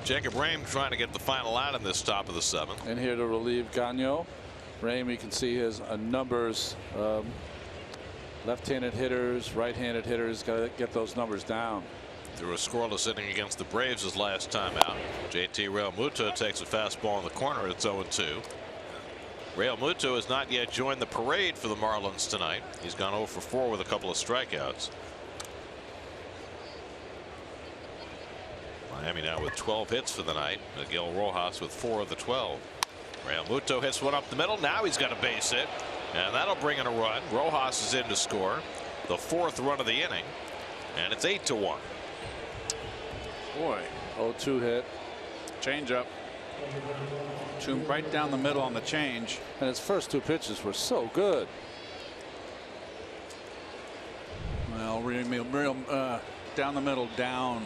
Jacob Rame trying to get the final out in this top of the 7th. And here to relieve Gagnon. Rame, you can see his numbers. Left-handed hitters, right-handed hitters, got to get those numbers down. Through a scoreless inning against the Braves his last time out. JT Realmuto takes a fastball in the corner. It's 0-2. Realmuto has not yet joined the parade for the Marlins tonight. He's gone 0 for 4 with a couple of strikeouts. Miami now with 12 hits for the night. Miguel Rojas with 4 of the 12. Realmuto hits one up the middle. Now he's got a base hit, and that'll bring in a run. Rojas is in to score the 4th run of the inning, and it's 8-1. Boy, 0-2 hit. Change up. Right down the middle on the change. And his first 2 pitches were so good. Well, real down the middle, down.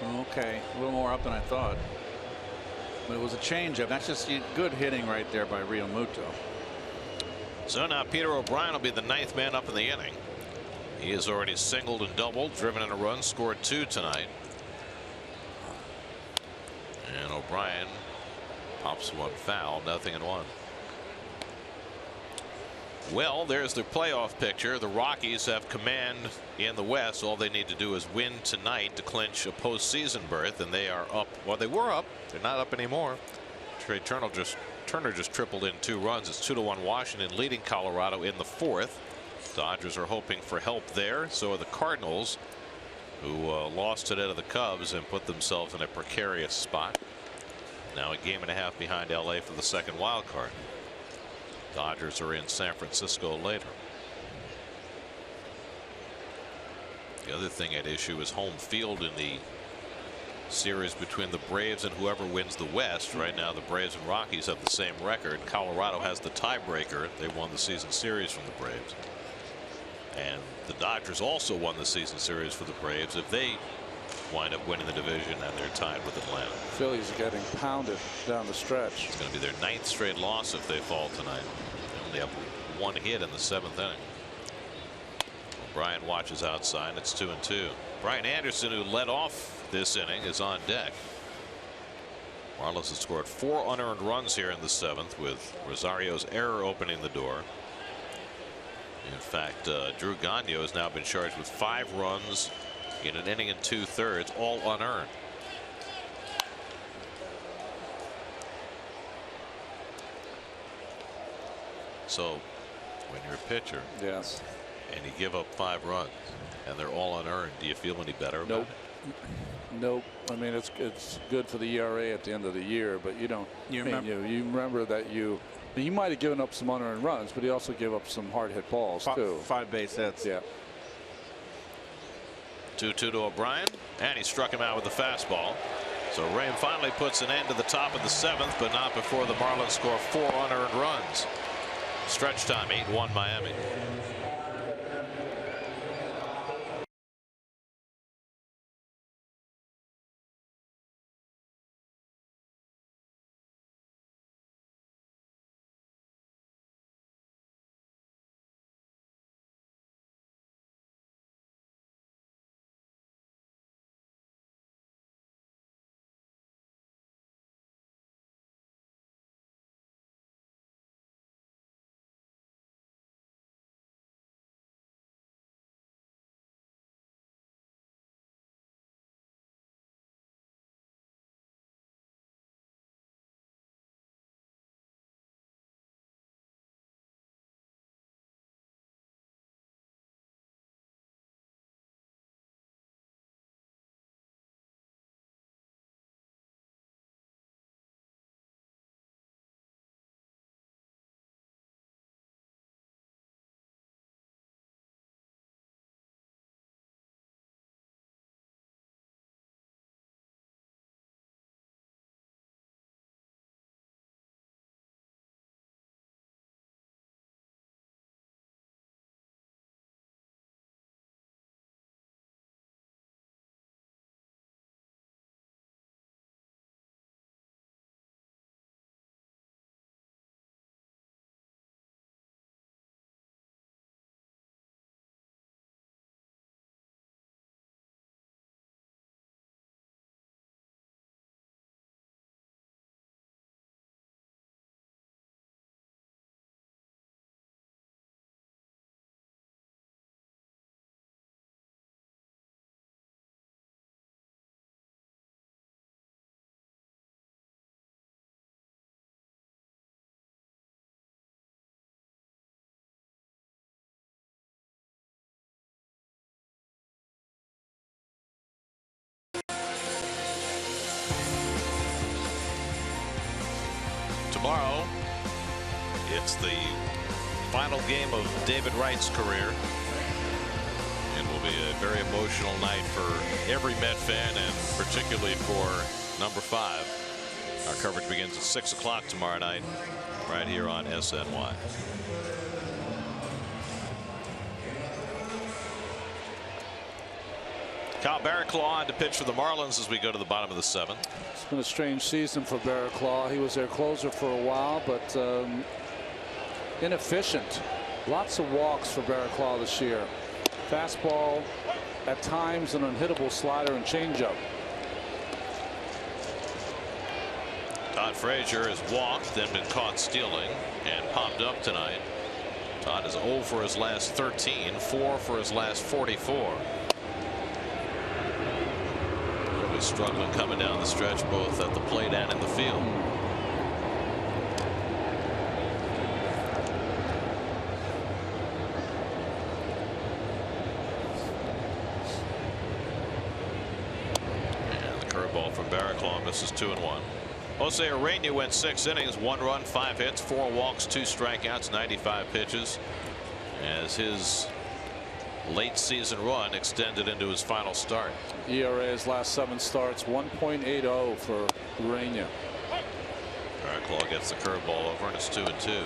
Okay, a little more up than I thought. But it was a changeup. That's just good hitting right there by Realmuto. So now Peter O'Brien will be the 9th man up in the inning. He has already singled and doubled, driven in a run, scored 2 tonight. And O'Brien pops one foul, 0-1. Well, there's the playoff picture. The Rockies have command in the West. All they need to do is win tonight to clinch a postseason berth, and they are up. Well, they were up. They're not up anymore. Trey Turner just tripled in 2 runs. It's 2-1 Washington leading Colorado in the 4th. Dodgers are hoping for help there. So are the Cardinals, who lost today to the Cubs and put themselves in a precarious spot. Now a game and a half behind LA for the 2nd wild card. Dodgers are in San Francisco later. The other thing at issue is home field in the series between the Braves and whoever wins the West. Right now the Braves and Rockies have the same record. Colorado has the tiebreaker. They won the season series from the Braves. And the Dodgers also won the season series for the Braves. If they wind up winning the division, and they're tied with Atlanta. Phillies are getting pounded down the stretch. It's going to be their 9th straight loss if they fall tonight. They only have 1 hit in the 7th inning. O'Brien watches outside. It's 2-2. Brian Anderson, who led off this inning, is on deck. Marlins has scored 4 unearned runs here in the 7th, with Rosario's error opening the door. In fact, Drew Gagnon has now been charged with 5 runs in an inning and 2/3, all unearned. So when you're a pitcher, yes, and you give up 5 runs and they're all unearned, do you feel any better about it? Nope. I mean, it's good for the ERA at the end of the year, but you don't. You remember that he might have given up some unearned runs, but he also gave up some hard hit balls too. 5 base hits. Yeah. 2-2 to O'Brien, and he struck him out with the fastball. So Ray finally puts an end to the top of the 7th, but not before the Marlins score 4 unearned runs. Stretch time, 8-1 Miami. Tomorrow, it's the final game of David Wright's career. It will be a very emotional night for every Met fan, and particularly for number 5. Our coverage begins at 6 o'clock tomorrow night, right here on SNY. Kyle Barraclough on to pitch for the Marlins as we go to the bottom of the 7th. It's been a strange season for Barraclough. He was their closer for a while, but inefficient. Lots of walks for Barraclough this year. Fastball, at times an unhittable slider and changeup. Todd Frazier has walked, then been caught stealing, and popped up tonight. Todd is 0 for his last 13, 4 for his last 44. Struggling coming down the stretch, both at the plate and in the field. And the curveball from Barraclough misses 2-1. Jose Urena went 6 innings, 1 run, 5 hits, 4 walks, 2 strikeouts, 95 pitches, as his late season run extended into his final start. ERA his last 7 starts, 1.80 for Urena. Barraclough gets the curveball over, and it's 2-2.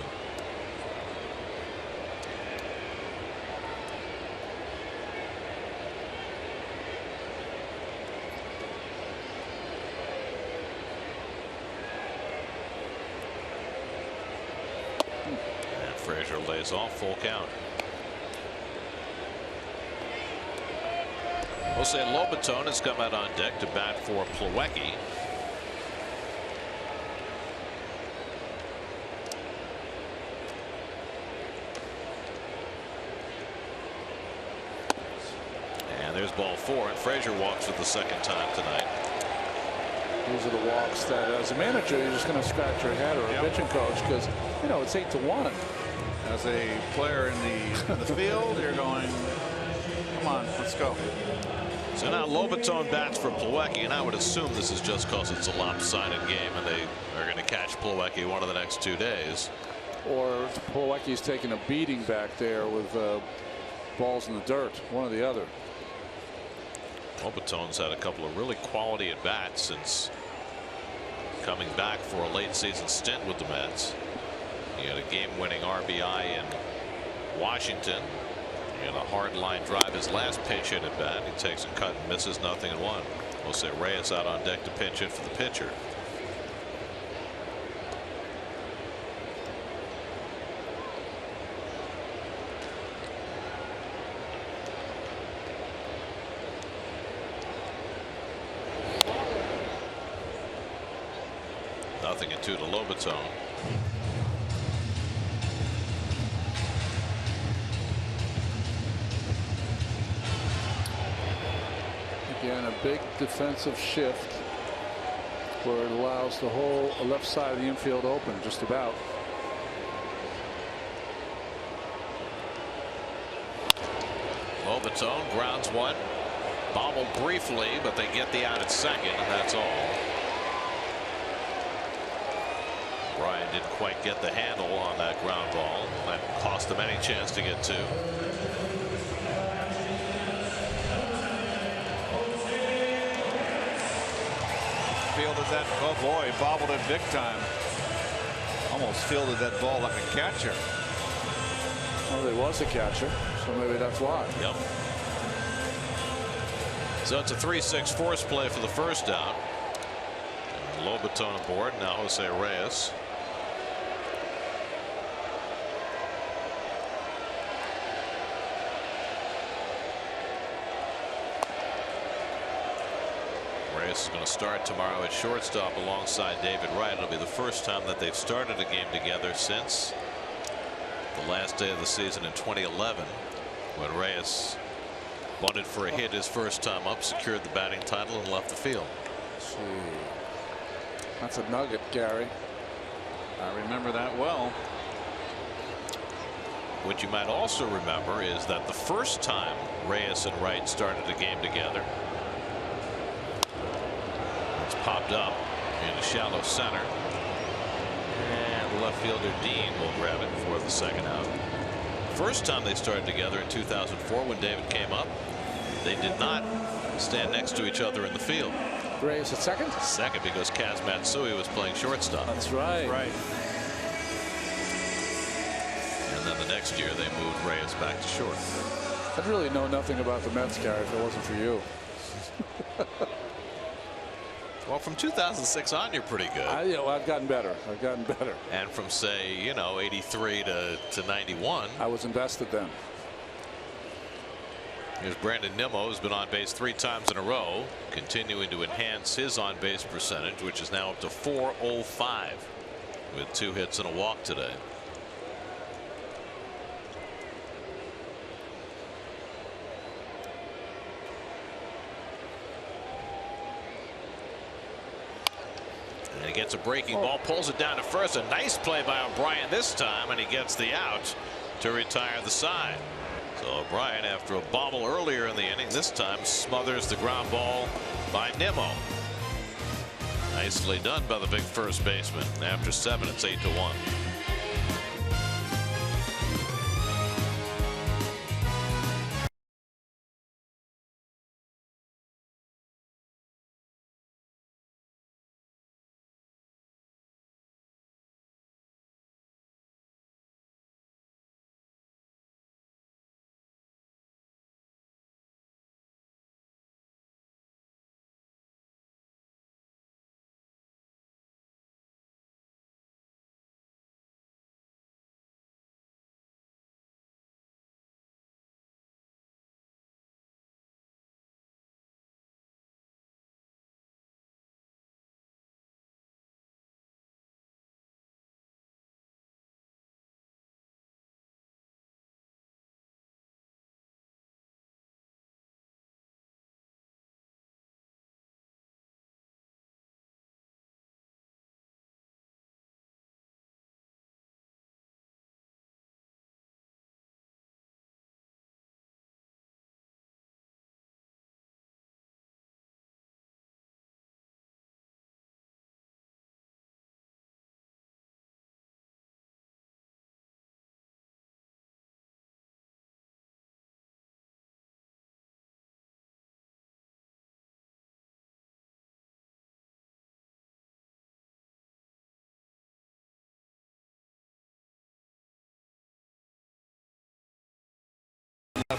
And Frazier lays off, full count. Jose Lobaton has come out on deck to bat for Plawecki. And there's ball 4, and Frazier walks for the 2nd time tonight. Those are the walks that, as a manager, you're just going to scratch your head, or a pitching coach, because, you know, it's 8-1. As a player in the field, you're going, come on, let's go. So now Lobaton bats for Plawecki, and I would assume this is just because it's a lopsided game and they are going to catch Plawecki one of the next 2 days. Or Plawecki's taking a beating back there with balls in the dirt, one or the other. Lobaton's had a couple of really quality at bats since coming back for a late season stint with the Mets. He had a game-winning RBI in Washington. He had a hard line drive his last pinch hit at bat. He takes a cut and misses, nothing in one. Jose Reyes out on deck to pinch hit for the pitcher. Nothing in 2 to Lobaton. Again, a big defensive shift where it allows the whole left side of the infield open just about. Lobaton grounds one. Bobbled briefly, but they get the out at second, and that's all. Brian didn't quite get the handle on that ground ball. That cost them any chance to get 2. Fielded that, oh boy, bobbled it big time. Almost fielded that ball like a catcher. Well, there was a catcher, so maybe that's why. Yep. So it's a 3-6 force play for the first out. Lobaton aboard, now Jose Reyes. Reyes is going to start tomorrow at shortstop alongside David Wright. It'll be the first time that they've started a game together since the last day of the season in 2011, when Reyes bunted for a hit his first time up, secured the batting title, and left the field. Gee. That's a nugget, Gary. I remember that well. What you might also remember is that the first time Reyes and Wright started a game together, it's popped up in a shallow center, and left fielder Dean will grab it for the second out. First time they started together in 2004 when David came up, they did not stand next to each other in the field. Reyes at second? Second, because Kaz Matsui was playing shortstop. That's right. Right. And then the next year they moved Reyes back to short. I'd really know nothing about the Mets, Gary, if it wasn't for you. Well, from 2006 on, you're pretty good. I've gotten better. I've gotten better. And from, say, 83 to 91. I was invested then. Here's Brandon Nimmo, who's been on base 3 times in a row, continuing to enhance his on base percentage, which is now up to .405 with 2 hits and a walk today. And he gets a breaking ball, pulls it down to first. A nice play by O'Brien this time, and he gets the out to retire the side. So O'Brien, after a bobble earlier in the inning, this time smothers the ground ball by Nimmo. Nicely done by the big first baseman. After 7, it's 8-1.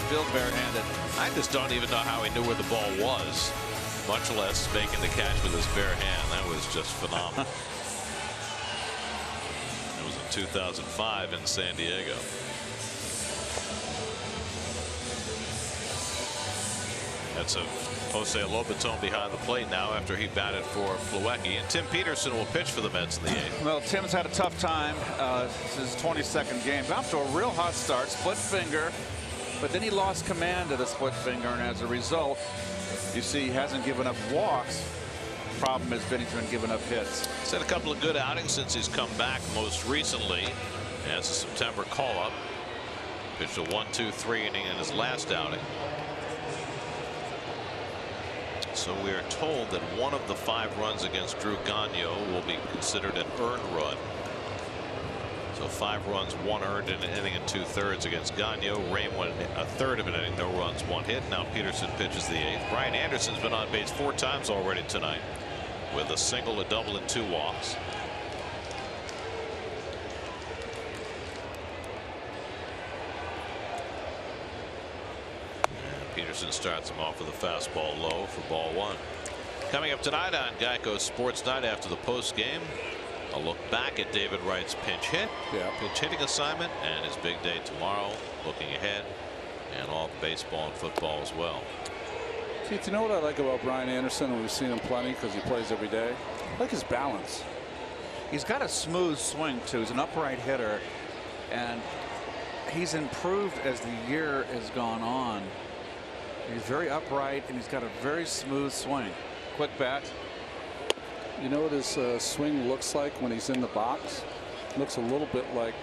Field barehanded. I just don't even know how he knew where the ball was, much less making the catch with his bare hand. That was just phenomenal. It was in 2005 in San Diego. That's a Jose Lobaton behind the plate now after he batted for Plawecki. And Tim Peterson will pitch for the Mets in the 8th. Well, Tim's had a tough time. This is his 22nd game. Got off to a real hot start, split finger, but then he lost command of the split finger, and as a result, you see he hasn't given up walks. Problem has been he's been giving up hits. He's had a couple of good outings since he's come back, most recently as a September call-up. Pitched a 1-2-3 inning in his last outing. So we are told that one of the 5 runs against Drew Gagnon will be considered an earned run. So 5 runs, 1 earned in an inning and 2/3 against Gagnon. Rain went a third of an inning, no runs, 1 hit. Now Peterson pitches the 8th. Brian Anderson's been on base 4 times already tonight with a single, a double, and 2 walks. Peterson starts him off with a fastball low for ball 1. Coming up tonight on Geico Sports Night after the post game, a look back at David Wright's pinch hitting assignment and his big day tomorrow. Looking ahead and all baseball and football as well. Keith, you know what I like about Brian Anderson, and we've seen him plenty because he plays every day? I like his balance. He's got a smooth swing too. He's an upright hitter, and he's improved as the year has gone on. He's very upright, and he's got a very smooth swing. Quick bat. You know what his swing looks like when he's in the box? Looks a little bit like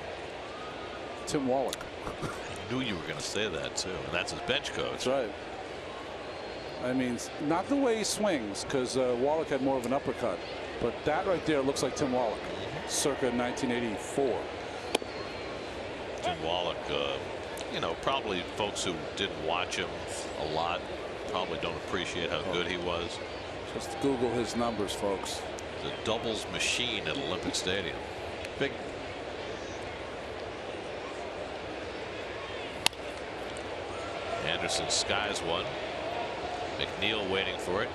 Tim Wallach. I knew you were going to say that too, and that's his bench coach. That's right. I mean, not the way he swings, because Wallach had more of an uppercut, but that right there looks like Tim Wallach, circa 1984. Tim Wallach, you know, probably folks who didn't watch him a lot probably don't appreciate how good he was. Just Google his numbers, folks. The doubles machine at Olympic Stadium. Big. Anderson skies one. McNeil waiting for it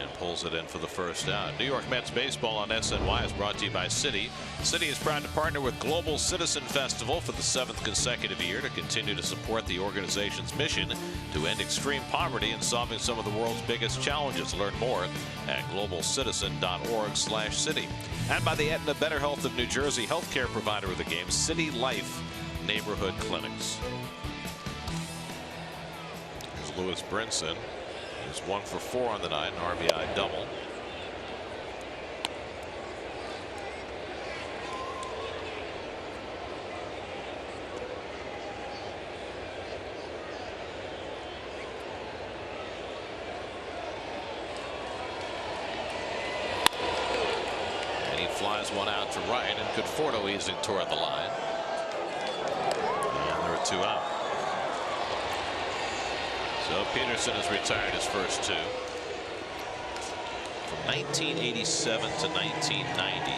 and pulls it in for the first out. New York Mets baseball on SNY is brought to you by Citi. Citi is proud to partner with Global Citizen Festival for the 7th consecutive year to continue to support the organization's mission to end extreme poverty and solving some of the world's biggest challenges. Learn more at globalcitizen.org/Citi. And by the Aetna Better Health of New Jersey, healthcare provider of the game, City Life Neighborhood Clinics. Here's Lewis Brinson. He's 1 for 4 on the night, an RBI double. And he flies one out to right, and Conforto easing toward the line. And there are 2 out. So Peterson has retired his first 2. From 1987 to 1990,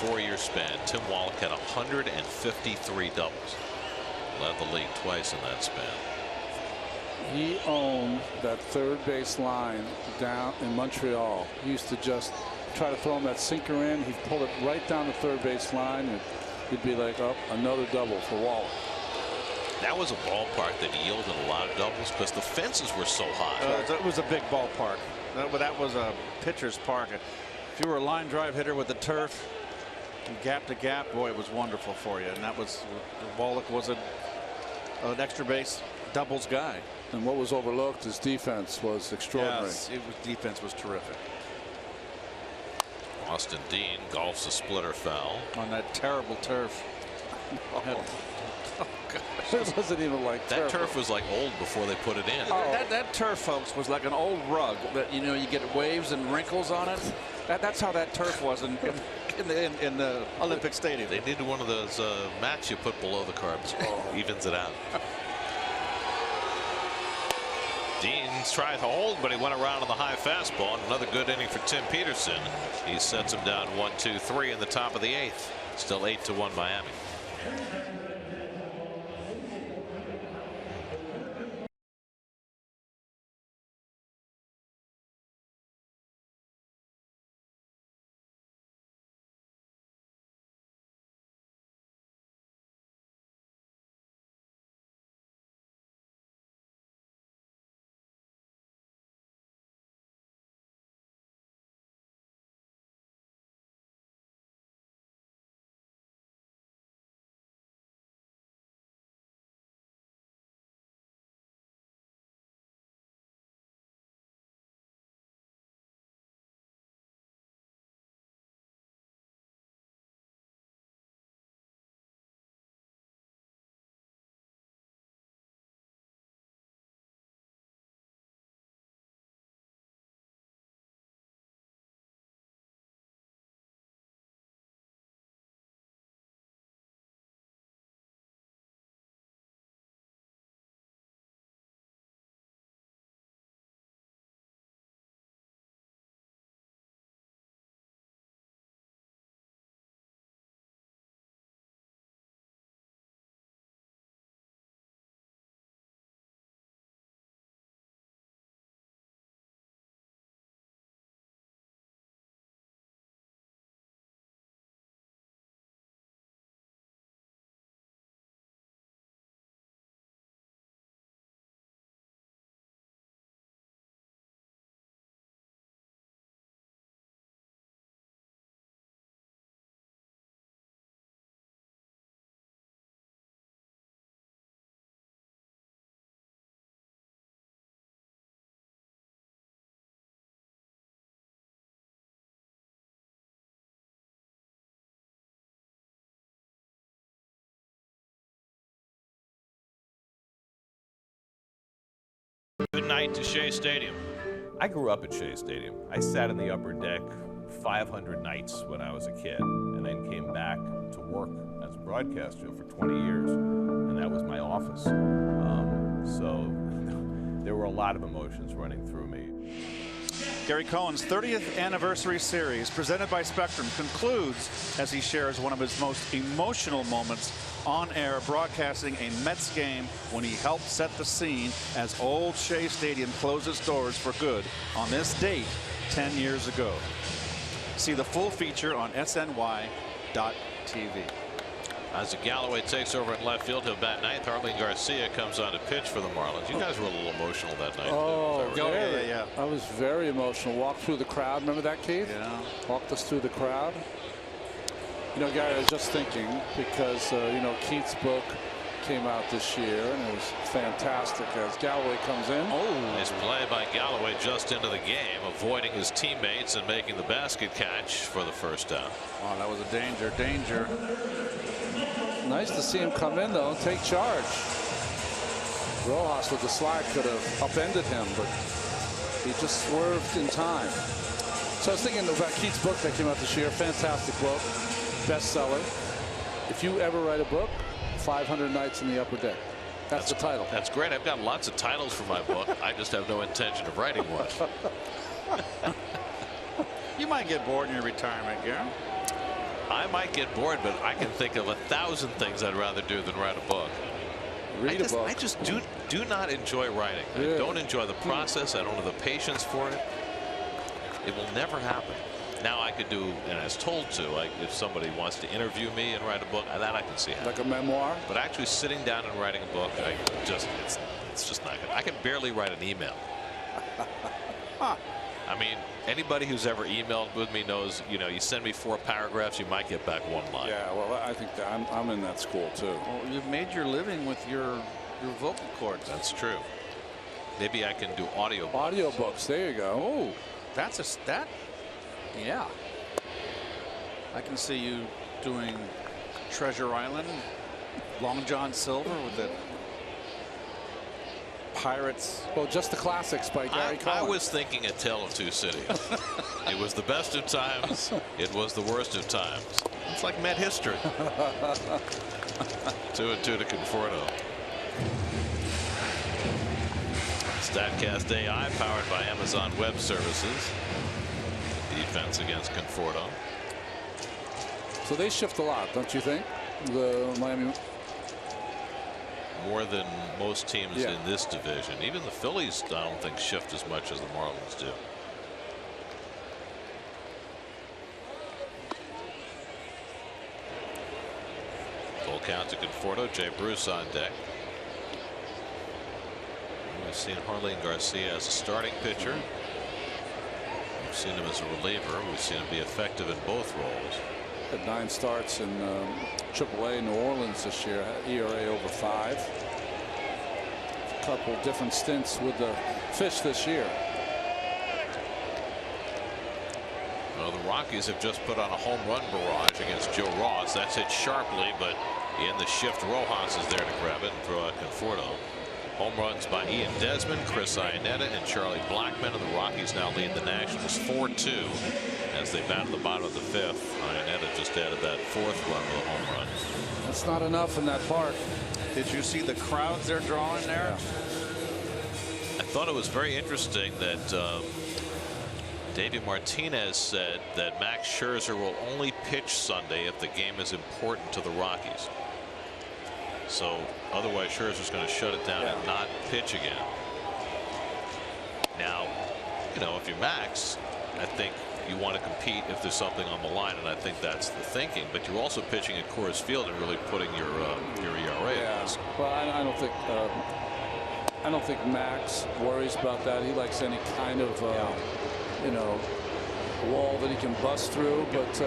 4-year span, Tim Wallach had 153 doubles. Led the league twice in that span. He owned that third base line down in Montreal. He used to just try to throw him that sinker in. He'd pull it right down the third base line, and he'd be like, oh, another double for Wallach. That was a ballpark that yielded a lot of doubles because the fences were so high. It was a big ballpark. That was a pitcher's park. If you were a line drive hitter with the turf, gap to gap, boy, it was wonderful for you. And that was, Wallach was an extra base doubles guy. And what was overlooked, his defense was extraordinary. Yes, defense was terrific. Austin Dean golfs a splitter foul on that terrible turf. Oh, gosh. It wasn't even like that turf was like old before they put it in. That turf, folks, was like an old rug that, you know, you get waves and wrinkles on it. That's how that turf was in the Olympic Stadium. They needed one of those mats you put below the carbs. Evens it out. Dean's tried to hold, but he went around on the high fastball. Another good inning for Tim Peterson. He sets him down 1-2-3 in the top of the 8th. Still 8-1 Miami. Good night to Shea Stadium. I grew up at Shea Stadium. I sat in the upper deck 500 nights when I was a kid, and then came back to work as a broadcaster for 20 years, and that was my office. So there were a lot of emotions running through me. Gary Cohen's 30th anniversary series presented by Spectrum concludes as he shares one of his most emotional moments on air, broadcasting a Mets game when he helped set the scene as old Shea Stadium closed its doors for good on this date 10 years ago. See the full feature on SNY.TV. As Galloway takes over in left field, he'll bat ninth. Harleen Garcia comes on to pitch for the Marlins. You guys were a little emotional that night. Oh, yeah. I was very emotional. Walked through the crowd. Remember that, Keith? Yeah. Walked us through the crowd. You know, Gary, I was just thinking because, you know, Keith's book came out this year, and it was fantastic as Galloway comes in. Oh, nice play by Galloway just into the game, avoiding his teammates and making the basket catch for the first down. Wow, that was a danger. Nice to see him come in, though, and take charge. Rojas with the slide could have upended him, but he just swerved in time. So I was thinking about Keith's book that came out this year. Fantastic book, bestseller. If you ever write a book, 500 Nights in the Upper Deck. That's the title. That's great. I've got lots of titles for my book. I just have no intention of writing one. You might get bored in your retirement, Gary. I might get bored, but I can think of 1,000 things I'd rather do than write a book. Read a book. I just do not enjoy writing. Yeah. I don't enjoy the process. I don't have the patience for it. It will never happen. Now I could do, and I was told to, like if somebody wants to interview me and write a book, that I can see happening. Like a memoir? But actually sitting down and writing a book, it's just not good. I can barely write an email. I mean, anybody who's ever emailed with me knows, you know, you send me 4 paragraphs, you might get back 1 line. Yeah, well, I think that I'm in that school too. Well, you've made your living with your vocal cords. That's true. Maybe I can do audio. Audiobooks. There you go. Oh, that's a stat. Yeah. I can see you doing Treasure Island, Long John Silver with the Pirates. Well, just the classics by Gary Cohen. I was thinking A Tale of Two Cities. It was the best of times. It was the worst of times. It's like Met history. 2-2 to Conforto. StatCast AI powered by Amazon Web Services. Defense against Conforto. So they shift a lot, don't you think? The Miami. More than most teams in this division. Even the Phillies, I don't think, shift as much as the Marlins do. Full count to Conforto. Jay Bruce on deck. We've seen Harleen Garcia as a starting pitcher. We've seen him as a reliever. We've seen him be effective in both roles. Had 9 starts in AAA New Orleans this year. ERA over 5. A couple different stints with the Fish this year. Well, the Rockies have just put on a home run barrage against Joe Ross. That's hit sharply, but in the shift, Rojas is there to grab it and throw out Conforto. Home runs by Ian Desmond, Chris Iannetta, and Charlie Blackmon, and the Rockies now lead the Nationals 4-2 as they battle the bottom of the 5th. Iannetta just added that 4th run with a home run. That's not enough in that park. Did you see the crowds they're drawing there? I thought it was very interesting that David Martinez said that Max Scherzer will only pitch Sunday if the game is important to the Rockies. So otherwise Scherzer's going to shut it down and not pitch again. Now, you know, if you're Max, I think you want to compete if there's something on the line, and I think that's the thinking. But you're also pitching at Coors Field and really putting your ERA at risk. Well, I don't think Max worries about that. He likes any kind of you know, wall that he can bust through. But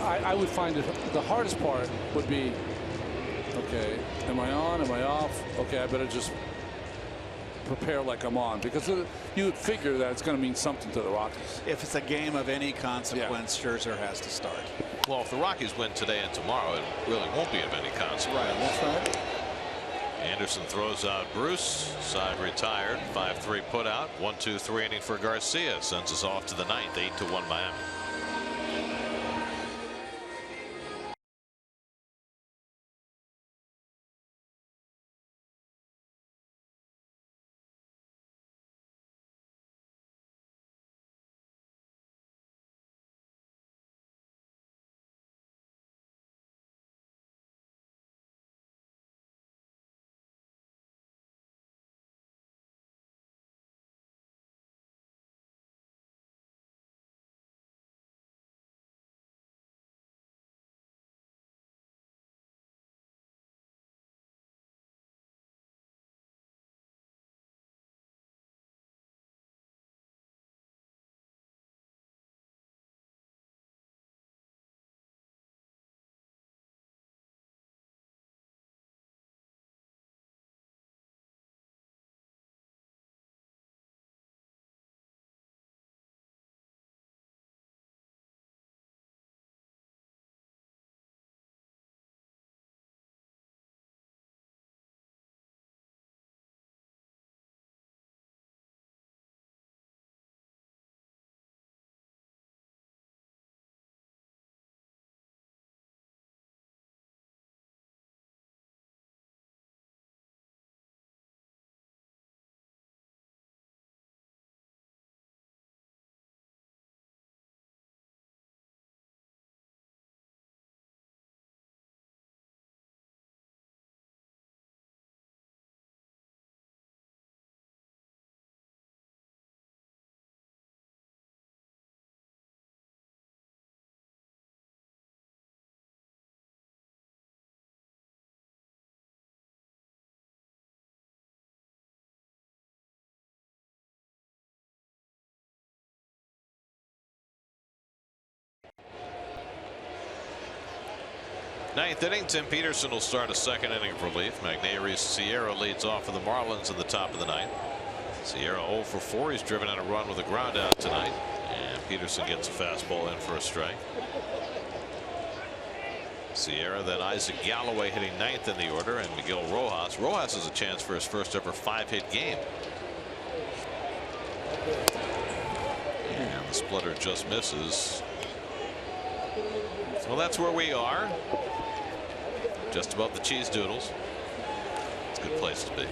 I would find it the hardest part would be, okay, am I on? Am I off? Okay, I better just prepare like I'm on, because you would figure that it's going to mean something to the Rockies. If it's a game of any consequence, Scherzer has to start. Well, if the Rockies win today and tomorrow, it really won't be of any consequence. Right, that's right. Anderson throws out Bruce. Side retired. 5-3 put out. 1-2-3 inning for Garcia. Sends us off to the ninth. 8-1 Miami. Ninth inning, Tim Peterson will start a second inning of relief. Magneuris Sierra leads off for the Marlins in the top of the ninth. Sierra 0 for 4. He's driven out a run with a ground out tonight. And Peterson gets a fastball in for a strike. Sierra, then Isaac Galloway hitting ninth in the order, and Miguel Rojas. Rojas has a chance for his first ever 5-hit game. And the splitter just misses. Well, that's where we are. Just above the Cheese Doodles. It's a good place to be.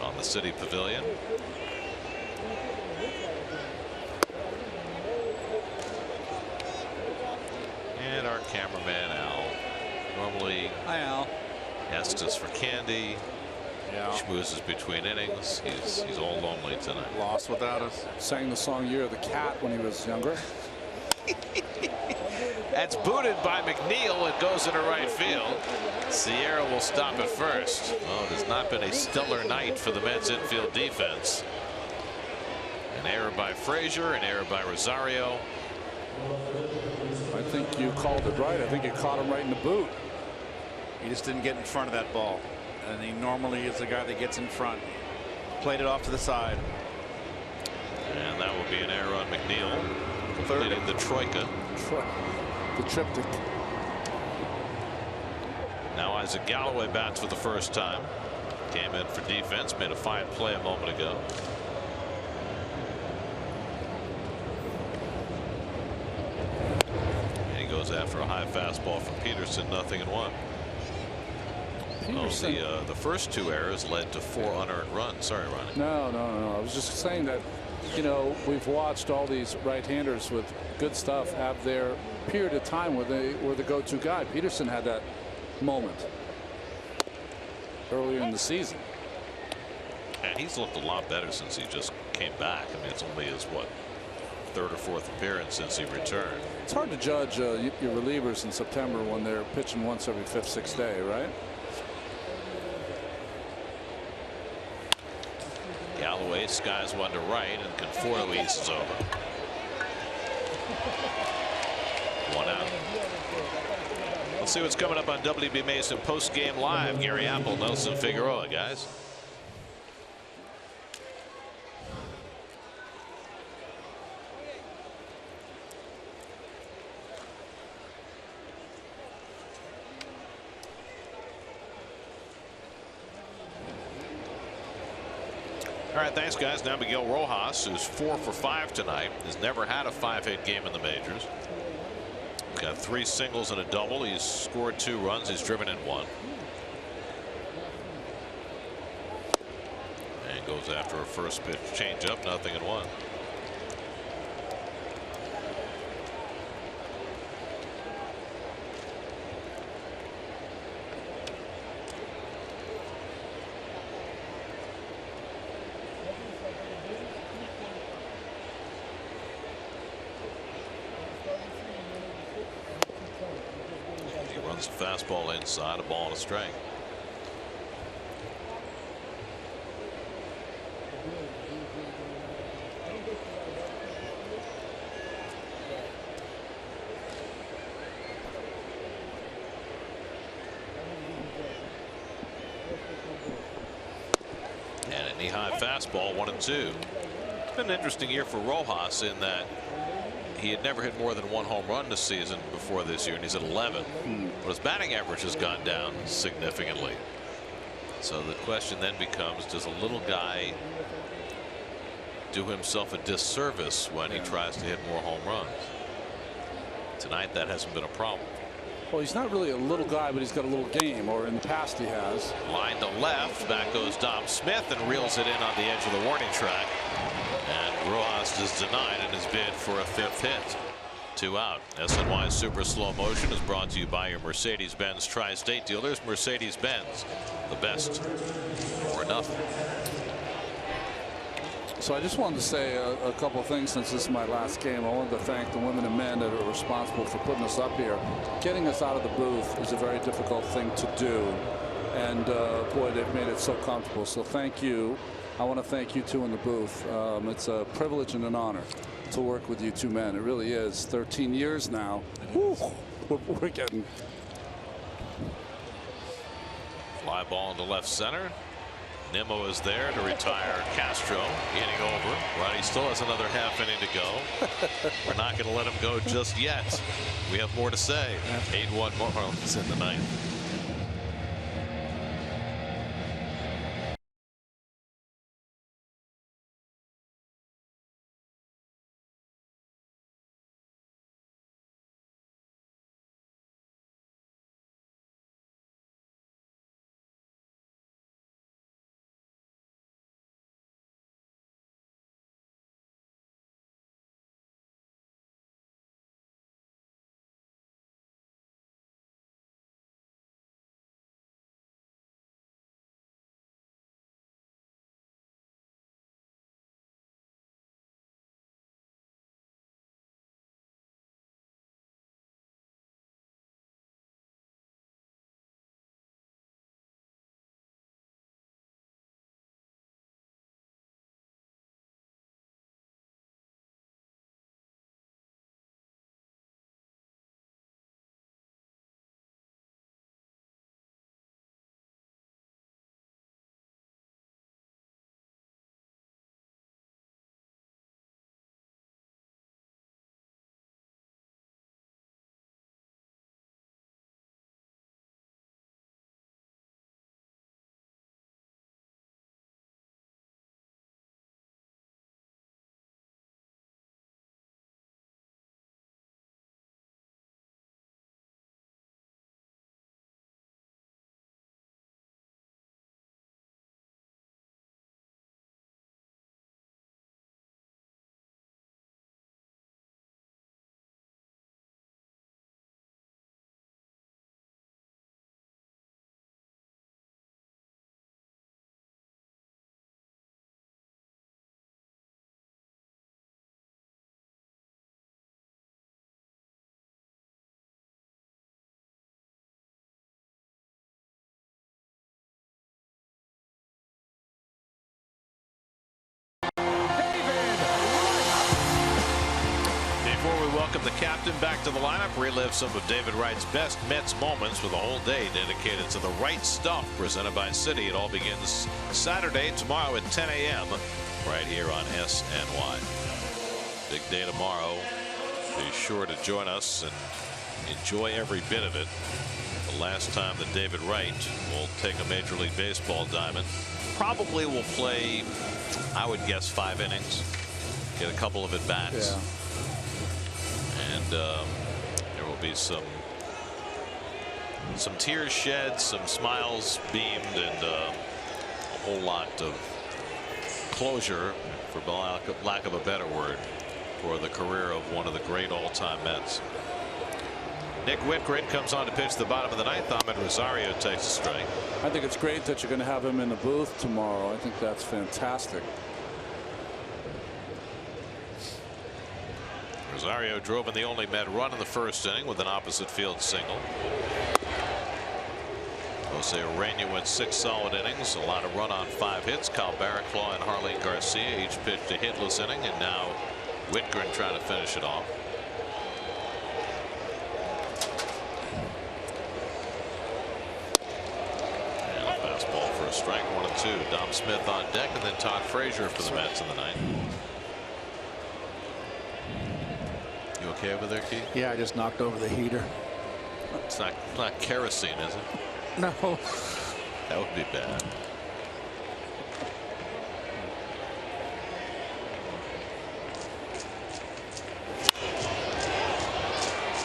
On the City Pavilion. And our cameraman Al. Normally, hi Al. Asks us for candy. Yeah. Schmoozes between innings. He's all lonely tonight. Lost without us. Sang the song "Year of the Cat" when he was younger. That's booted by McNeil. It goes into right field. Sierra will stop at first. Oh, it has not been a stellar night for the Mets infield defense. An error by Frazier, an error by Rosario. I think you called it right. I think you caught him right in the boot. He just didn't get in front of that ball. And he normally is the guy that gets in front. Played it off to the side. And that will be an error on McNeil. Completing the troika. The triptych. Now Isaac Galloway bats for the first time. Came in for defense. Made a fine play a moment ago. And he goes after a high fastball from Peterson. 0-1. Peterson. Oh, the first two errors led to 4 unearned runs. Sorry, Ronnie. No. I was just saying that, you know, we've watched all these right-handers with good stuff have their period of time where they were the go-to guy. Peterson had that moment earlier in the season. And he's looked a lot better since he just came back. I mean, it's only his, what, 3rd or 4th appearance since he returned. It's hard to judge your relievers in September when they're pitching once every 5th, 6th day, right? Galloway skies one to right, and Conforto eases over. 1 out. Let's see what's coming up on WB Mason post game live. Gary Apple, Nelson Figueroa, guys. All right, thanks, guys. Now Miguel Rojas, who's 4 for 5 tonight, has never had a 5-hit game in the majors. He's got 3 singles and a double. He's scored 2 runs. He's driven in 1. And goes after a first pitch changeup, 0-1. Fastball inside, a ball and a strike. And a knee-high fastball, 1-2. It's been an interesting year for Rojas in that he had never hit more than 1 home run this season before this year, and he's at 11. But his batting average has gone down significantly. So the question then becomes, does a little guy do himself a disservice when he tries to hit more home runs? Tonight that hasn't been a problem. Well, he's not really a little guy, but he's got a little game, or in the past he has. Line to left, back goes Dom Smith and reels it in on the edge of the warning track. And Rojas is denied in his bid for a 5th hit. 2 out. SNY Super Slow Motion is brought to you by your Mercedes-Benz Tri-State dealers. Mercedes-Benz, the best or nothing. So I just wanted to say a couple of things since this is my last game. I wanted to thank the women and men that are responsible for putting us up here. Getting us out of the booth is a very difficult thing to do. And boy, they've made it so comfortable. So thank you. I want to thank you two in the booth. It's a privilege and an honor to work with you 2 men. It really is. 13 years now. Woo, we're getting. Fly ball into left center. Nimmo is there to retire Castro. Getting over. Ronnie still has another half inning to go. We're not going to let him go just yet. We have more to say. 8-1 Marlins in the 9th. Welcome the captain back to the lineup. Relive some of David Wright's best Mets moments with a whole day dedicated to the Right Stuff presented by Citi. It all begins Saturday tomorrow at 10 a.m. right here on SNY. Big day tomorrow. Be sure to join us and enjoy every bit of it. The last time that David Wright will take a Major League Baseball diamond. Probably will play, I would guess, 5 innings. Get a couple of at-bats. Yeah. And there will be some tears shed, some smiles beamed, and a whole lot of closure, for lack of a better word, for the career of one of the great all-time Mets. Nick Whitgren comes on to pitch the bottom of the 9th. Ahmed Rosario takes a strike. I think it's great that you're going to have him in the booth tomorrow. I think that's fantastic. Rosario drove in the only Met run in the first inning with an opposite field single. Jose Urena went 6 solid innings, a lot of run on 5 hits. Kyle Barraclough and Harleen Garcia each pitched a hitless inning, and now Whitgren trying to finish it off. And a fastball for a strike, 1-2. Dom Smith on deck, and then Todd Frazier for the Mets in the 9th. You okay over there, Keith? Yeah, I just knocked over the heater. It's not kerosene, is it? No. That would be bad.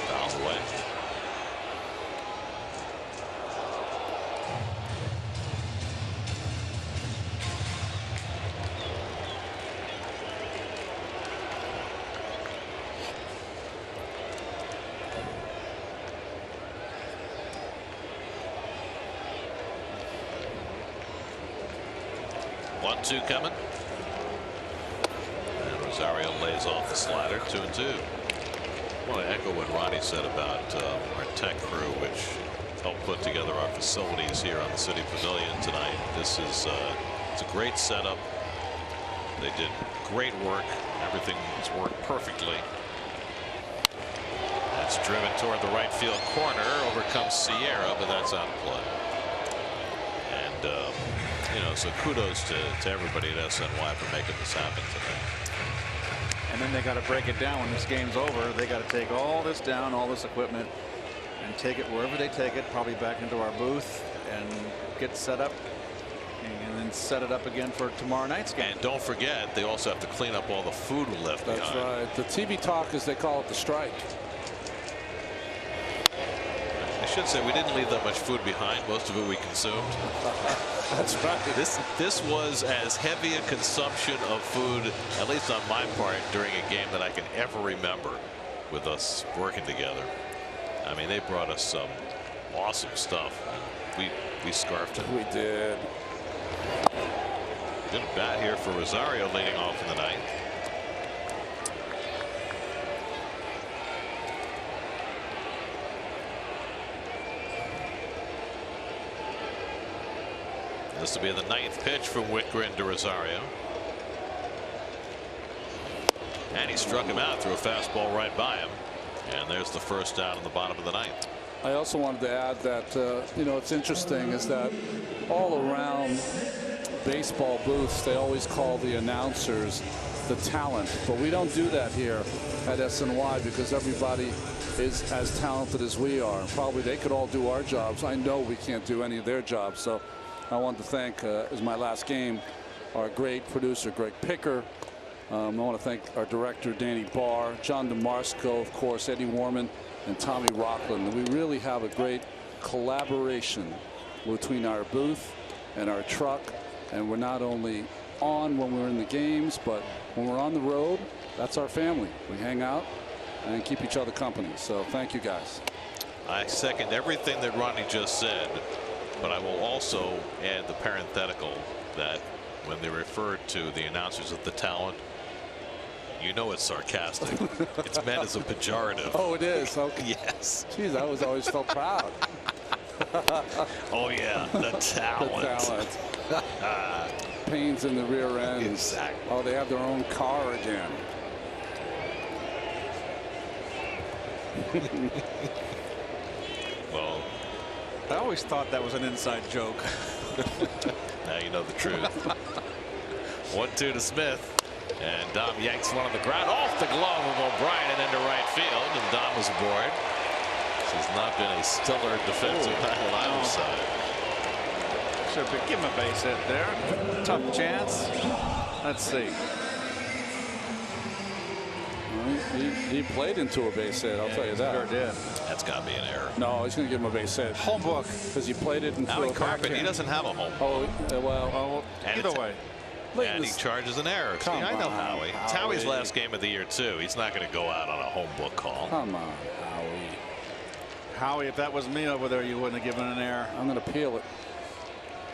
Fouled away. One-two coming. And Rosario lays off the slider. 2-2. I want to echo what Ronnie said about our tech crew, which helped put together our facilities here on the City Pavilion tonight. This is it's a great setup. They did great work. Everything's worked perfectly. That's driven toward the right field corner. Over comes Sierra, but that's out of play. And you know, so kudos to everybody at SNY for making this happen today. And then they got to break it down when this game's over. They got to take all this down, all this equipment, and take it wherever they take it, probably back into our booth, and get set up, and then set it up again for tomorrow night's game. And don't forget, they also have to clean up all the food left behind. That's right. The TV talk, as they call it, the strike. I should say we didn't leave that much food behind. Most of it we consumed. That's right. This was as heavy a consumption of food, at least on my part, during a game that I can ever remember with us working together. I mean, they brought us some awesome stuff. We scarfed it. We did. Good bat here for Rosario leading off in the 9th. This will be the 9th pitch from Whitgren to Rosario. And he struck him out, threw a fastball right by him. And there's the first out in the bottom of the 9th. I also wanted to add that, you know, it's interesting is that all around baseball booths, they always call the announcers the talent. But we don't do that here at SNY because everybody is as talented as we are. Probably they could all do our jobs. I know we can't do any of their jobs. So I want to thank, as my last game, our great producer, Greg Picker. I want to thank our director, Danny Barr, John DeMarsco, of course, Eddie Warman, and Tommy Rockland. We really have a great collaboration between our booth and our truck. And we're not only on when we're in the games, but when we're on the road, that's our family. We hang out and keep each other company. So thank you, guys. I second everything that Ronnie just said. But I will also add the parenthetical that when they refer to the announcers of the talent, you know it's sarcastic. It's meant as a pejorative. Oh, it is? Okay. Yes. Geez, I was always so proud. Oh, yeah, the talent. The talent. Pains in the rear end. Exactly. Oh, they have their own car again. Well, I always thought that was an inside joke. now you know the truth. 1-2 to Smith. And Dom yanks one on the ground off the glove of O'Brien and into right field. And Dom was aboard. So has not been a stellar defensive battle on either side. Should give him a base hit there. Tough chance. Let's see. He played into a base hit, I'll tell you that. Sure did. That's got to be an error. No, he's going to give him a base hit. Home book. Because he played it into Howie a Carpet, he doesn't have a home book. Oh, well, either way. And he charges an error. See, I know Howie. It's Howie's last game of the year, too. He's not going to go out on a home book call. Come on, Howie. Howie, if that was me over there, you wouldn't have given an error. I'm going to peel it.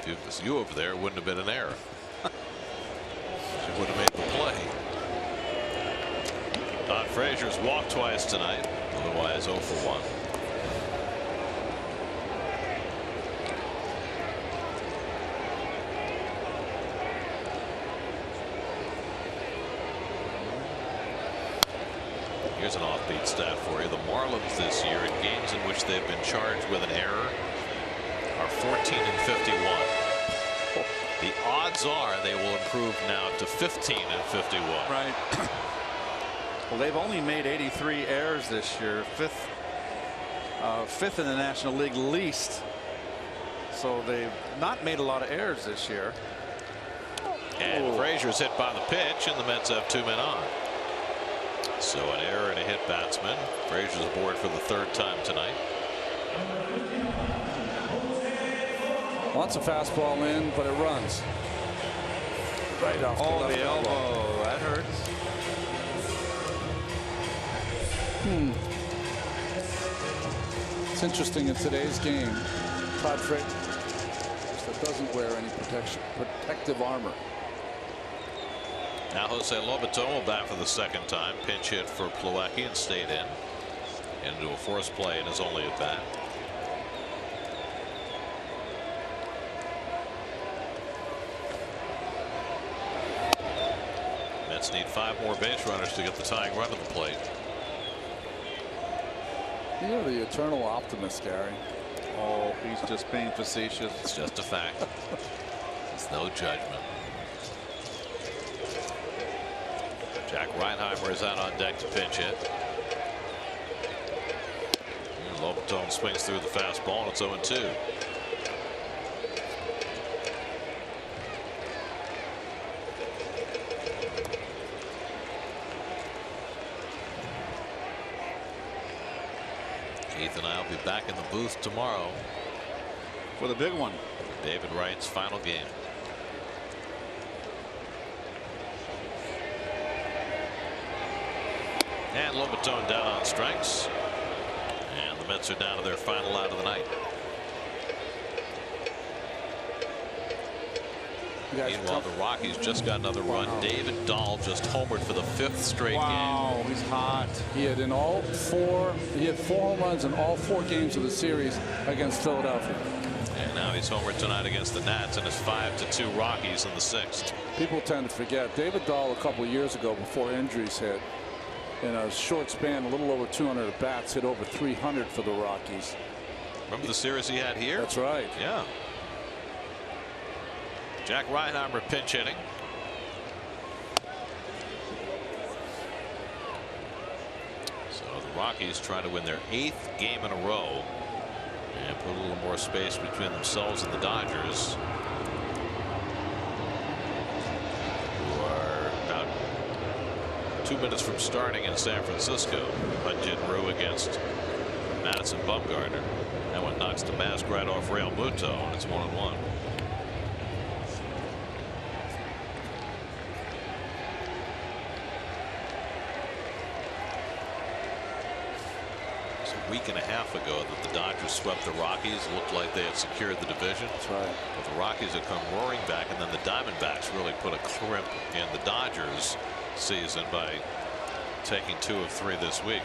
If it was you over there, it wouldn't have been an error. She would have made the play. Don Frazier's walked twice tonight. Otherwise, 0 for 1. Here's an offbeat stat for you. The Marlins this year, in games in which they've been charged with an error, are 14 and 51. The odds are they will improve now to 15 and 51. Right. Well, they've only made 83 errors this year, fifth in the National League least. So they've not made a lot of errors this year. And Frazier's hit by the pitch, and the Mets have 2 men on. So an error and a hit batsman. Frazier's aboard for the 3rd time tonight. Wants a fastball in, but it runs. Right off the elbow. That hurts. It's interesting in today's game. Todd Frazier that doesn't wear any protective armor. Now Jose Lobaton will bat for the 2nd time. Pinch hit for Plawecki and stayed in. Into a forced play in his only at bat. Mets need 5 more base runners to get the tying run to the plate. You're the eternal optimist, Gary. Oh, he's just being facetious. It's just a fact. It's no judgment. Jack Reinheimer is out on deck to pinch hit. Lobaton swings through the fastball, and it's 0-2. Keith and I will be back in the booth tomorrow for the big one. David Wright's final game. And Lobaton down on strikes. And the Mets are down to their final out of the night. Meanwhile, the Rockies just got another run. David Dahl just homered for the 5th straight game. Wow, he's hot. He had 4 home runs in all 4 games of the series against Philadelphia. And now he's homered tonight against the Nats and his 5-2 Rockies in the 6th. People tend to forget David Dahl a couple of years ago, before injuries hit, in a short span, a little over 200 at bats, hit over 300 for the Rockies. Remember the series he had here? That's right. Yeah. Jack Reinheimer pinch hitting. So the Rockies try to win their 8th game in a row and put a little more space between themselves and the Dodgers, who are about 2 minutes from starting in San Francisco. Hyun-Jin Ryu against Madison Bumgarner. That one knocks the mask right off Real Muto, and it's 1-1. Week and a half ago that the Dodgers swept the Rockies. Looked like they had secured the division. That's right. But the Rockies have come roaring back, and then the Diamondbacks really put a crimp in the Dodgers season by taking 2 of 3 this week.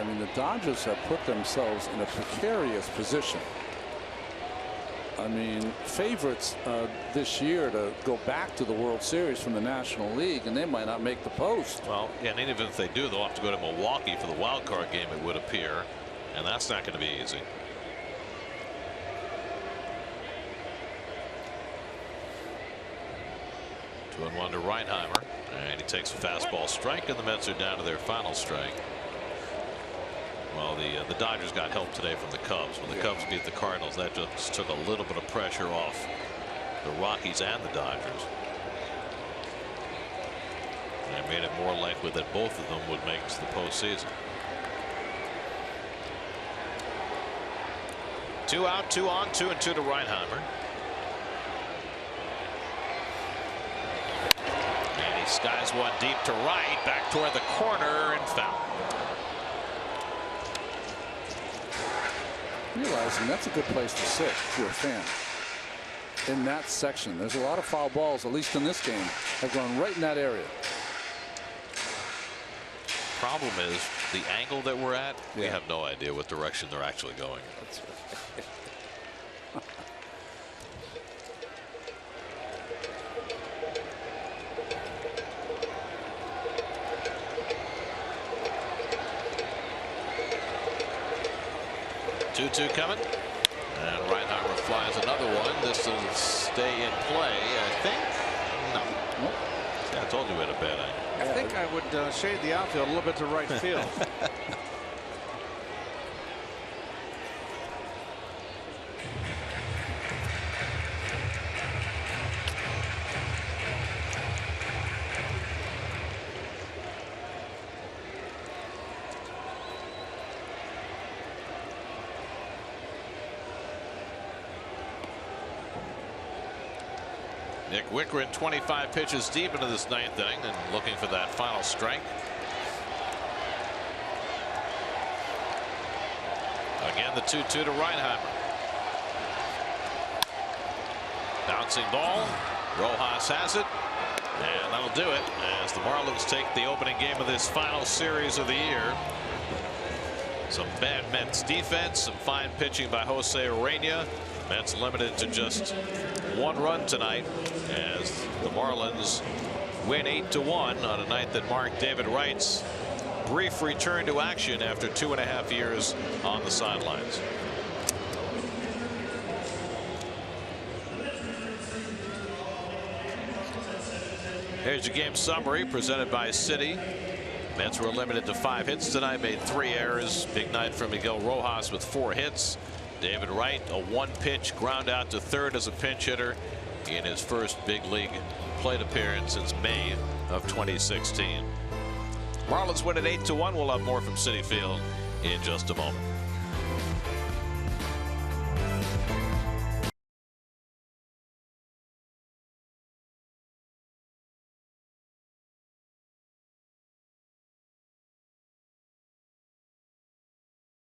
I mean, the Dodgers have put themselves in a precarious position. I mean, favorites this year to go back to the World Series from the National League, and they might not make the post. Well, yeah, and even if they do, they'll have to go to Milwaukee for the wild card game, it would appear, and that's not going to be easy. Two and one to Reinheimer, and he takes a fastball strike, and the Mets are down to their final strike. Well, the Dodgers got help today from the Cubs. When the Cubs beat the Cardinals, that just took a little bit of pressure off the Rockies and the Dodgers. And it made it more likely that both of them would make it to the postseason. 2 out, 2 on, 2-2 to Reinheimer. And he skies one deep to right, back toward the corner, and foul. Realizing that's a good place to sit if you're a fan. In that section, there's a lot of foul balls, at least in this game, have gone right in that area. Problem is the angle that we're at. We have no idea what direction they're actually going. That's right. 2-2 coming. And Reinheimer flies another one. This will stay in play, I think. No. See, I told you we had a bad angle. I think I would shade the outfield a little bit to right field. Nick Wickren 25 pitches deep into this 9th inning and looking for that final strike. Again, the 2-2 to Reinheimer. Bouncing ball. Rojas has it. And that'll do it as the Marlins take the opening game of this final series of the year. Some bad Mets defense, some fine pitching by Jose Urena. Mets limited to just 1 run tonight as the Marlins win 8-1 on a night that marked David Wright's brief return to action after 2.5 years on the sidelines. Here's your game summary presented by Citi. Mets were limited to 5 hits tonight, made 3 errors. Big night for Miguel Rojas with 4 hits. David Wright, a 1-pitch ground out to third as a pinch hitter in his first big league plate appearance since May of 2016. Marlins win at 8-1. We'll have more from Citi Field in just a moment.